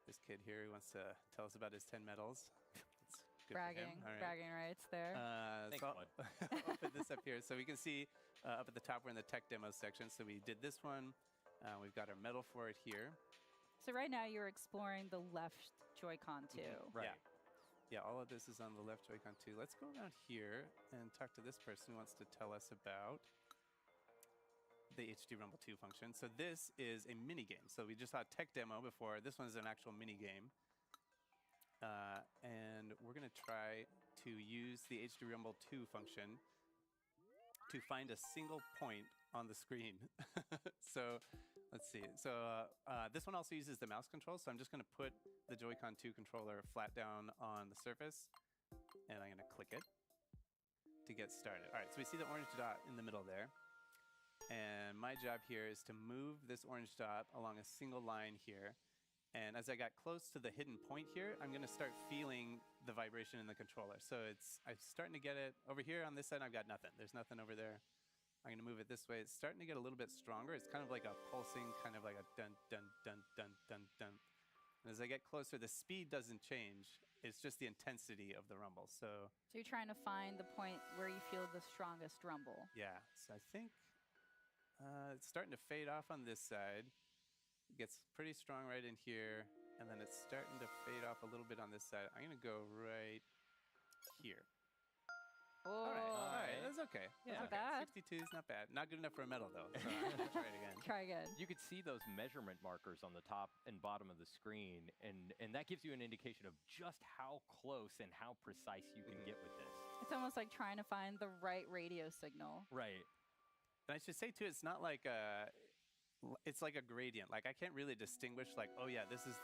this kid here who wants to tell us about his 10 medals. It's good for him. All right. Bragging rights there. Thanks, so bud. I'll put this up here. So we can see up at the top, we're in the tech demo section. So we did this one. We've got our medal for it here. So right now you're exploring the left Joy-Con too. Right. Yeah, all of this is on the left Joy-Con too. Let's go around here and talk to this person who wants to tell us about the HD Rumble 2 function. So this is a mini game. So we just saw a tech demo before. This one is an actual mini game. And we're going to try to use the HD Rumble 2 function to find a single point on the screen. So let's see. So this one also uses the mouse control. So I'm just going to put the Joy-Con 2 controller flat down on the surface. And I'm going to click it to get started. All right, so we see the orange dot in the middle there. And my job here is to move this orange dot along a single line here. And as I got close to the hidden point here, I'm going to start feeling the vibration in the controller. So I'm starting to get it. Over here on this side, I've got nothing. There's nothing over there. I'm going to move it this way. It's starting to get a little bit stronger. It's kind of like a pulsing, kind of like a dun, dun, dun, dun, dun, dun. And as I get closer, the speed doesn't change. It's just the intensity of the rumble. So you're trying to find the point where you feel the strongest rumble. yeah, so I think it's starting to fade off on this side. It gets pretty strong right in here, and then it's starting to fade off a little bit on this side. I'm gonna go right here. All right, that's okay. Yeah. That's Not okay. 62 is not bad. Not good enough for a medal though. So I'm gonna try it again. Try again. You could see those measurement markers on the top and bottom of the screen, and that gives you an indication of just how close and how precise you can get with this. It's almost like trying to find the right radio signal. Right. And I should say too, it's not like it's like a gradient. Like I can't really distinguish like, oh yeah, this is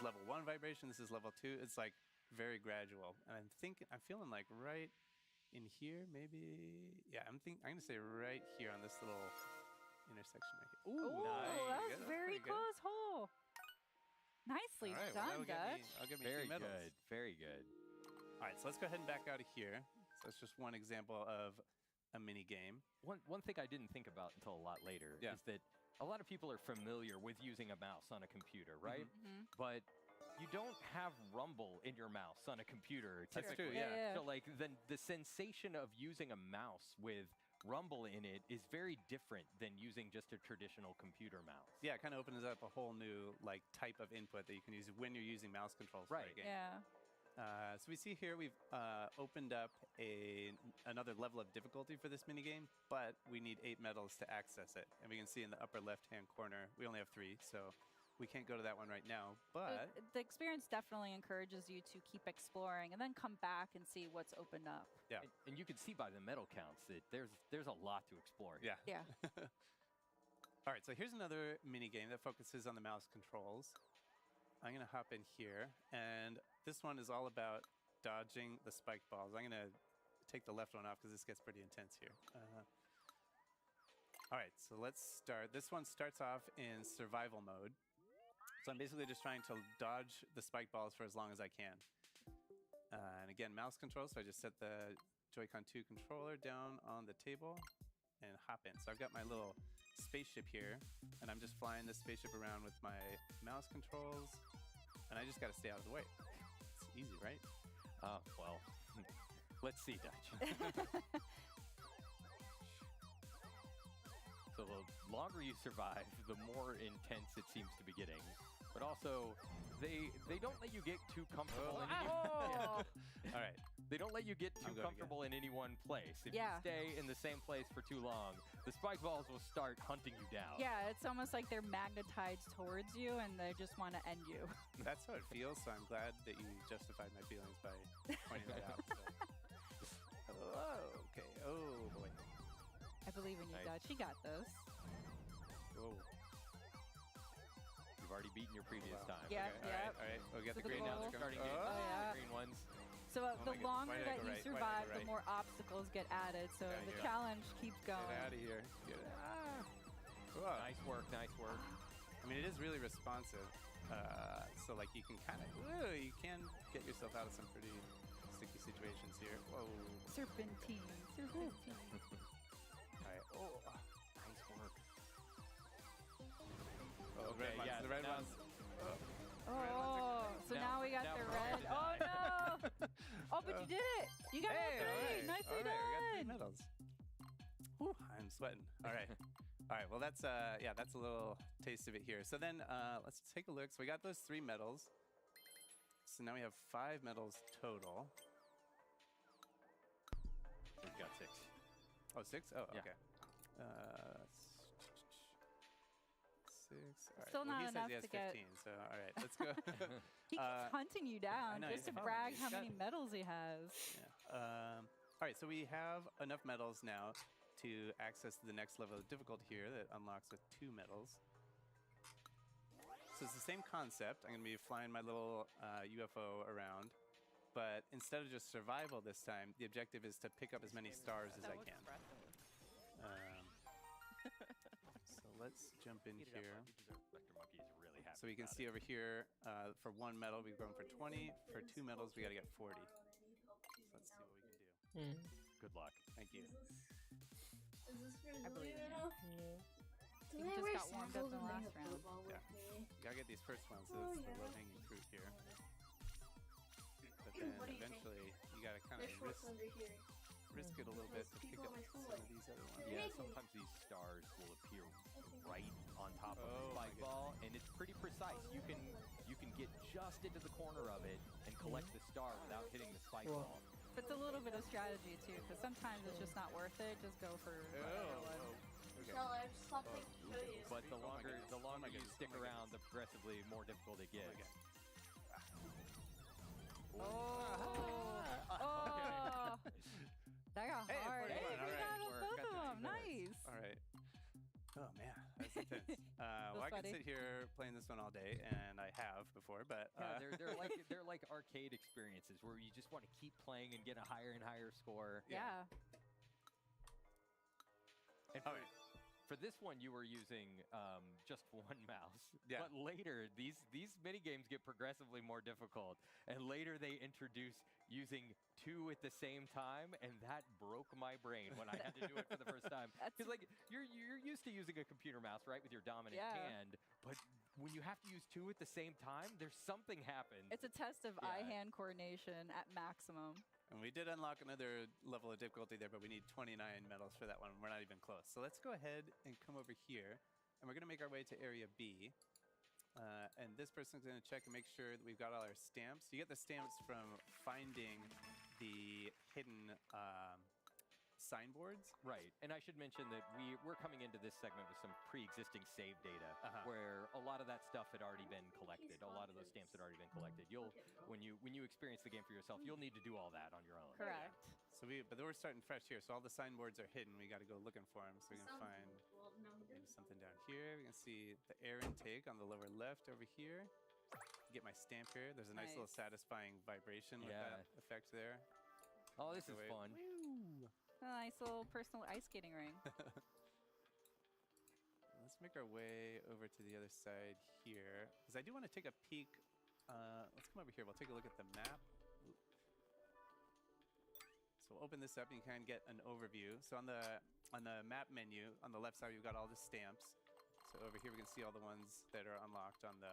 level 1 vibration, this is level 2. It's like very gradual. And I'm feeling like right in here, maybe. Yeah, I'm gonna say right here on this little intersection right here. Ooh, nice. That was very close hole. Nicely All right, done, Dutch. I'll get me Very 2 medals. good. Very good. All right, so let's go ahead and back out of here. So that's just one example of a mini game. One thing I didn't think about until a lot later is that a lot of people are familiar with using a mouse on a computer, right? But you don't have rumble in your mouse on a computer. That's true, typically. yeah. So like the sensation of using a mouse with rumble in it is very different than using just a traditional computer mouse. Yeah, it kind of opens up a whole new like type of input that you can use when you're using mouse controls for a game. Yeah. So we see here we've opened up another level of difficulty for this minigame, but we need 8 medals to access it. And we can see in the upper left-hand corner, we only have 3, so we can't go to that one right now. But The experience definitely encourages you to keep exploring and then come back and see what's opened up. yeah, And you can see by the medal counts that there's a lot to explore. yeah. Yeah. All right, so here's another minigame that focuses on the mouse controls. I'm going to hop in here, and this one is all about dodging the spike balls. I'm going to take the left one off because this gets pretty intense here. All right, so let's start. This one starts off in survival mode. So I'm basically just trying to dodge the spike balls for as long as I can. And again, mouse control, so I just set the Joy-Con 2 controller down on the table and hop in. So I've got my little spaceship here, and I'm just flying this spaceship around with my mouse controls, and I just got to stay out of the way. It's easy, right? Well, let's see, Dutch. So the longer you survive, the more intense it seems to be getting. But also, they don't let you get too comfortable in any All right. They don't let you get too I'm going comfortable in any one place. If Yeah. you stay in the same place for too long, the spike balls will start hunting you down. Yeah, it's almost like they're magnetized towards you and they just want to end you. That's how it feels, so I'm glad that you justified my feelings by pointing that out. So. Oh, okay. Oh, boy. I believe in you, Nice. Dutch. You got this. Whoa. You've already beaten your previous time. Yeah, Okay, yeah. All right. We'll get So the green the now. goal- Starting Oh, to yeah. the green ones. So Oh the my God. longer Why did I that go you right? Why did I survive, go the right? more obstacles get added. So Yeah, the yeah. challenge keeps going. Get out of here. Get it. Whoa. Nice work, nice work. I mean, it is really responsive. So, like, you can kind of, you can get yourself out of some pretty sticky situations here. Whoa. Serpentine. Serpentine. All right. Oh, Nice work. oh, the red ones. yeah, The red now- ones. Oh, so now we got now the we're all red. gonna Oh no! Oh, but you did it! You got Hey, all all three. right. Nicely all right, we got 3 done. medals. Whew, I'm sweating. All right. All right. Well, that's that's a little taste of it here. So then let's take a look. So we got those 3 medals. So now we have 5 medals total. We've got 6. Oh, 6? Oh, Yeah. okay. 6. All right. Still well, not he enough says he has to get- 15, so all right, let's go. He keeps hunting you down know, just he's to following brag me. how He's many medals he has. Yeah. All right, so we have enough medals now to access the next level of difficulty here that unlocks with 2 medals. So it's the same concept. I'm going to be flying my little UFO around, but instead of just survival this time, the objective is to pick up as many stars as I can. So let's jump in here. Vector Monkey is really happy. So we can about see it. over here, for 1 medal, we've gone for 20. For 2 medals, we got to get 40. So let's see what we can do. Good luck. Thank you. Is this for I believe in enough? You just got warmed up in the last round. Yeah. You gotta get these first ones, so Oh, it's the yeah. low-hanging fruit here. But then What do you think? eventually, you gotta kind of There's what's under here. risk it a little bit to pick People up at my school some of like- these other ones. Yeah, sometimes these stars will appear right on top of the Oh, my spike ball, and it's just into the corner of it and collect the star without hitting the spike Cool. ball. It's a little bit of strategy too, because sometimes it's just not worth it. Just go for whatever one. No, there's something to you. But the longer you stick around, the progressively more difficult it gets. Oh, that got hard. Hey, we got both of them. Nice. All right. Oh man, that's intense. Well, I could sit here playing this one all day, and I have before, but yeah, they're like arcade experiences where you just want to keep playing and get a higher and higher score. Yeah. And for this one, you were using just one mouse. Yeah. But later, these mini games get progressively more difficult, and later they introduce using two at the same time, and that broke my brain when I had to do it for the first time. Because like you're used to using a computer mouse, right, with your dominant hand, but when you have to use two at the same time, there's something happens. It's a test of eye-hand coordination at maximum. And we did unlock another level of difficulty there, but we need 29 medals for that one. We're not even close. So let's go ahead and come over here, and we're going to make our way to Area B. And this person's going to check and make sure that we've got all our stamps. You get the stamps from finding the hidden signboards. Right, and I should mention that we're coming into this segment with some pre-existing save data, where a lot of that stuff had already been collected. A lot of those stamps had already been collected. When you experience the game for yourself, you'll need to do all that on your own. Correct. So but we're starting fresh here. So all the signboards are hidden. We got to go looking for them. So we can find maybe something down here. We can see the air intake on the lower left over here. Get my stamp here. There's a nice little satisfying vibration with that effect there. Oh, this is fun. A nice little personal ice skating ring. Let's make our way over to the other side here, because I do want to take a peek. Let's come over here. We'll take a look at the map. So we'll open this up and you kind of get an overview. So on the map menu, on the left side, we've got all the stamps. So over here, we can see all the ones that are unlocked on the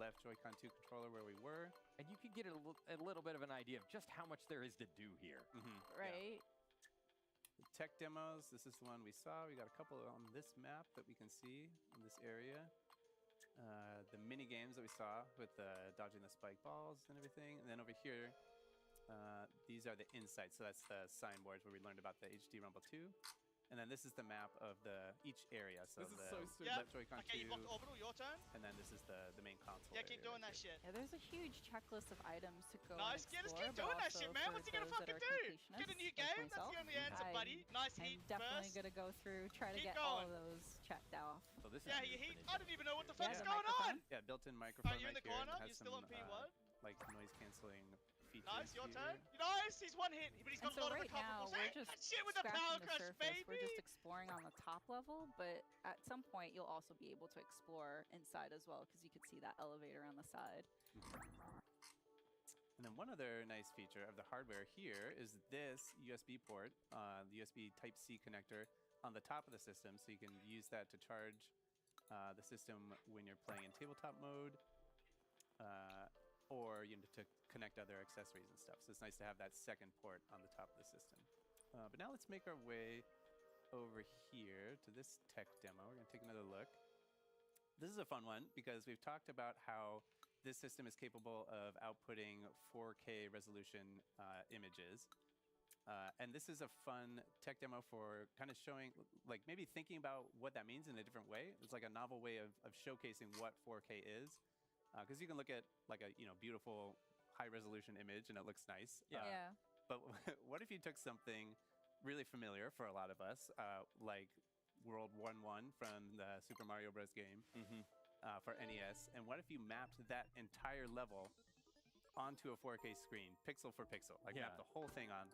left Joy-Con 2 controller where we were. And you can get a little bit of an idea of just how much there is to do here. Right. The tech demos, this is the one we saw. We got a couple on this map that we can see in this area. The mini games that we saw with dodging the spike balls and everything. And then over here, these are the insights. So that's the signboards where we learned about the HD Rumble 2. And then this is the map of each area. So this is the so sweet. left Joy-Con 2. Okay, you've locked orbital, your turn. And then this is the main console. Yeah, keep doing that shit. Yeah, there's a huge checklist of items to go Nice, and yeah, explore, let's keep doing that shit, man. for What's he gonna those fucking that are do? completionists Get a new like game? That's myself, the only answer, buddy. Nice heat definitely first. gonna go through, try to Keep get all going. of those checked off. So this Yeah, you heat. I don't even know what the Yeah, fuck's the going on. Yeah, built-in microphone You're in the right here. corner. It has You're still some, on P1. like noise canceling features. Nice, your here. turn. Nice, he's one hit, but he's got And a so lot right of now, recoverables. we're Hey, just that shit with the power scratching the crush, surface. baby. We're just exploring on the top level, but at some point you'll also be able to explore inside as well, because you could see that elevator on the side. And then one other nice feature of the hardware here is this USB port, the USB Type-C connector on the top of the system, so you can use that to charge the system when you're playing in tabletop mode, or to connect other accessories and stuff. So it's nice to have that second port on the top of the system. But now let's make our way over here to this tech demo. We're going to take another look. This is a fun one because we've talked about how this system is capable of outputting 4K resolution images. And this is a fun tech demo for kind of showing, like maybe thinking about what that means in a different way. It's like a novel way of showcasing what 4K is. Because you can look at like a beautiful high resolution image and it looks nice. Yeah. But what if you took something really familiar for a lot of us, like World 1-1 from the Super Mario Bros. Game for NES, and what if you mapped that entire level onto a 4K screen, pixel for pixel, like map the whole thing on?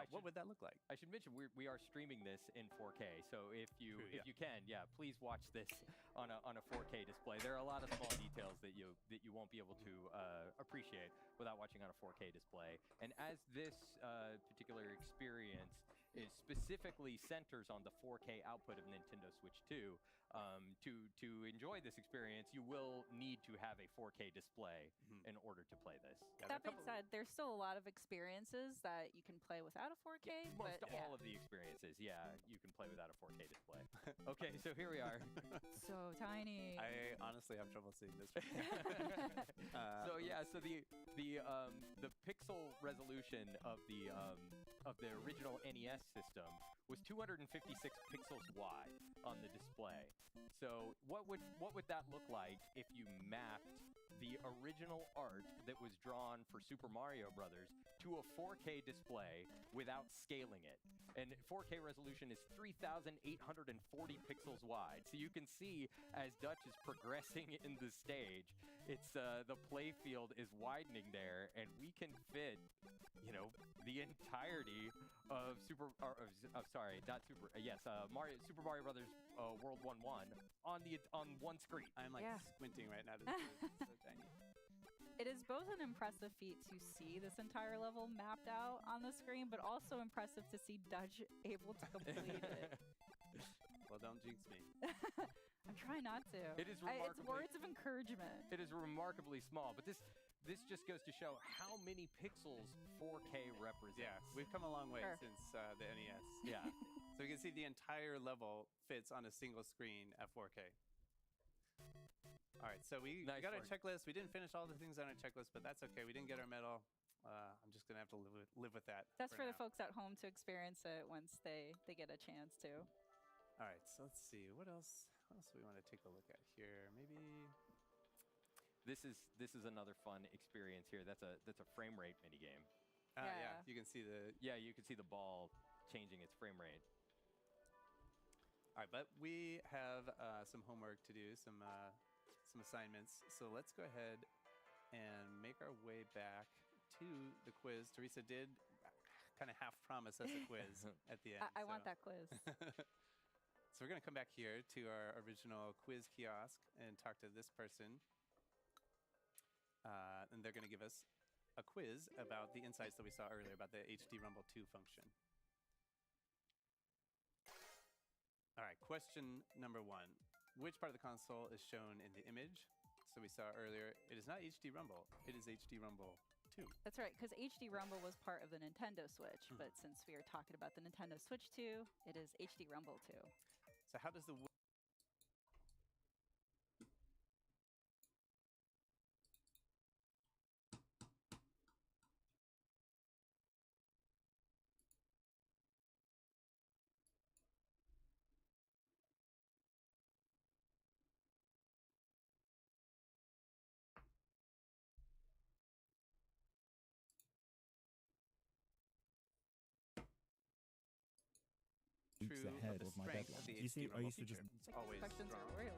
What would that look like? I should mention we are streaming this in 4K, so if you can, please watch this on a 4K display. There are a lot of small details that you won't be able to appreciate without watching on a 4K display. And as this particular experience is specifically centers on the 4K output of Nintendo Switch 2, To enjoy this experience, you will need to have a 4K display in order to play this. That being said, there's still a lot of experiences that you can play without a 4K. Most but all of the experiences, you can play without a 4K display. Okay, so here we are. So tiny. I honestly have trouble seeing this. So yeah, so the pixel resolution of the original NES system was 256 pixels wide on the display. So what would that look like if you mapped the original art that was drawn for Super Mario Brothers to a 4K display without scaling it? And 4K resolution is 3,840 pixels wide. So you can see as Dutch is progressing in the stage, it's the play field is widening there, and we can fit, the entirety of Super Mario Brothers World 1-1 on one screen. I'm like squinting right now to see it. It's so tiny. It is both an impressive feat to see this entire level mapped out on the screen, but also impressive to see Dutch able to complete it. Well, don't jinx me. I'm trying not to. It is It's words of encouragement. It is remarkably small, but this just goes to show how many pixels 4K represents. Yeah, we've come a long way since the NES. Yeah. So you can see the entire level fits on a single screen at 4K. All right, so we got our checklist. We didn't finish all the things on our checklist, but that's okay. We didn't get our medal. I'm just gonna have to live with that. That's for the now. folks at home to experience it once they get a chance to. All right, so let's see what else do we want to take a look at here. Maybe this is another fun experience here. That's a frame rate mini game. Yeah, you can see the ball changing its frame rate. All right, but we have some homework to do, some assignments. So let's go ahead and make our way back to the quiz. Teresa did kind of half promise us a quiz at the end. I want that quiz. So we're going to come back here to our original quiz kiosk and talk to this person. And they're going to give us a quiz about the insights that we saw earlier about the HD Rumble 2 function. All right, question number 1. Which part of the console is shown in the image? So we saw earlier, it is not HD Rumble, it is HD Rumble 2. That's right, because HD Rumble was part of the Nintendo Switch, but since we are talking about the Nintendo Switch 2, it is HD Rumble 2. So how does the Weeks ahead of my deadline. You see, I used to just always Questions strong. are real.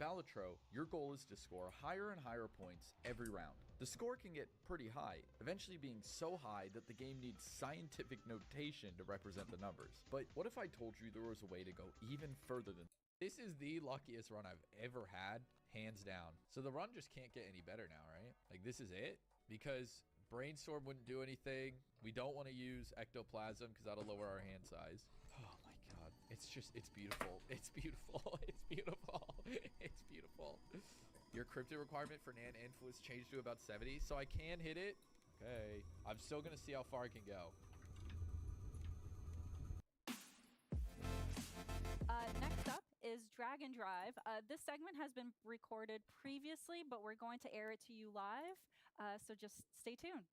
Balatro, your goal is to score higher and higher points every round. The score can get pretty high, eventually being so high that the game needs scientific notation to represent the numbers. But what if I told you there was a way to go even further than this? Is the luckiest run I've ever had, hands down. So the run just can't get any better now, right? Like, this is it? Because Brainstorm wouldn't do anything. We don't want to use Ectoplasm because that'll lower our hand size. Oh my god. It's beautiful. It's beautiful. It's beautiful. It's beautiful. Your crypto requirement for Nan Inf was changed to about 70, so I can hit it. Okay. I'm still going to see how far I can go. Next up is Drag and Drive. This segment has been recorded previously, but we're going to air it to you live, so just stay tuned.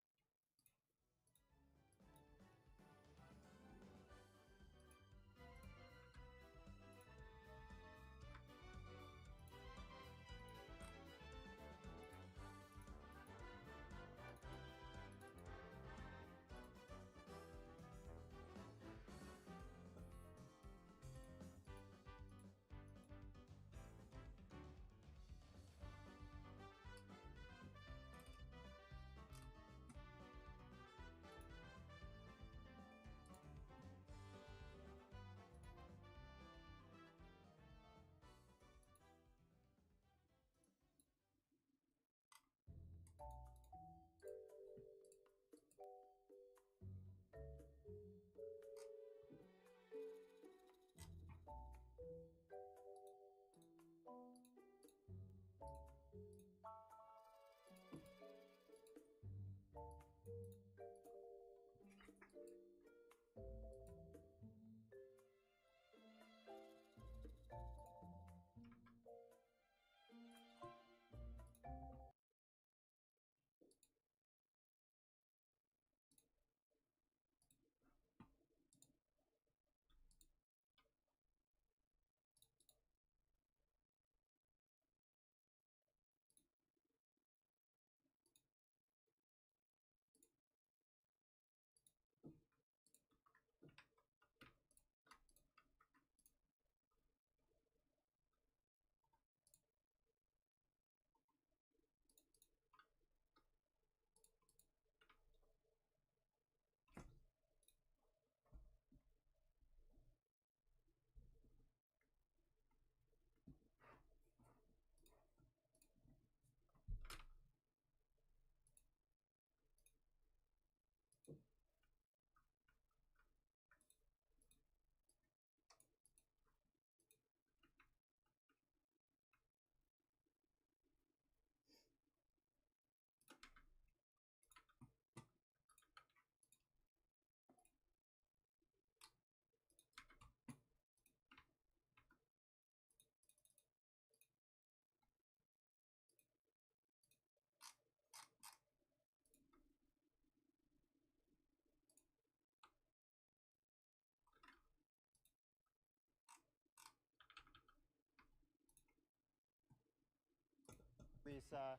Lisa,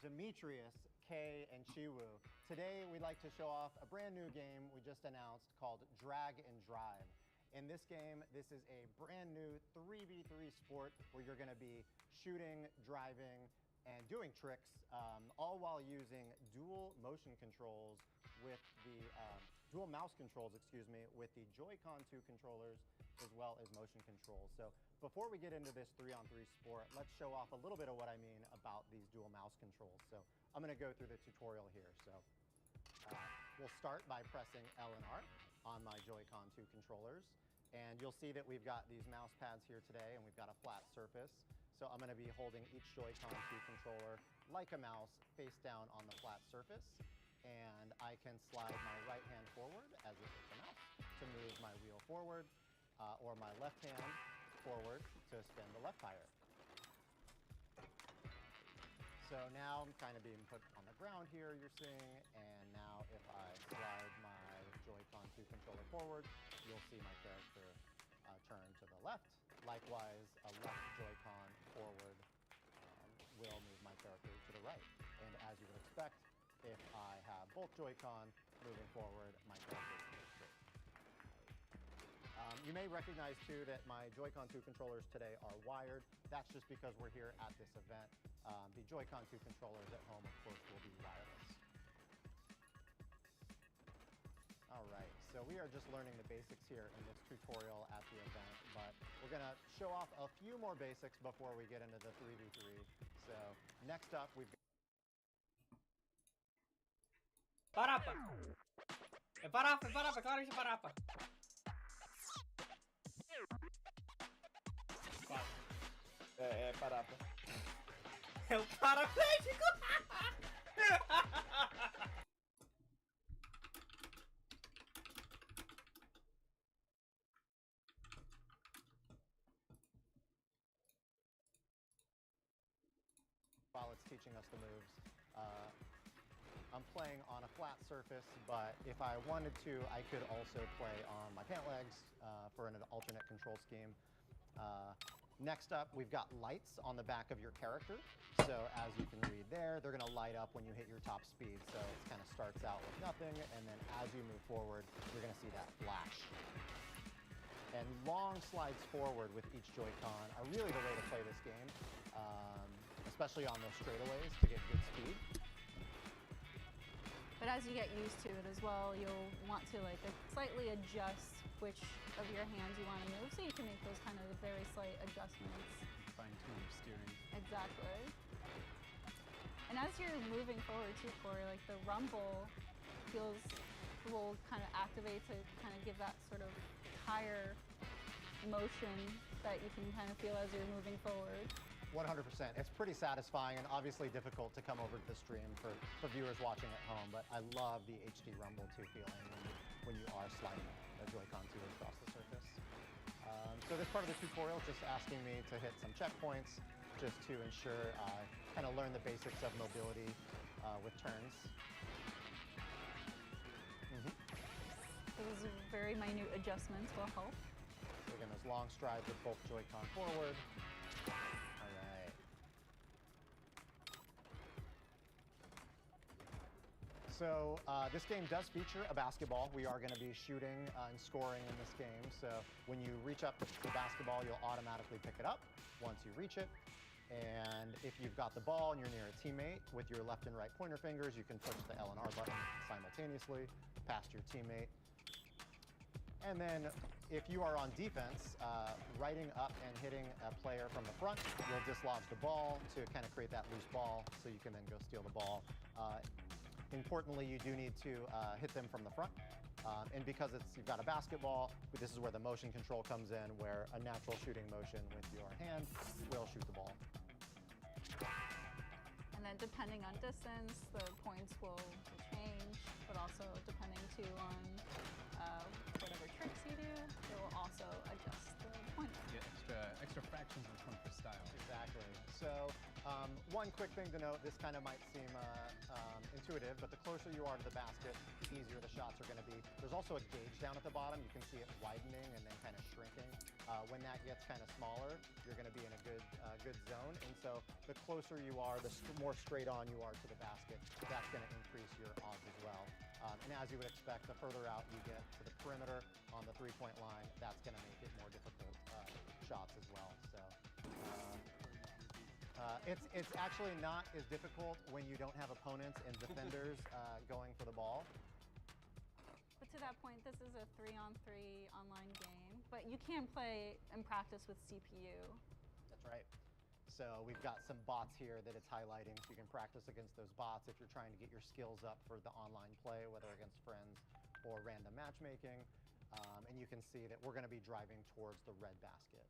Demetrius, Kay, and Chiwu. Today, we'd like to show off a brand new game we just announced called Drag and Drive. In this game, this is a brand new 3v3 sport where you're going to be shooting, driving, and doing tricks, all while using dual motion controls with the dual mouse controls, excuse me, with the Joy-Con 2 controllers as well as motion controls. So before we get into this 3-on-3 sport, let's show off a little bit of what I mean about these dual mouse controls. So I'm going to go through the tutorial here. So we'll start by pressing L and R on my Joy-Con 2 controllers. And you'll see that we've got these mouse pads here today, and we've got a flat surface. So I'm going to be holding each Joy-Con 2 controller like a mouse face down on the flat surface. And I can slide my right hand forward as if it's a mouse to move my wheel forward, or my left hand forward to spin the left tire. So now I'm kind of being put on the ground here, you're seeing, and now if I slide my Joy-Con 2 controller forward, you'll see my character turn to the left. Likewise, a left Joy-Con forward will move my character to the right. And as you would expect, if I have both Joy-Con moving forward, my character is moving straight. You may recognize too that my Joy-Con 2 controllers today are wired. That's just because we're here at this event. The Joy-Con 2 controllers at home, of course, will be wireless. All right, so we are just learning the basics here in this tutorial at the event, but we're gonna show off a few more basics before we get into the 3v3. So next up, we've got... Parapa! É parapa, claro que é parapa. É parapa. É o paraplégico! While it's teaching us the moves, I'm playing on a flat surface, but if I wanted to, I could also play on my pant legs for an alternate control scheme. Next up, we've got lights on the back of your character. So as you can read there, they're gonna light up when you hit your top speed. So it kind of starts out with nothing, and then as you move forward, you're gonna see that flash. And long slides forward with each Joy-Con are really the way to play this game, especially on those straightaways to get good speed. But as you get used to it as well, you'll want to like slightly adjust which of your hands you want to move, so you can make those kind of very slight adjustments. Fine-tune your steering. Exactly. And as you're moving forward too, Corey, like the rumble will kind of activate to kind of give that sort of higher motion that you can kind of feel as you're moving forward. 100%. It's pretty satisfying and obviously difficult to come over to the stream for viewers watching at home, but I love the HD Rumble 2 feeling when you are sliding the Joy-Con 2 across the surface. So this part of the tutorial is just asking me to hit some checkpoints just to ensure I kind of learn the basics of mobility with turns. Those very minute adjustments will help. So again, those long strides with both Joy-Con forward. So this game does feature a basketball. We are going to be shooting and scoring in this game. So when you reach up the basketball, you'll automatically pick it up once you reach it. And if you've got the ball and you're near a teammate, with your left and right pointer fingers, you can push the L and R button simultaneously past your teammate. And then if you are on defense, riding up and hitting a player from the front will dislodge the ball to kind of create that loose ball so you can then go steal the ball. Importantly, you do need to hit them from the front. And because you've got a basketball, this is where the motion control comes in, where a natural shooting motion with your hand will shoot the ball. And then depending on distance, the points will change, but also depending too on whatever tricks you do, it will also adjust the point. Get extra fractions of point per style. Exactly. So one quick thing to note, this kind of might seem intuitive, but the closer you are to the basket, the easier the shots are going to be. There's also a gauge down at the bottom. You can see it widening and then kind of shrinking. When that gets kind of smaller, you're going to be in a good zone. And so the closer you are, the more straight on you are to the basket, that's going to increase your odds as well. And as you would expect, the further out you get to the perimeter on the three-point line, that's going to make it more difficult shots as well. So it's actually not as difficult when you don't have opponents and defenders going for the ball. But to that point, this is a 3-on-3 online game, but you can play and practice with CPU. That's right. So we've got some bots here that it's highlighting, so you can practice against those bots if you're trying to get your skills up for the online play, whether against friends or random matchmaking. And you can see that we're going to be driving towards the red basket.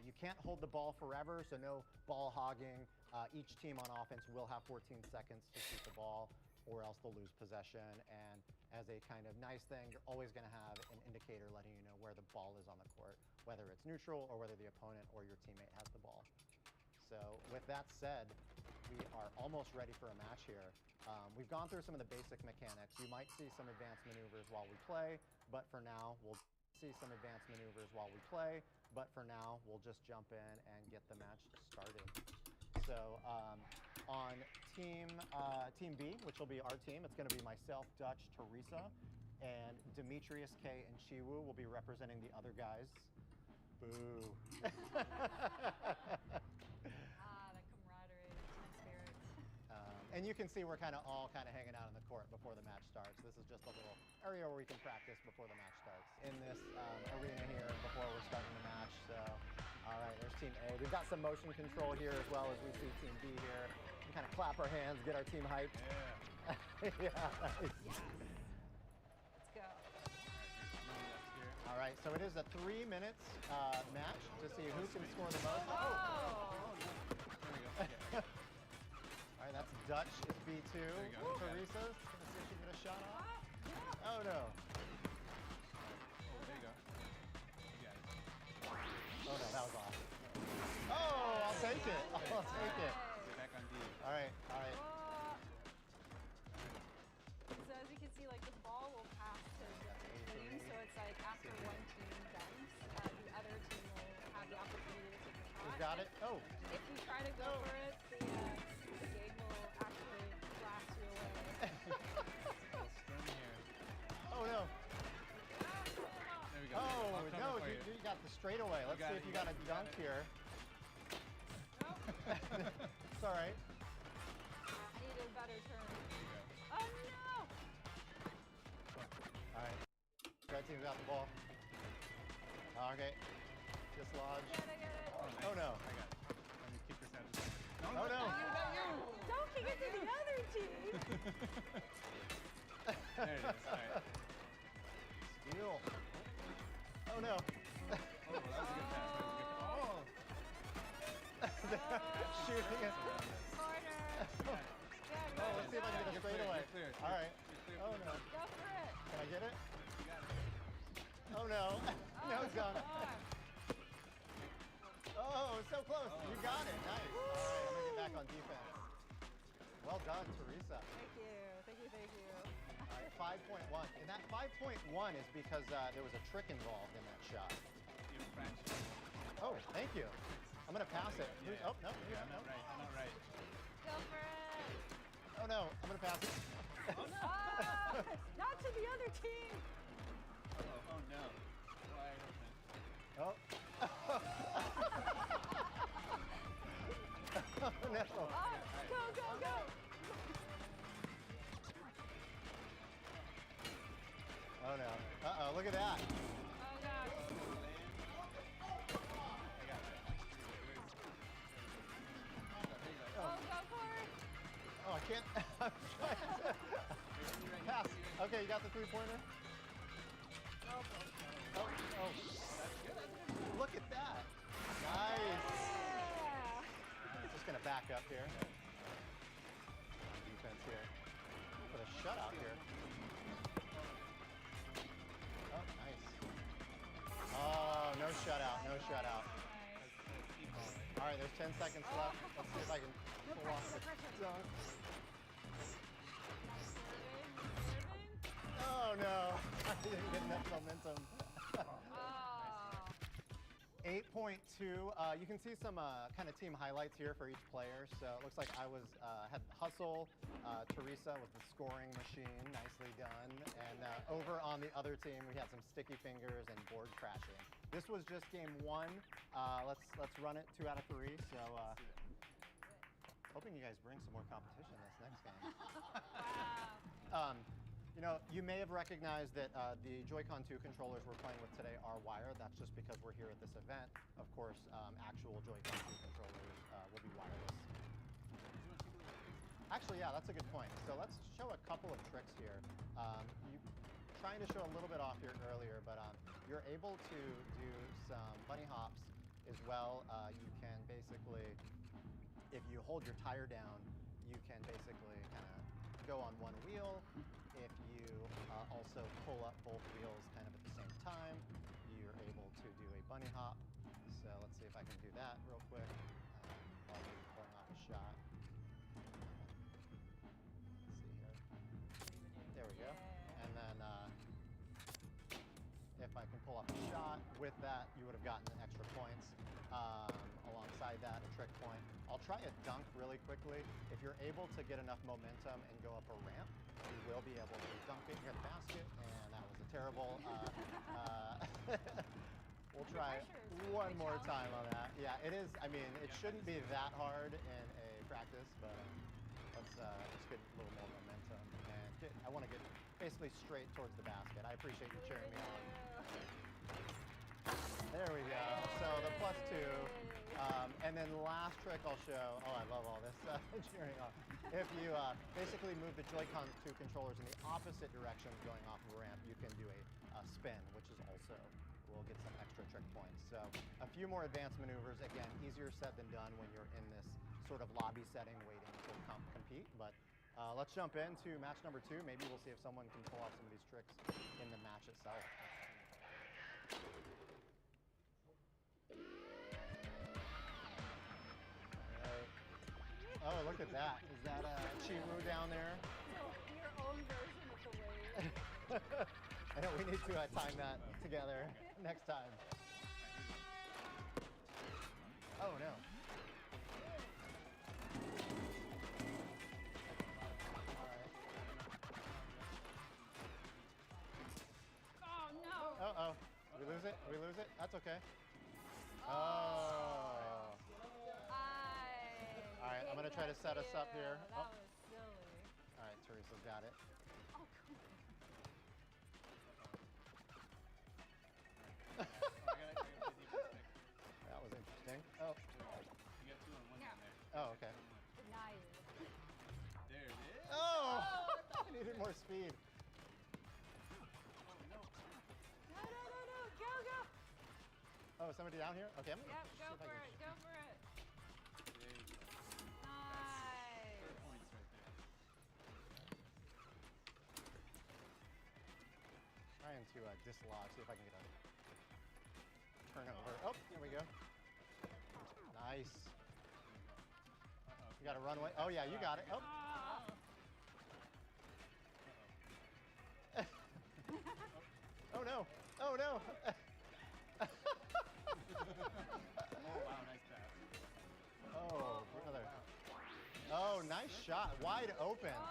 You can't hold the ball forever, so no ball hogging. Each team on offense will have 14 seconds to shoot the ball, or else they'll lose possession. And as a kind of nice thing, you're always going to have an indicator letting you know where the ball is on the court, whether it's neutral or whether the opponent or your teammate has the ball. So with that said, we are almost ready for a match here. We've gone through some of the basic mechanics. You might see some advanced maneuvers while we play, but for now, we'll see some advanced maneuvers while we play, but for now, we'll just jump in and get the match started. So on team B, which will be our team, it's going to be myself, Dutch, Teresa, and Demetrius K and Chiwu will be representing the other guys. Boo. The camaraderie, team spirit. And you can see we're all hanging out in the court before the match starts. This is just a little area where we can practice before the match starts. In this arena here before we're starting the match. So, all right, there's Team A. We've got some motion control here as well as we see Team B here. We kind of clap our hands, get our team hyped. Yeah. Yeah, nice. Let's go. All right, so it is a 3 minutes match to see who can score the most. All right, that's Dutch is B2. Teresa's gonna see if she can get a shot off. Oh no. There you go. You got it. Oh no, that was off. Oh, I'll take it. I'll take it. Get back on D. All right, all right. So as you can see, like the ball will pass to different teams. So it's like after one team dunks, the other team will have the opportunity to take a shot. Who's got it? Oh. If you try to go for it, the game will actually blast you away. Oh no. There we go. Oh no, you got the straightaway. Let's see if you got a dunk here. It's all right. I need a better turn. Oh no! All right. Red team's got the ball. Okay. Dislodge. I get it. Oh no. I got it. Let me kick this out of the Oh no. Don't kick it to the other team! There it is. All right. Steal. Oh no. Oh, that was a good pass. That was a good pass. Shooting it. Corner! Oh, let's see if I can get a straightaway. Clear. All right. Clear. Oh no. Go for it! Can I get it? You got it. Oh no. No, it's gone. Come on. Oh, so close. You got it. Nice. All right, I'm gonna get back on defense. Well done, Teresa. Thank you. Thank you, thank you. All right, 5.1. And that 5.1 is because there was a trick involved in that shot. You fractured. Oh, thank you. I'm gonna pass it. Yeah. Oh, no. Yeah, I'm not right. I'm not right. Go for it! Oh no, I'm gonna pass it. Not to the other team! Oh no. Wide open. Oh. Oh no. Go, go, go! Oh no. Uh-oh, look at that. Oh gosh. Oh, go for it! Oh, I can't. I'm trying to pass. Okay, you got the three-pointer? Oh. Look at that. Nice. I'm just gonna back up here. Defense here. Put a shutout here. Oh, nice. Oh, no shutout, no shutout. All right, there's 10 seconds left. Let's see if I can pull off the dunk. Oh no, I didn't get enough momentum. 8.2. You can see some kind of team highlights here for each player. So it looks like I had hustle. Teresa was the scoring machine, nicely done. And over on the other team, we had some sticky fingers and board crashing. This was just game one. Let's run it 2 out of 3. So hoping you guys bring some more competition this next game. Wow. You know, you may have recognized that the Joy-Con 2 controllers we're playing with today are wired. That's just because we're here at this event. Of course, actual Joy-Con 2 controllers will be wireless. Actually, yeah, that's a good point. So let's show a couple of tricks here. You trying to show a little bit off here earlier, but you're able to do some bunny hops as well. You can basically, if you hold your tire down, you can basically kind of go on one wheel. If you also pull up both wheels kind of at the same time, you're able to do a bunny hop. So let's see if I can do that real quick while we're pulling off a shot. Let's see here. There we go. And then if I can pull off a shot with that, you would have gotten extra points. Alongside that, a trick point. I'll try a dunk really quickly. If you're able to get enough momentum and go up a ramp, you will be able to dunk it near the basket, and that was a terrible. We'll try one more time on that. Yeah, it is. I mean, it shouldn't be that hard in a practice, but let's get a little more momentum and I want to get basically straight towards the basket. I appreciate you cheering me on. There we go. So the +2. And then last trick I'll show. Oh, I love all this cheering on. If you basically move the Joy-Con 2 controllers in the opposite direction going off of a ramp, you can do a spin, which is also will get some extra trick points. So a few more advanced maneuvers. Again, easier said than done when you're in this sort of lobby setting waiting to compete. But let's jump into match number 2. Maybe we'll see if someone can pull off some of these tricks in the match itself. Oh, look at that. Is that Chiwu down there? Your own version of the wave. I know we need to time that together next time. Oh, no. Oh, no. Uh-oh. We lose it? We lose it? That's okay. Oh. All right, I'm going to try to set us up here. That was silly. All right, Teresa's got it. Oh, come on. That was interesting. Oh. You got 2 on 1 down there. Oh, okay. Deny it. There it is. Oh! I needed more speed. No. Go, go. Oh, somebody down here? Okay, I'm going to Yep, go for it. Go for it. There you go. Nice. 4 points right there. Trying to dislodge, see if I can get a turnover. Oh, there we go. Nice. You got a runway. Oh, yeah, you got it. Oh. Oh, no. Oh, no. Oh, wow, nice pass. Oh, brother. Oh, nice shot. Wide open. Oh,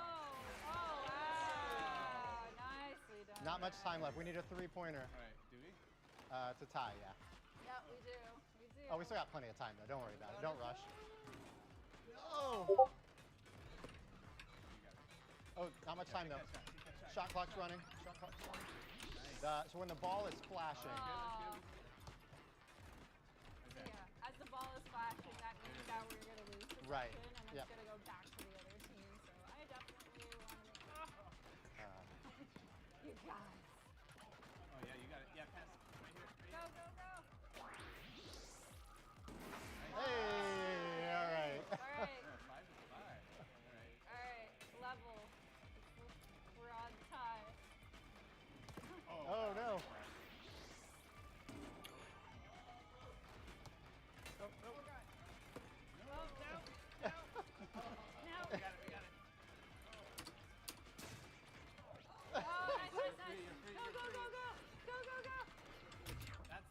wow. Nicely done. Not much time left. We need a 3-pointer. All right, do we? It's a tie, yeah. Yep, we do. We do. Oh, we still got plenty of time, though. Don't worry about it. Don't rush. No! Oh, not much time, though. Shot clock's running. Shot clock's running. So when the ball is flashing. So yeah, as the ball is flashing, that means that we're going to lose possession, Right. and Yep. it's going to go back to the other team. So I definitely want to make... You guys. Oh, yeah, you got it. Yeah, pass it. Right here. Go, go, go. Hey, all right. All right. 5 to 5. All right. All right, level. We're on tie. Oh, no. Oh, God. Oh, no. No. No. We got it. We got it. Oh, nice, nice, nice. Go, go, go, go. Go, go, go. That's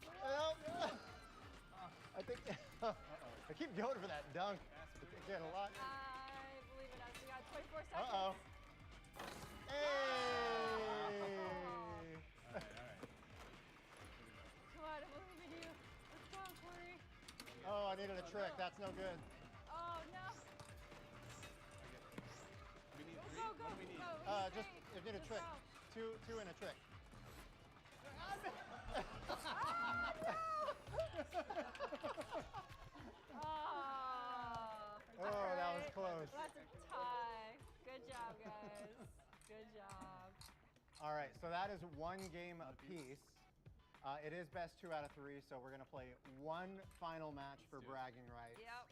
I think I keep going for that dunk. It's getting a lot. I believe it as we got 24 seconds. Uh-oh. Hey! All right. Come on, I believe in you. Let's go, Corey. Oh, I needed a trick. That's no good. Oh, no. We need 3. Go, go, What do we need? go. Just if you need a trick. Two and a trick. Oh, that was close. That's a tie. Good job, guys. Good job. All right, so that is 1 game apiece. It is best 2 out of 3, so we're gonna play one final match for bragging rights. Yep.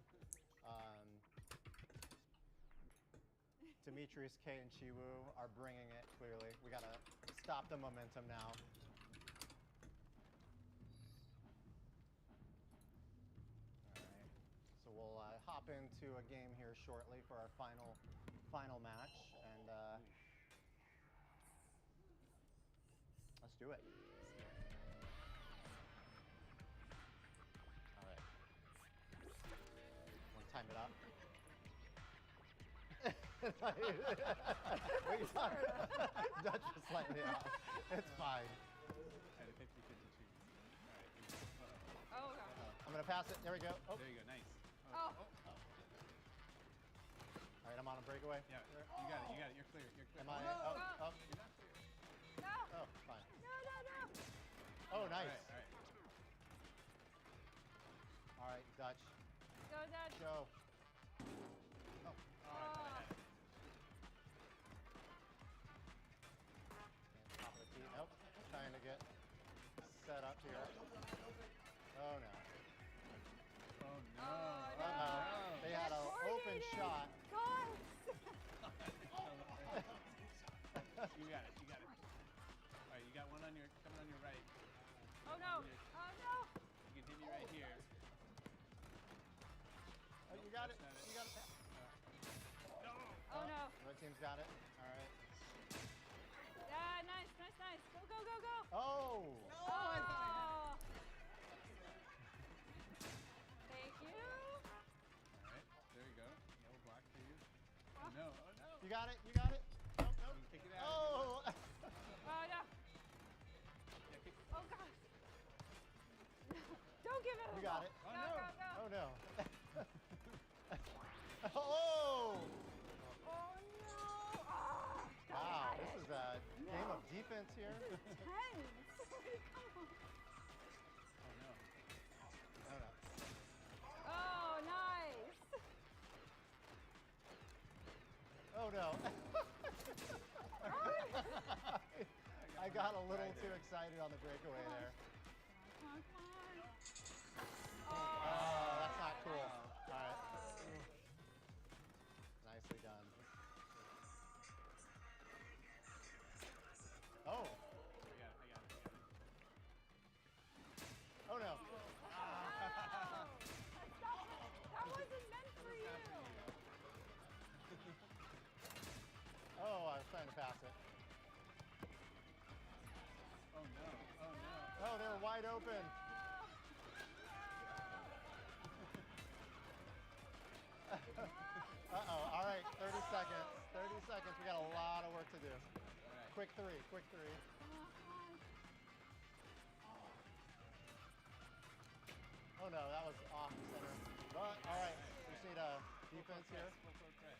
Demetrius, K, and Chiwu are bringing it, clearly. We gotta stop the momentum now. Alright, so we'll hop into a game here shortly for our final match, and let's do it. Alright. time it up. What are you talking about? Dutch was slightly off. It's fine. At a 50-50 choose. Oh, All right. gosh. I'm gonna pass it. There we go. Oh. There you go. Nice. Oh. All right, I'm on a breakaway. Yeah, you got it. You got it. You're clear. You're clear. Am I? No. Oh, oh. You're not clear. No. Oh, fine. No, no, no. Oh, nice. All right. All right, Dutch. Go, Dad. Go. Oh, I had it. Top of the key. Nope. Trying to get set up here. Oh no. Oh no. Uh-oh. They had an open shot. God. You got it. You got it. All right, you got one on your coming on your right. Oh no. Oh no. You can hit me right here. Oh, you got it. That's not it. You got it. Oh no. Red team's got it. All right. Yeah, nice, nice, nice. Go, go, go, go. Oh. Oh. Thank you. All right, there you go. No block for you. Oh no. Oh no. You got it. You got it. Nope. Nope. Kick it out. Oh. Oh no. Yeah, kick. Oh gosh. Don't give it. You got it. Go, go, go. Oh no. Oh. Oh no. Oh, Wow. This is a game of defense here. Tense. Come on. Oh no. Oh no. Oh, nice. Oh no. I got a little too excited on the breakaway there. Come on, come on. Oh, that's not cool. All right. Nicely done. Oh. I got it. Oh no. That wasn't meant for you. Oh, I was trying to pass it. Oh no. Oh no. Oh, they were wide open. Uh-oh. All right, 30 seconds. 30 seconds. We got a lot of work to do. Right. Quick three. Quick three. Oh no, that was off center. But all right, we just need a defense here. Full press.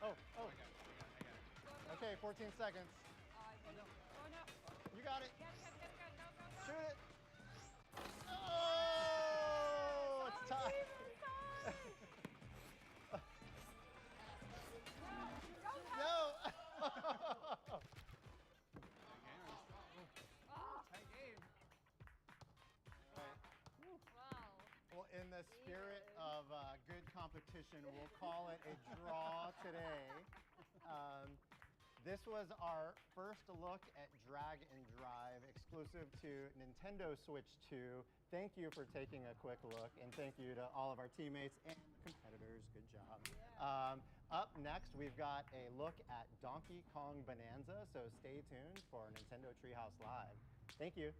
Oh, oh. I got it. Okay, 14 seconds. Oh no. You got it. Get, go, go, go. Shoot it. Oh, it's tied. No. Tight game. Wow. Well, in the spirit of good competition, we'll call it a draw today. This was our first look at Drag and Drive exclusive to Nintendo Switch 2. Thank you for taking a quick look, and thank you to all of our teammates and competitors. Good job. Up next, we've got a look at Donkey Kong Bonanza, so stay tuned for Nintendo Treehouse Live. Thank you.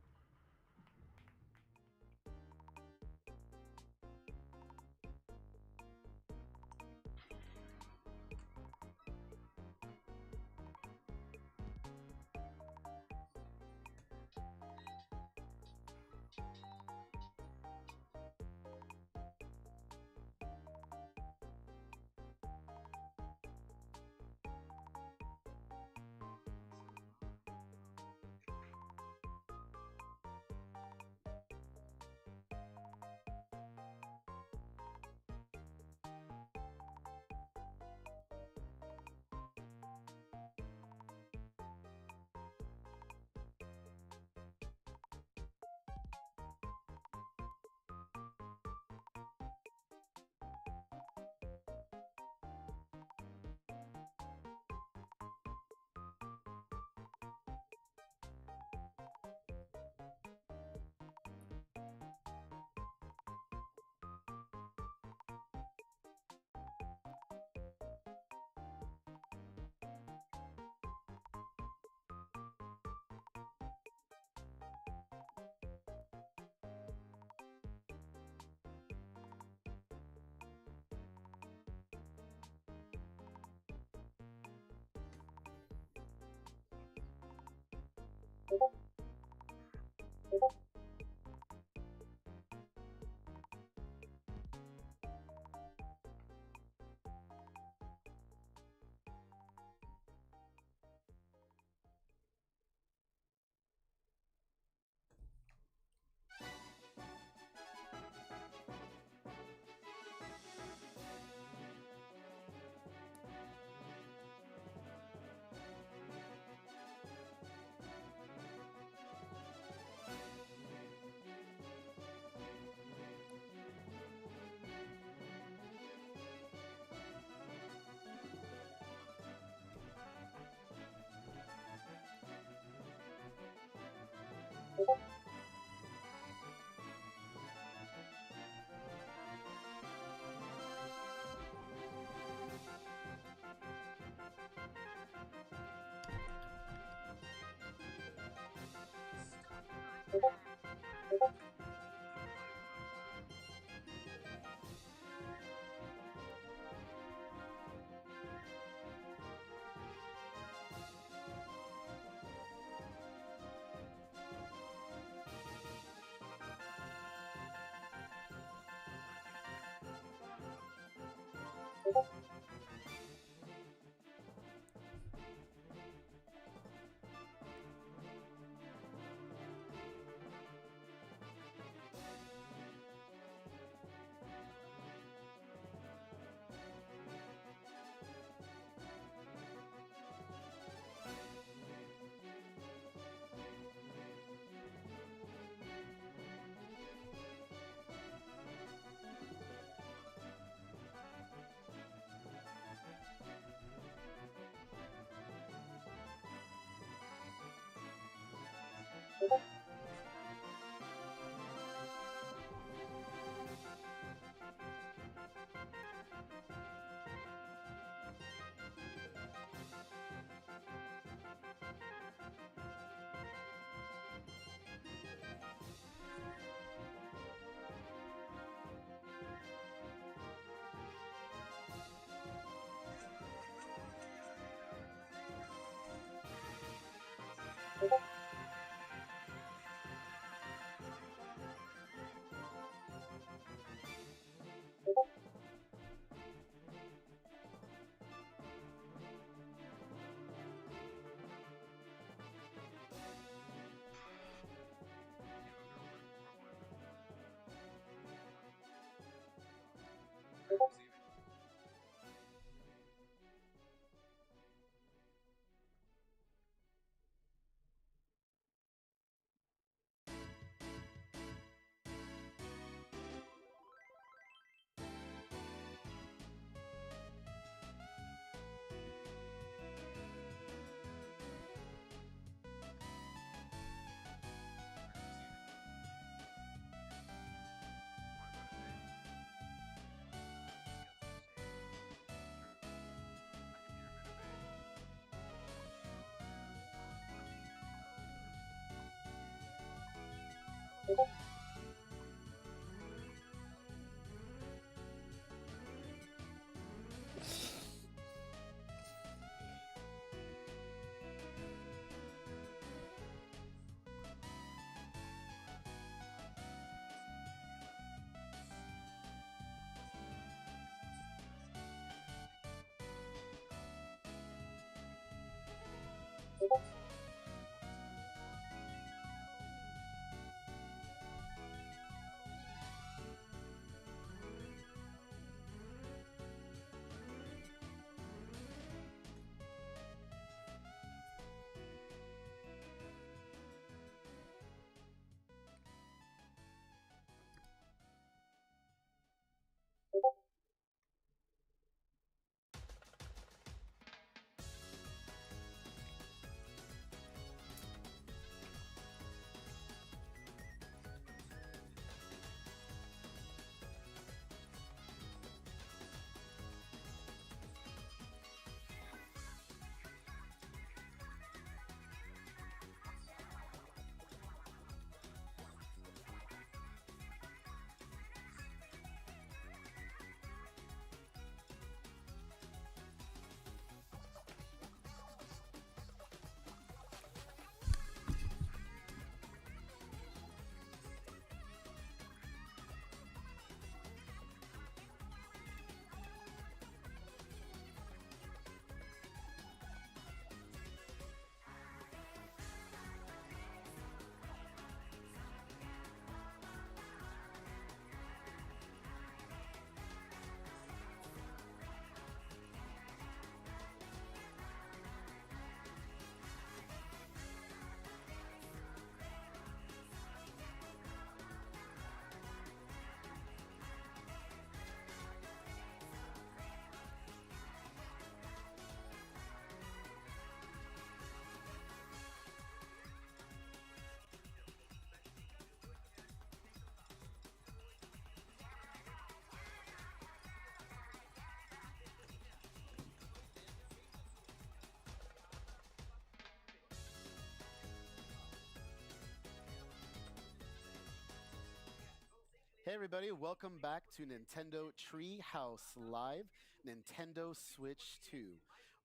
Hey everybody, welcome back to Nintendo Treehouse Live, Nintendo Switch 2.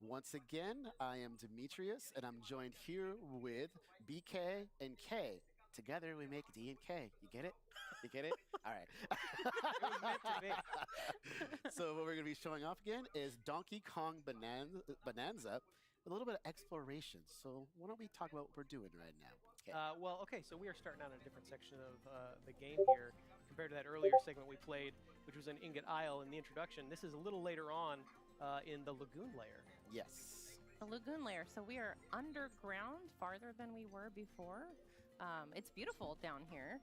Once again, I am Demetrius, and I'm joined here with BK and K. Together we make D and K. You get it? You get it? All right. It was meant to be. So what we're going to be showing off again is Donkey Kong Bonanza with a little bit of exploration. So why don't we talk about what we're doing right now? Okay. Well, okay, so we are starting out in a different section of the game here compared to that earlier segment we played, which was an Ingot Isle in the introduction. This is a little later on in the Lagoon Layer. Yes. The Lagoon Layer. So we are underground, farther than we were before. It's beautiful down here.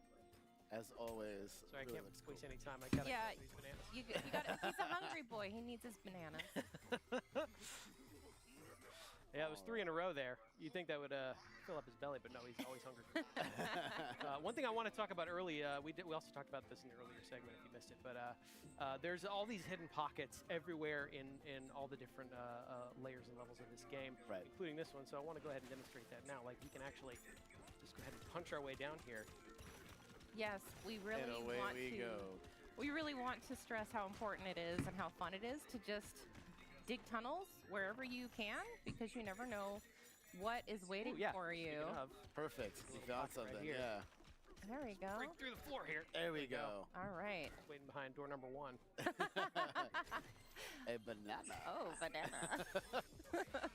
As always. Sorry, really I can't looks waste cool. any time. I gotta Yeah, get these bananas. you got. He's a hungry boy. He needs his bananas. Yeah, it was 3 in a row there. You'd think that would fill up his belly, but no, he's always hungry. One thing I want to talk about early, we also talked about this in the earlier segment if you missed it, but there's all these hidden pockets everywhere in all the different layers and levels of this game, including this one. So I want to go ahead and demonstrate that now. Like, we can actually just go ahead and punch our way down here. Yes, we really And away want we to. go. We really want to stress how important it is and how fun it is to just dig tunnels wherever you can, because you never know what is waiting for you. Perfect. You found something. here. Yeah. There we go. Break through the floor here. There we go. All right. Waiting behind door number 1. A banana. Oh, banana.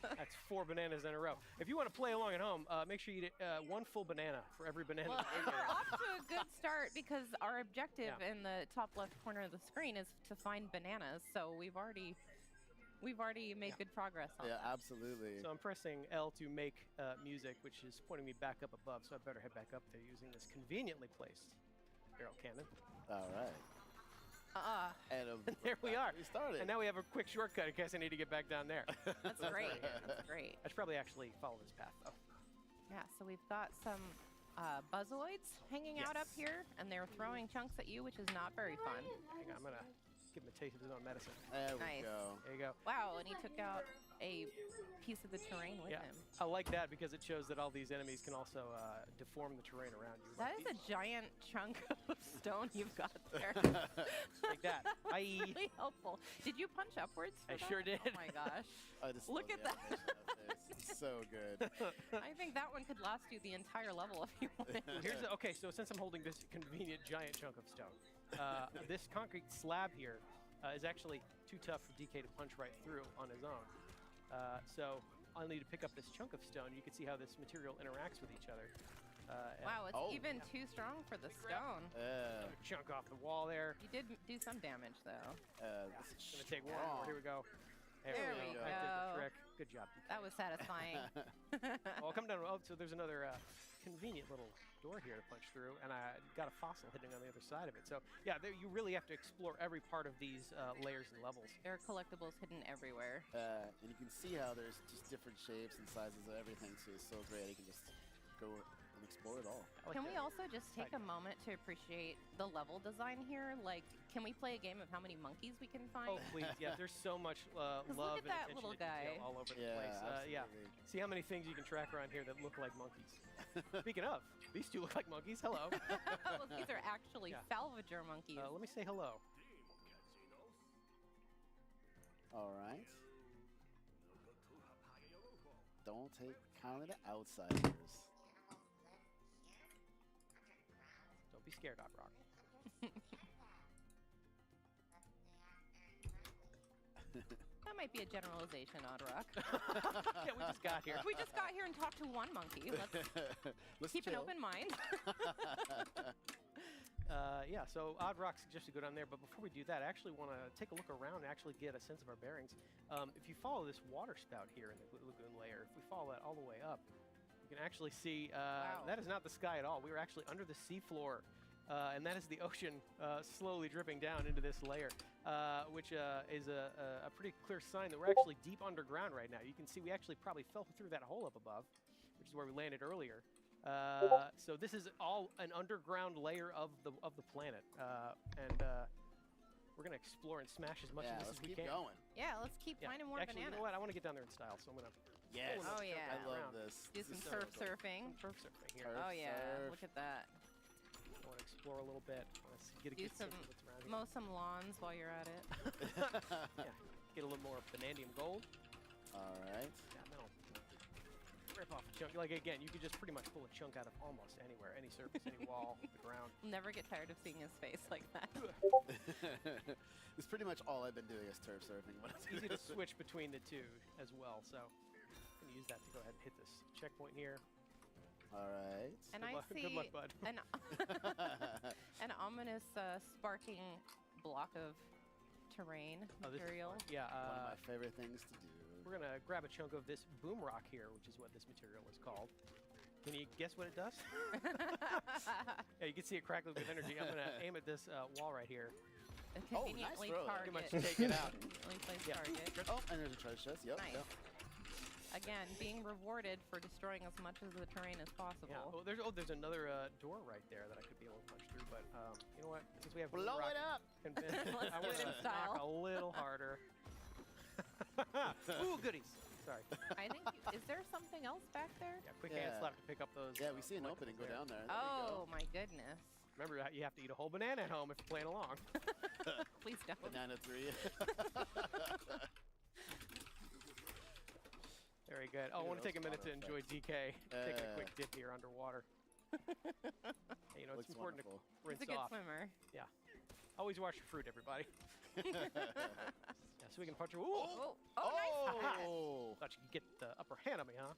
That's 4 bananas in a row. If you want to play along at home, make sure you eat 1 full banana for every banana. Well, we're off to a good start because our objective in the top left corner of the screen is to find bananas. So we've already made good progress on that. Absolutely. So I'm pressing L to make music, which is pointing me back up above. So I better head back up there using this conveniently placed barrel cannon. All right. And there we are. We started. And now we have a quick shortcut in case I need to get back down there. That's great. That's great. I should probably actually follow this path, though. Yeah, so we've got some buzzoids hanging out up here, and they're throwing chunks at you, which is not very fun. Hang on, I'm going to give him a taste of his own medicine. There we Nice. go. There you go. Wow, and he took out a piece of the terrain with him. I like that because it shows that all these enemies can also deform the terrain around you. That is a giant chunk of stone you've got there. Like that. That's really helpful. Did you punch upwards for I that? sure did. Oh my gosh. I just Look love at the that. animation of this. It's so good. I think that one could last you the entire level if you wanted. Here's okay, so since I'm holding this convenient giant chunk of stone, this concrete slab here is actually too tough for DK to punch right through on his own. So I'll need to pick up this chunk of stone. You can see how this material interacts with each other. Wow, it's even too strong for the stone. Another chunk off the wall there. You did do some damage, though. It's gonna take one more. Here we go. There we go. I did the trick. Good job. That was satisfying. Well, come down. Oh, so there's another convenient little door here to punch through, and I got a fossil hidden on the other side of it. So yeah, you really have to explore every part of these layers and levels. There are collectibles hidden everywhere. And you can see how there's just different shapes and sizes of everything, so it's so great. You can just go and explore it all. Can we also just take a moment to appreciate the level design here? Like, can we play a game of how many monkeys we can find? Oh, please. Yeah, there's so much love look at and that attention little to detail guy. all over the Yeah, place. absolutely. See how many things you can track around here that look like monkeys. Speaking of, these two look like monkeys. Hello. Well, these are actually salvager monkeys. Let me say hello. All right. Don't take kind of the outsiders. Don't be scared, Hot Rock. That might be a generalization, Odd Rock. Yeah, we just got here. We just got here and talked to one monkey. Let's keep an chill. open mind. Yeah, so Odd Rock suggests you go down there, but before we do that, I actually want to take a look around and actually get a sense of our bearings. If you follow this water spout here in the lagoon layer, if we follow that all the way up, you can actually see that is not the sky at all. We were actually under the seafloor, and that is the ocean slowly dripping down into this layer, which is a pretty clear sign that we're actually deep underground right now. You can see we actually probably fell through that hole up above, which is where we landed earlier. So this is all an underground layer of the planet, and we're gonna explore and smash as much of this as we can. Going. Yeah, let's keep finding more Actually, bananas. you know what? I want to get down there in style, so I'm gonna. Yes. Oh yeah. I love this. Do This some is so surf cool. surfing. Surf surfing here. Oh yeah. surf. Look at that. I want to explore a little bit. Let's get a Do good some, sense of what's around here. mow some lawns while you're at it. Yeah, get a little more vanadium gold. All right. Yeah, then I'll rip off a chunk. Like, again, you could just pretty much pull a chunk out of almost anywhere, any surface, any wall, the ground. Never get tired of seeing his face like that. It's pretty much all I've been doing is turf surfing. But It's easy to switch between the two as well, so I'm going to use that to go ahead and hit this checkpoint here. All right. And I see good luck, bud. an ominous sparking block of terrain Oh, this is material. fun. Yeah, One of my favorite things to do. we're going to grab a chunk of this boom rock here, which is what this material is called. Can you guess what it does? Yeah, you can see it crackling with energy. I'm going to aim at this wall right here. A Oh, nice conveniently throw. Pretty much target. take it out. Conveniently placed Yeah. target. Oh, and there's a treasure chest. Yep. Nice. Yep. Again, being rewarded for destroying as much of the terrain as possible. Yeah. There's another door right there that I could be able to punch through, but you know what? Since we have Blow boom rock it up. convinced, Let's I do want it in to style. knock a little harder. Ooh, goodies. Sorry. I think. Is there something else back there? Yeah, quick hand Yeah. slap to pick up those. Yeah, we see an collectibles opening. Go there. down there. There you Oh my goodness! Remember, you have to eat a whole banana at home if you're playing along. Please don't. go. Banana 3. Very good. Oh, I want to those take a minute to auto enjoy DK taking a quick Yeah. dip here underwater. Hey, you know, it's Looks important wonderful. to He's rinse a good off. swimmer. Yeah. Always wash your fruit, everybody. Yeah, so we can punch her. Ooh! Oh, nice. Oh. Thought you could get the upper hand on me, huh?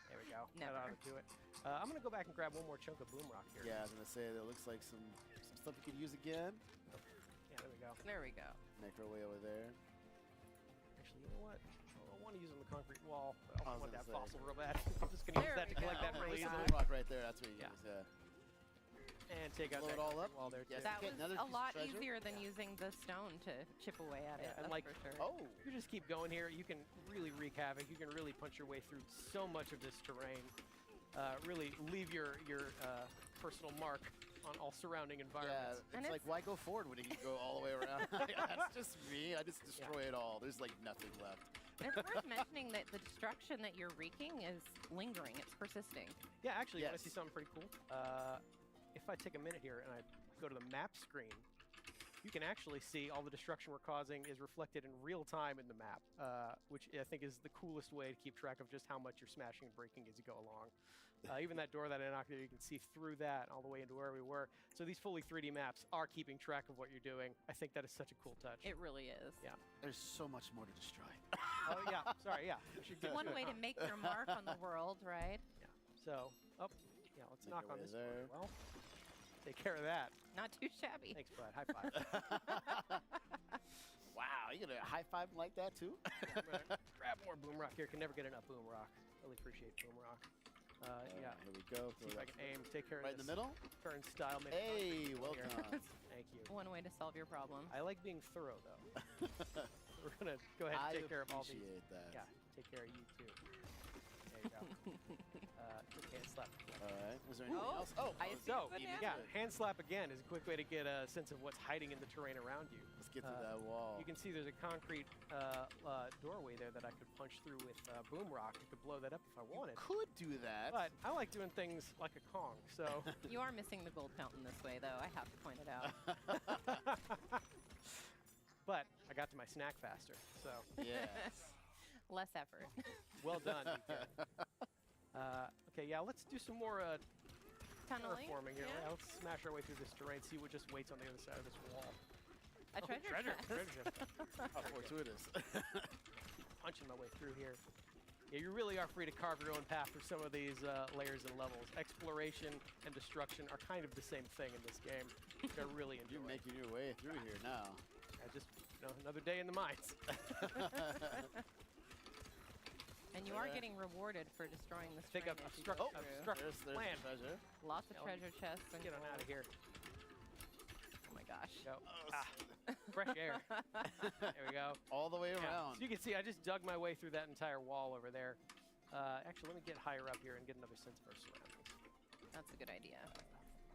There we go. That ought to do it. I'm going to go back and grab one more chunk of boom rock here. Yeah, I was gonna say that looks like some stuff you could use again. Yeah, there we go. There we go. Make our way over there. Actually, you know what? I want to use it on the concrete wall, but I I was want gonna that say. fossil real bad. I'm just going to use There that to we collect go. that Oh my really There's a easily. boom rock right there. That's what you Yeah. use. Yeah. And take out Blow that it all concrete up? wall there, too. Yes. That Okay, was another a piece of lot treasure? easier than using the stone to chip away at it. Yeah, and That's like- for sure. Oh. You just keep going here. You can really wreak havoc. You can really punch your way through so much of this terrain. Really leave your personal mark on all surrounding Yeah, environments. it's And like, why go forward when you can go all the way around? That's just me. I just destroy it all. There's like nothing left. And it's worth mentioning that the destruction that you're wreaking is lingering. It's persisting. Yeah, actually, you want to Yes. see something pretty cool? If I take a minute here and I go to the map screen, you can actually see all the destruction we're causing is reflected in real time in the map, which I think is the coolest way to keep track of just how much you're smashing and breaking as you go along. Even that door that I knocked there, you can see through that all the way into where we were. So these fully 3D maps are keeping track of what you're doing. I think that is such a cool touch. It really is. Yeah. There's so much more to destroy. Oh, yeah. Sorry, yeah. We should get One to it. way to make your mark on the world, right? Yeah. So, yeah, let's Make knock our on way this door there. as well. Take care of that. Not too shabby. Thanks, bud. High five. Wow, you gonna high five like that too? I'm gonna grab more boom rock here. Can never get enough boom rock. Really appreciate boom rock. Yeah. Here we go. See if I can aim. Take care Right of in this. the middle. Turn style. Hey, well here. done. Thank you. One way to solve your problem. I like being thorough, though. We're gonna go ahead and I take care of all these. appreciate that. Yeah. Take care of you too. There you go. Quick hand slap. All right. Was there anything Oh, else? Oh, I let's see So, a banana. yeah, hand slap again is a quick way to get a sense of what's hiding in the terrain around you. Let's get to that wall. You can see there's a concrete doorway there that I could punch through with boom rock. I could blow that up if I wanted. Could do that. But I like doing things like a Kong, so. You are missing the gold fountain this way, though. I have to point it out. But I got to my snack faster, so. Yes. Less effort. Well done, DK. Okay, yeah, let's do some more Tunneling? terraforming here. Yeah. Let's smash our way through this terrain, see what just waits on the other side of this wall. A treasure chest. Treasure chest. How fortuitous. Punching my way through here. Yeah, you really are free to carve your own path through some of these layers and levels. Exploration and destruction are kind of the same thing in this game. They're really You're enjoying. making your way through here now. Just another day in the mines. And you are getting rewarded for destroying the Pick string up as you obstruct- go through. obstruct- There's Land. the treasure. Lots of Yeah, treasure chests and Get on out of here. Oh my gosh. Go. Fresh air. There we go. All the way Yeah. around. So you can see I just dug my way through that entire wall over there. Actually, let me get higher up here and get another sense of our surroundings. That's a good idea.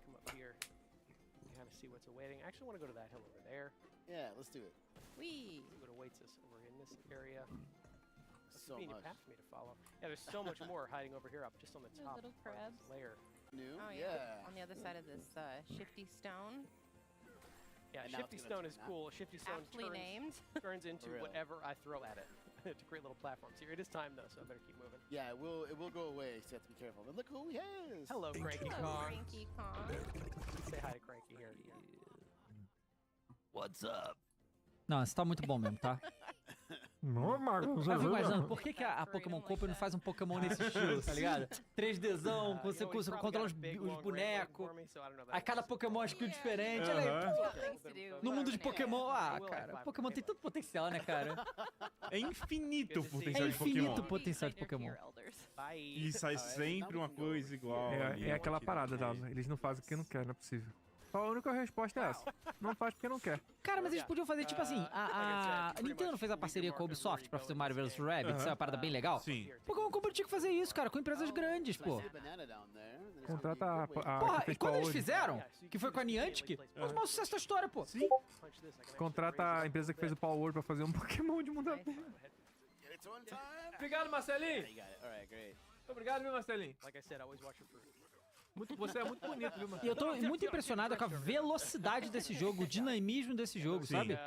Come up here. You kind of see what's awaiting. I actually want to go to that hill over there. Yeah, let's do it. Whee! See what awaits us over in this area. So Convenient much. path for me to follow. Yeah, there's so much more hiding over here up just on the The top little part of crabs. this layer. New? Oh Yeah. On the other side of this shifty stone. Yeah, And now Shifty it's gonna Stone is turn cool. Shifty Stone Aptly named. turns into For real. whatever I throw at it to create little platforms here. It is time though, so I better keep moving. Yeah, it will go away, so you have to be careful. But look who he is. Hello, Cranky Hello, Kong. Cranky Kong. Say hi to Cranky here. What's up? Não, esse tá muito bom mesmo, tá? Eu fico imaginando, por que a Pokémon Company não faz um Pokémon nesse estilo, tá ligado? 3Dzão, você controla os bonecos. Aí cada Pokémon é skill diferente. Olha aí, pô. No mundo de Pokémon, cara, Pokémon tem tanto potencial, né, cara? É infinito o É potencial de Pokémon. infinito o potencial de Pokémon. E sai sempre uma coisa igual. ali, É aquela tira parada, diferente. Dava. Eles não fazem porque não quer, não é possível. Só a única resposta é essa. Não faz porque não quer. Cara, mas eles podiam fazer, tipo assim, a Nintendo fez a parceria com a Ubisoft pra fazer Mario vs Rabbids, isso é uma parada bem legal. Sim. Pokémon Company tinha que fazer isso, cara, com empresas grandes, pô. Contrata a Porra, que e fez quando eles Power. fizeram, que foi com a Niantic, foi o maior sucesso da história, pô. Sim. Contrata a empresa que fez o Power Word pra fazer um Pokémon de mundo aberto. Obrigado, Marcelinho. Obrigado, viu, Marcelinho? Like I said, always watch your fruit. Você é muito bonito, viu, E Marcelinho? eu tô muito impressionado com a velocidade desse jogo, o dinamismo desse jogo, Sim. sabe?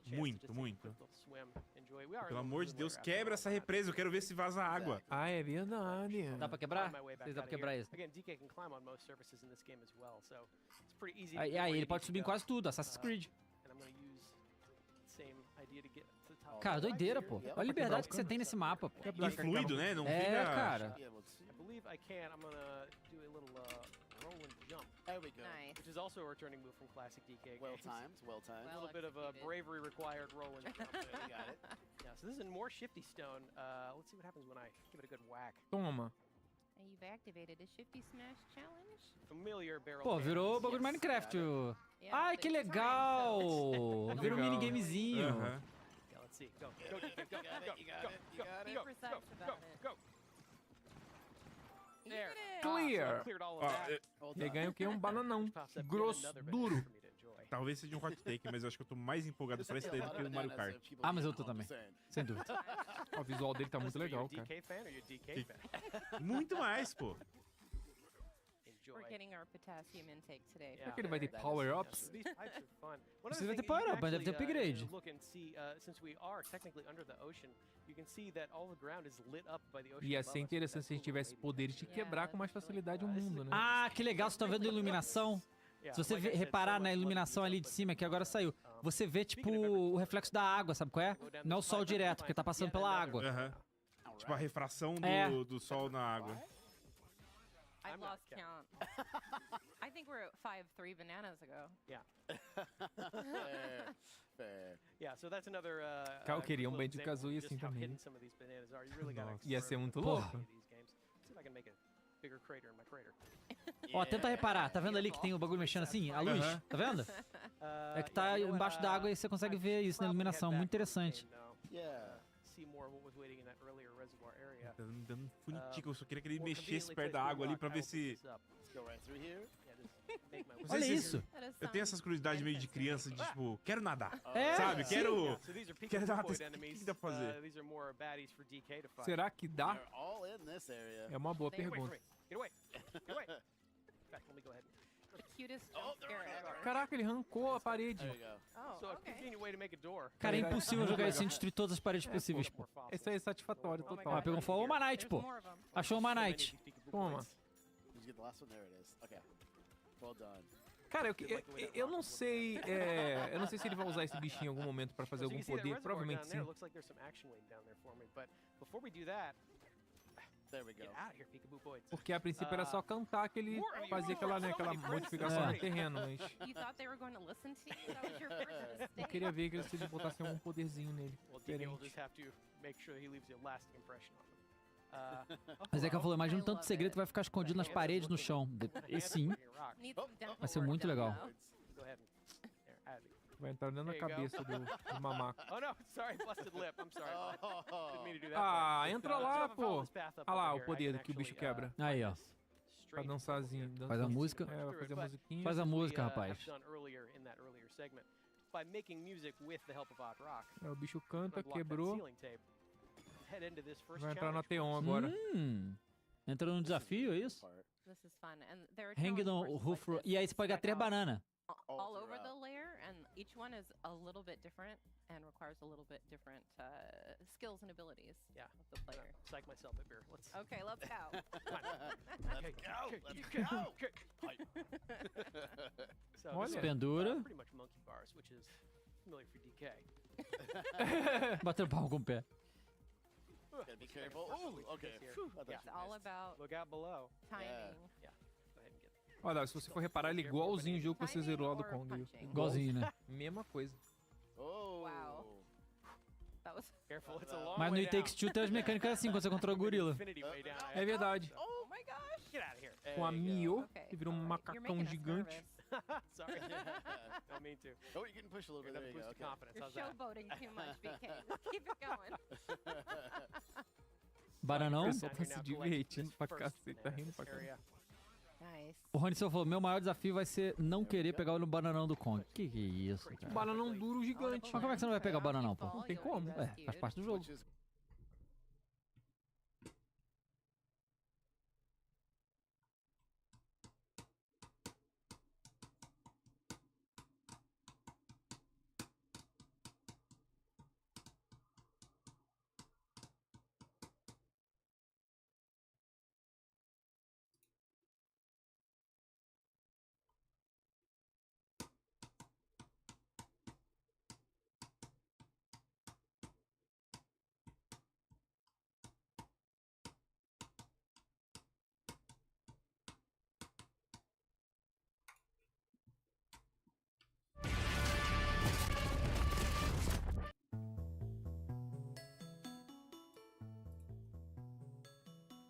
Muito, muito. Pelo amor de Deus, quebra essa represa. Eu quero ver se vaza água. Ah, é verdade. Dá pra quebrar? Vocês dá pra quebrar isso. Again, DK can climb on most surfaces in this game as well, so it's pretty easy. Aí ele pode subir em quase tudo, Assassin's Creed. And I'm gonna use the same idea to get to the top. Cara, doideira, pô. Olha a liberdade que você tem nesse mapa, pô. E fluido, né? Não É, fica... cara. I believe I can. I'm gonna do a little roll and jump. There we go. Nice. Which is also a returning move from classic DK Well games. timed, well timed. A little bit of a bravery required roll and jump. There. You got it. Yeah, so this is more Shifty Stone. Let's see what happens when I give it a good whack. Toma. And you've activated a Shifty Smash challenge. Familiar barrel. Pô, virou bagulho do Minecraft. Ai, que legal! Virou um minigamezinho. Aham. Yeah, let's see. Go, go, DK, go, go, Be go, precise go, about go, it. go. There. Clear. Cleared all of Ó, that. Ele ganha o quê? Um bananão. Pops up yet Grosso, another banana duro. for me to enjoy. Talvez seja um hot take, mas eu acho que eu tô mais empolgado pra esse daí do que o Mario Kart. Ah, mas eu tô também. Sem dúvida. Ó, o visual dele tá muito legal, Are you a cara. DK fan or you a DK fan? Muito mais, pô. Enjoy. We're getting our potassium intake today. Yeah. que ele vai ter That is- power-ups? so these pipes are fun. One Você other vai ter thing, you power-up, can mas deve ter actually, upgrade. Look and see, since we are technically under the ocean, you can see that all the ground is lit up by the ocean. Ia above ser us. interessante se a gente tivesse poderes de quebrar com mais facilidade o mundo, né? Ah, que legal, vocês estão vendo a iluminação? Se você reparar na iluminação ali de cima, que agora saiu, você vê, tipo, o reflexo da água, sabe qual é? Não é o sol direto, porque tá passando pela água. Aham. Tipo a refração É. do sol na água. I lost count. I think we're at 5-3 bananas ago. Yeah. Fair, fair. Yeah, so that's another. Cara, eu queria um little Banjo-Kazooie example of assim just how também. hidden some of these bananas are. You really gotta Nossa, ia ser explore muito the louco. variety of these games. See if I can make a bigger crater in my crater. Ó, tenta reparar, tá vendo ali que tem o bagulho mexendo assim? A luz, Aham. tá vendo? É que tá embaixo da água e você consegue ver isso na iluminação, muito interessante. Yeah. See more of what was waiting in that earlier reservoir area. Tá me dando funitico, eu só queria que ele mexesse perto da água ali pra ver se... Let's go right through here. Não sei Olha se- isso. Eu tenho essas curiosidades meio de criança, de tipo, quero nadar. É, Sabe? sim. Quero... So these are Quero dar uma Pikachu testa. O enemies. que dá pra fazer? These are more baddies for DK to fight. Será que dá? They're all in this area. É uma boa Get away from pergunta. me. Get away. Get away. In fact, let me go ahead. The cutest jump scare ever. Caraca, ele arrancou a parede. There you go. Oh, So a okay. convenient way to make a door. Cara, é impossível jogar isso sem destruir todas as paredes possíveis, pô. Isso aí é satisfatório Oh my total. Ó, pegou um fogo, uma Knight, pô. More of them. Achou uma Knight. Toma. Did you get the last one? There it is. Okay. Well done. Cara, eu não sei. Eu não sei se ele vai usar esse bichinho em algum momento pra fazer So you algum can see that poder. reservoir Provavelmente down there. sim. Looks like there's some action waiting down there for me. But before we do that, There we go. get out of here, Peekaboo boys. Porque a princípio era só cantar que ele fazia aquela modificação no terreno, mas You thought they were going to listen to you? That was your first eu mistake. queria ver que se eles botassem algum poderzinho nele. Well, DK will Diferente. just have to make sure he leaves a lasting impression on them. Mas é que eu falei, imagina um tanto de segredo que vai ficar escondido nas paredes, no chão. E sim, Need some dental vai ser work muito done legal. now. Go ahead. There, add it. Vai entrar dentro da There you go. cabeça do mamaco. Oh no, sorry, busted lip. I'm sorry. Didn't mean to do that. Ah, entra lá, So if I follow pô. this path up Olha lá over o here, I poder can que o bicho actually, quebra. Aí, ó. Pra straight dançarzinho. Faz a música. É, vai fazer a musiquinha. Faz a as we, música, have rapaz. done earlier in that earlier segment, by making music with the help of Odd Rock. É, o bicho canta, unblock that quebrou. ceiling tape, head into this first Vai entrar na challenge T1 course. agora. Entra num desafio, é isso? This is fun. And there are Hang challenge no courses roof. like this E aí você pode pegar spread 3 out bananas. all over the layer, and each one is a little bit different and requires a little bit different skills and abilities Yeah. of the player. Psych myself a beer. Let's. Okay, let's go. Let's go. Let's go. So Olha. this is, Pendura. pretty much monkey bars, which is familiar for DK. Batendo palma com o pé. Gotta be careful. Ooh, okay. Phew, I thought Yeah. It's all about Look out below. timing. Yeah. Go ahead and get. Olha, se você for reparar, ele é igualzinho o jogo que você zerou lá do Kong. Igualzinho, né? Mesma coisa. Oh. Wow. That was Careful, it's a long Mas no way It Takes down. Two tem as mecânicas assim, quando você controla o gorila. Infinity way down. É verdade. Oh my gosh. Get out of here. Com a Mio, Okay, que virou um all right. You're macacão making us gigante. nervous. Sorry. Don't mean to. Oh, you can push a little bit. There you Boost go. of Okay. confidence. You're How's that? showboating too much, BK. Keep it going. Bananão. O pessoal tá se divertindo pra cacete, tá rindo pra caramba. Nice. O Rony Silva falou, meu maior desafio vai ser não querer pegar o bananão do Kong. Que é isso, cara? Bananão duro gigante. Mas como é que você não vai pegar o bananão, pô? Não tem como. É, faz parte do jogo.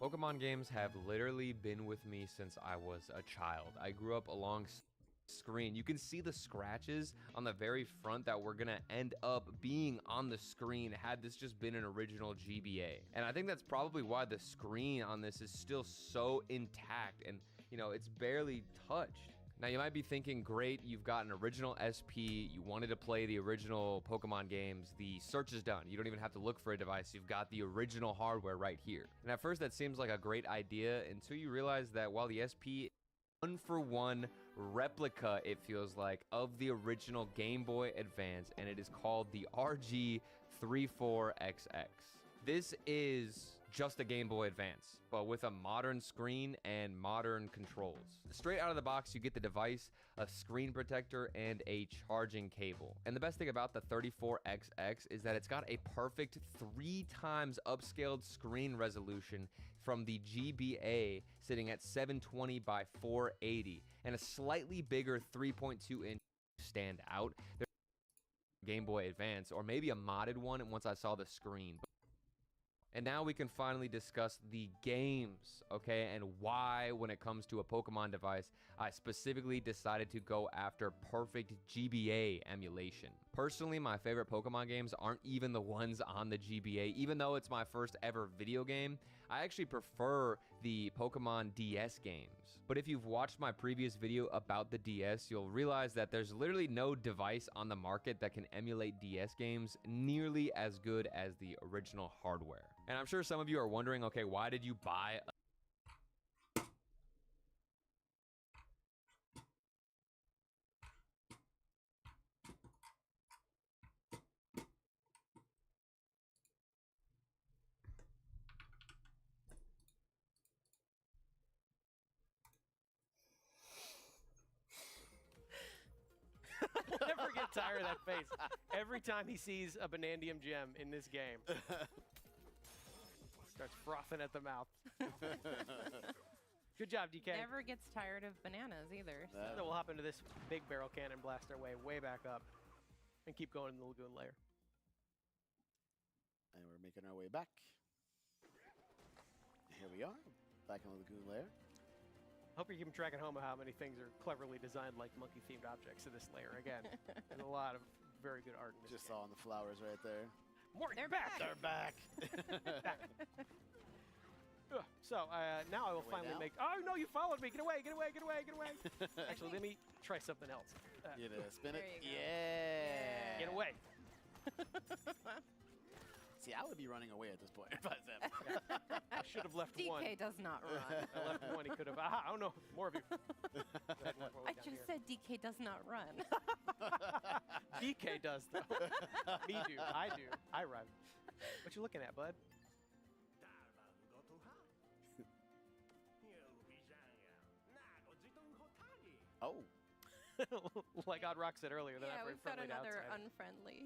Pokemon games have literally been with me since I was a child. I grew up along screen. You can see the scratches on the very front that were gonna end up being on the screen had this just been an original GBA. And I think that's probably why the screen on this is still so intact and, you know, it's barely touched. Now you might be thinking, great, you've got an original SP, you wanted to play the original Pokemon games, the search is done. You don't even have to look for a device, you've got the original hardware right here. And at first that seems like a great idea until you realize that while the SP one-for-one replica, it feels like, of the original Game Boy Advance, and it is called the RG34XX. This is just a Game Boy Advance, but with a modern screen and modern controls. Straight out of the box, you get the device, a screen protector, and a charging cable. And the best thing about the 34XX is that it's got a perfect 3 times upscaled screen resolution from the GBA, sitting at 720 by 480, and a slightly bigger 3.2-inch stand out. Game Boy Advance, or maybe a modded one once I saw the screen. And now we can finally discuss the games, okay, and why, when it comes to a Pokemon device, I specifically decided to go after perfect GBA emulation. Personally, my favorite Pokemon games aren't even the ones on the GBA. Even though it's my first ever video game, I actually prefer the Pokemon DS games. But if you've watched my previous video about the DS, you'll realize that there's literally no device on the market that can emulate DS games nearly as good as the original hardware. And I'm sure some of you are wondering, okay, why did you buy a I'll never get tired of that face. Every time he sees a Banandium gem in this game, starts frothing at the mouth. Good job, DK. Never gets tired of bananas either. So. So we'll hop into this big barrel cannon, blast our way back up, and keep going in the lagoon layer. And we're making our way back. Here we are, back in the lagoon layer. Hope you're keeping track at home of how many things are cleverly designed like monkey-themed objects in this layer. Again, there's a lot of very good art in this Just saw on the flowers right there. Morning, They're back! They're back. So now I will finally down? make. Oh no! You followed me. Get away! Get away! Get away! Get away! Actually, let me try something else. You know, spin it. There you go. Yeah. Get away! See, I would to be running away at this point. But I should have left one. DK does not run. I left one. He could have. I don't know. More of you. I just said DK does not run. DK does though. Me do. I do. I run. What you looking at, bud? Oh. Like Odd Rock said earlier, they're Yeah, not very we've got friendly to another outsiders. unfriendly.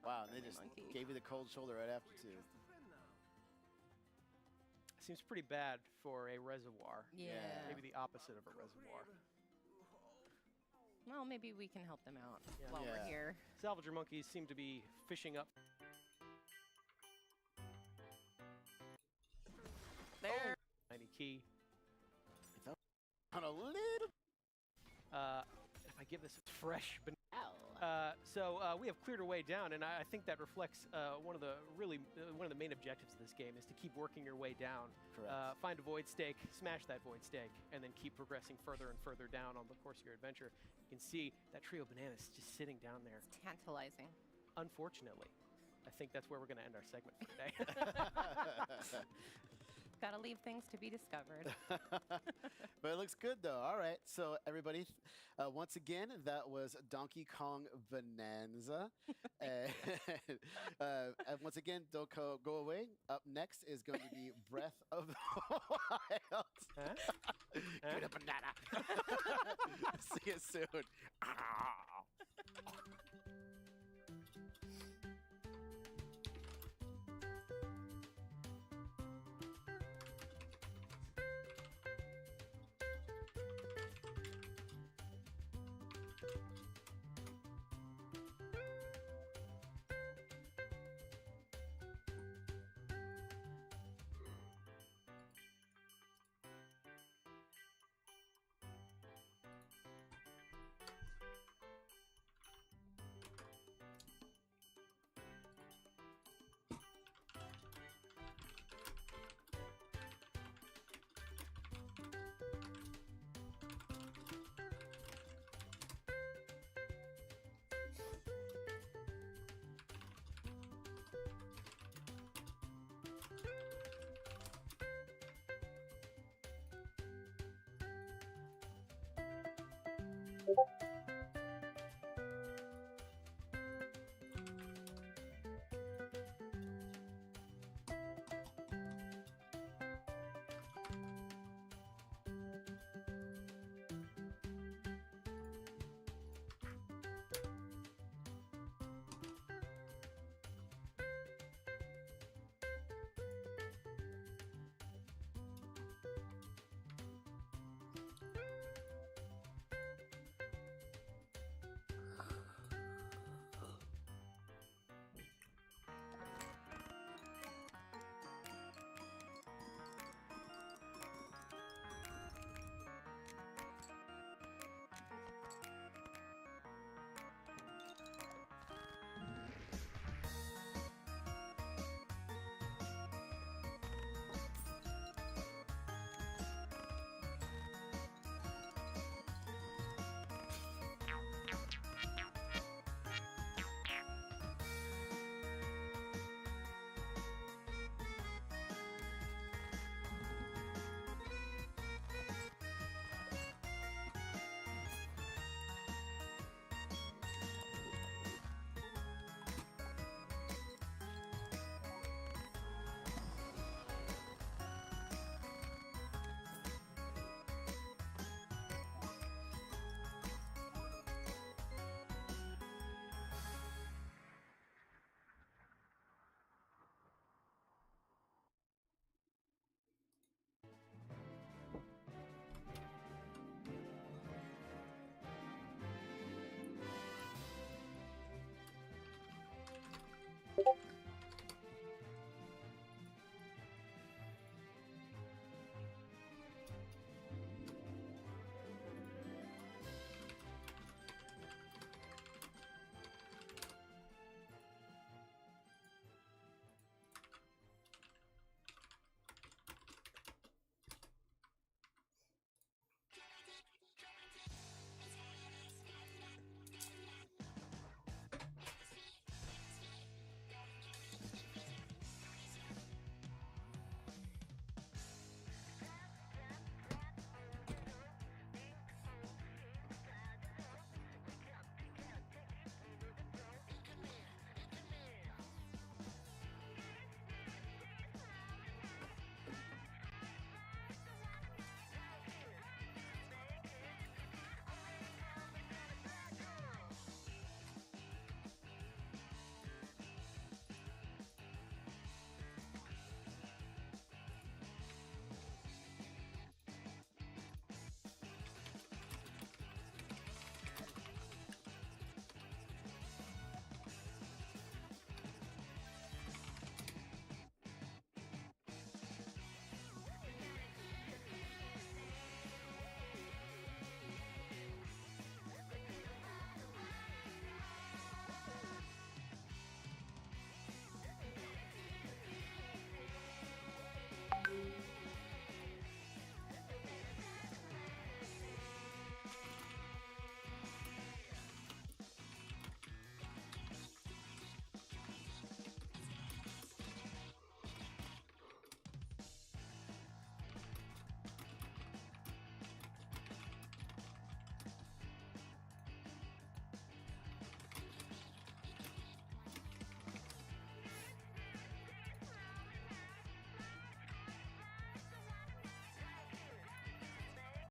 Wow, and they just monkey. gave you the cold shoulder right after, too. Seems pretty bad for a reservoir. Yeah. Maybe the opposite of a reservoir. Well, maybe we can help them out Yeah. while we're here. Salvager monkeys seem to be fishing up. There. Tiny key. On a little. If I give this a fresh banana. So we have cleared our way down, and I think that reflects one of the main objectives of this game is to keep working your way down. Correct. Find a void stake, smash that void stake, and then keep progressing further and further down on the course of your adventure. You can see that trio of bananas just sitting down there. It's tantalizing. Unfortunately, I think that's where we're going to end our segment for today. Gotta leave things to be discovered. But it looks good, though. All right. So, everybody, once again, that was Donkey Kong Bonanza. And once again, don't go away. Up next is going to be Breath of the Wild. Give me the banana. See you soon.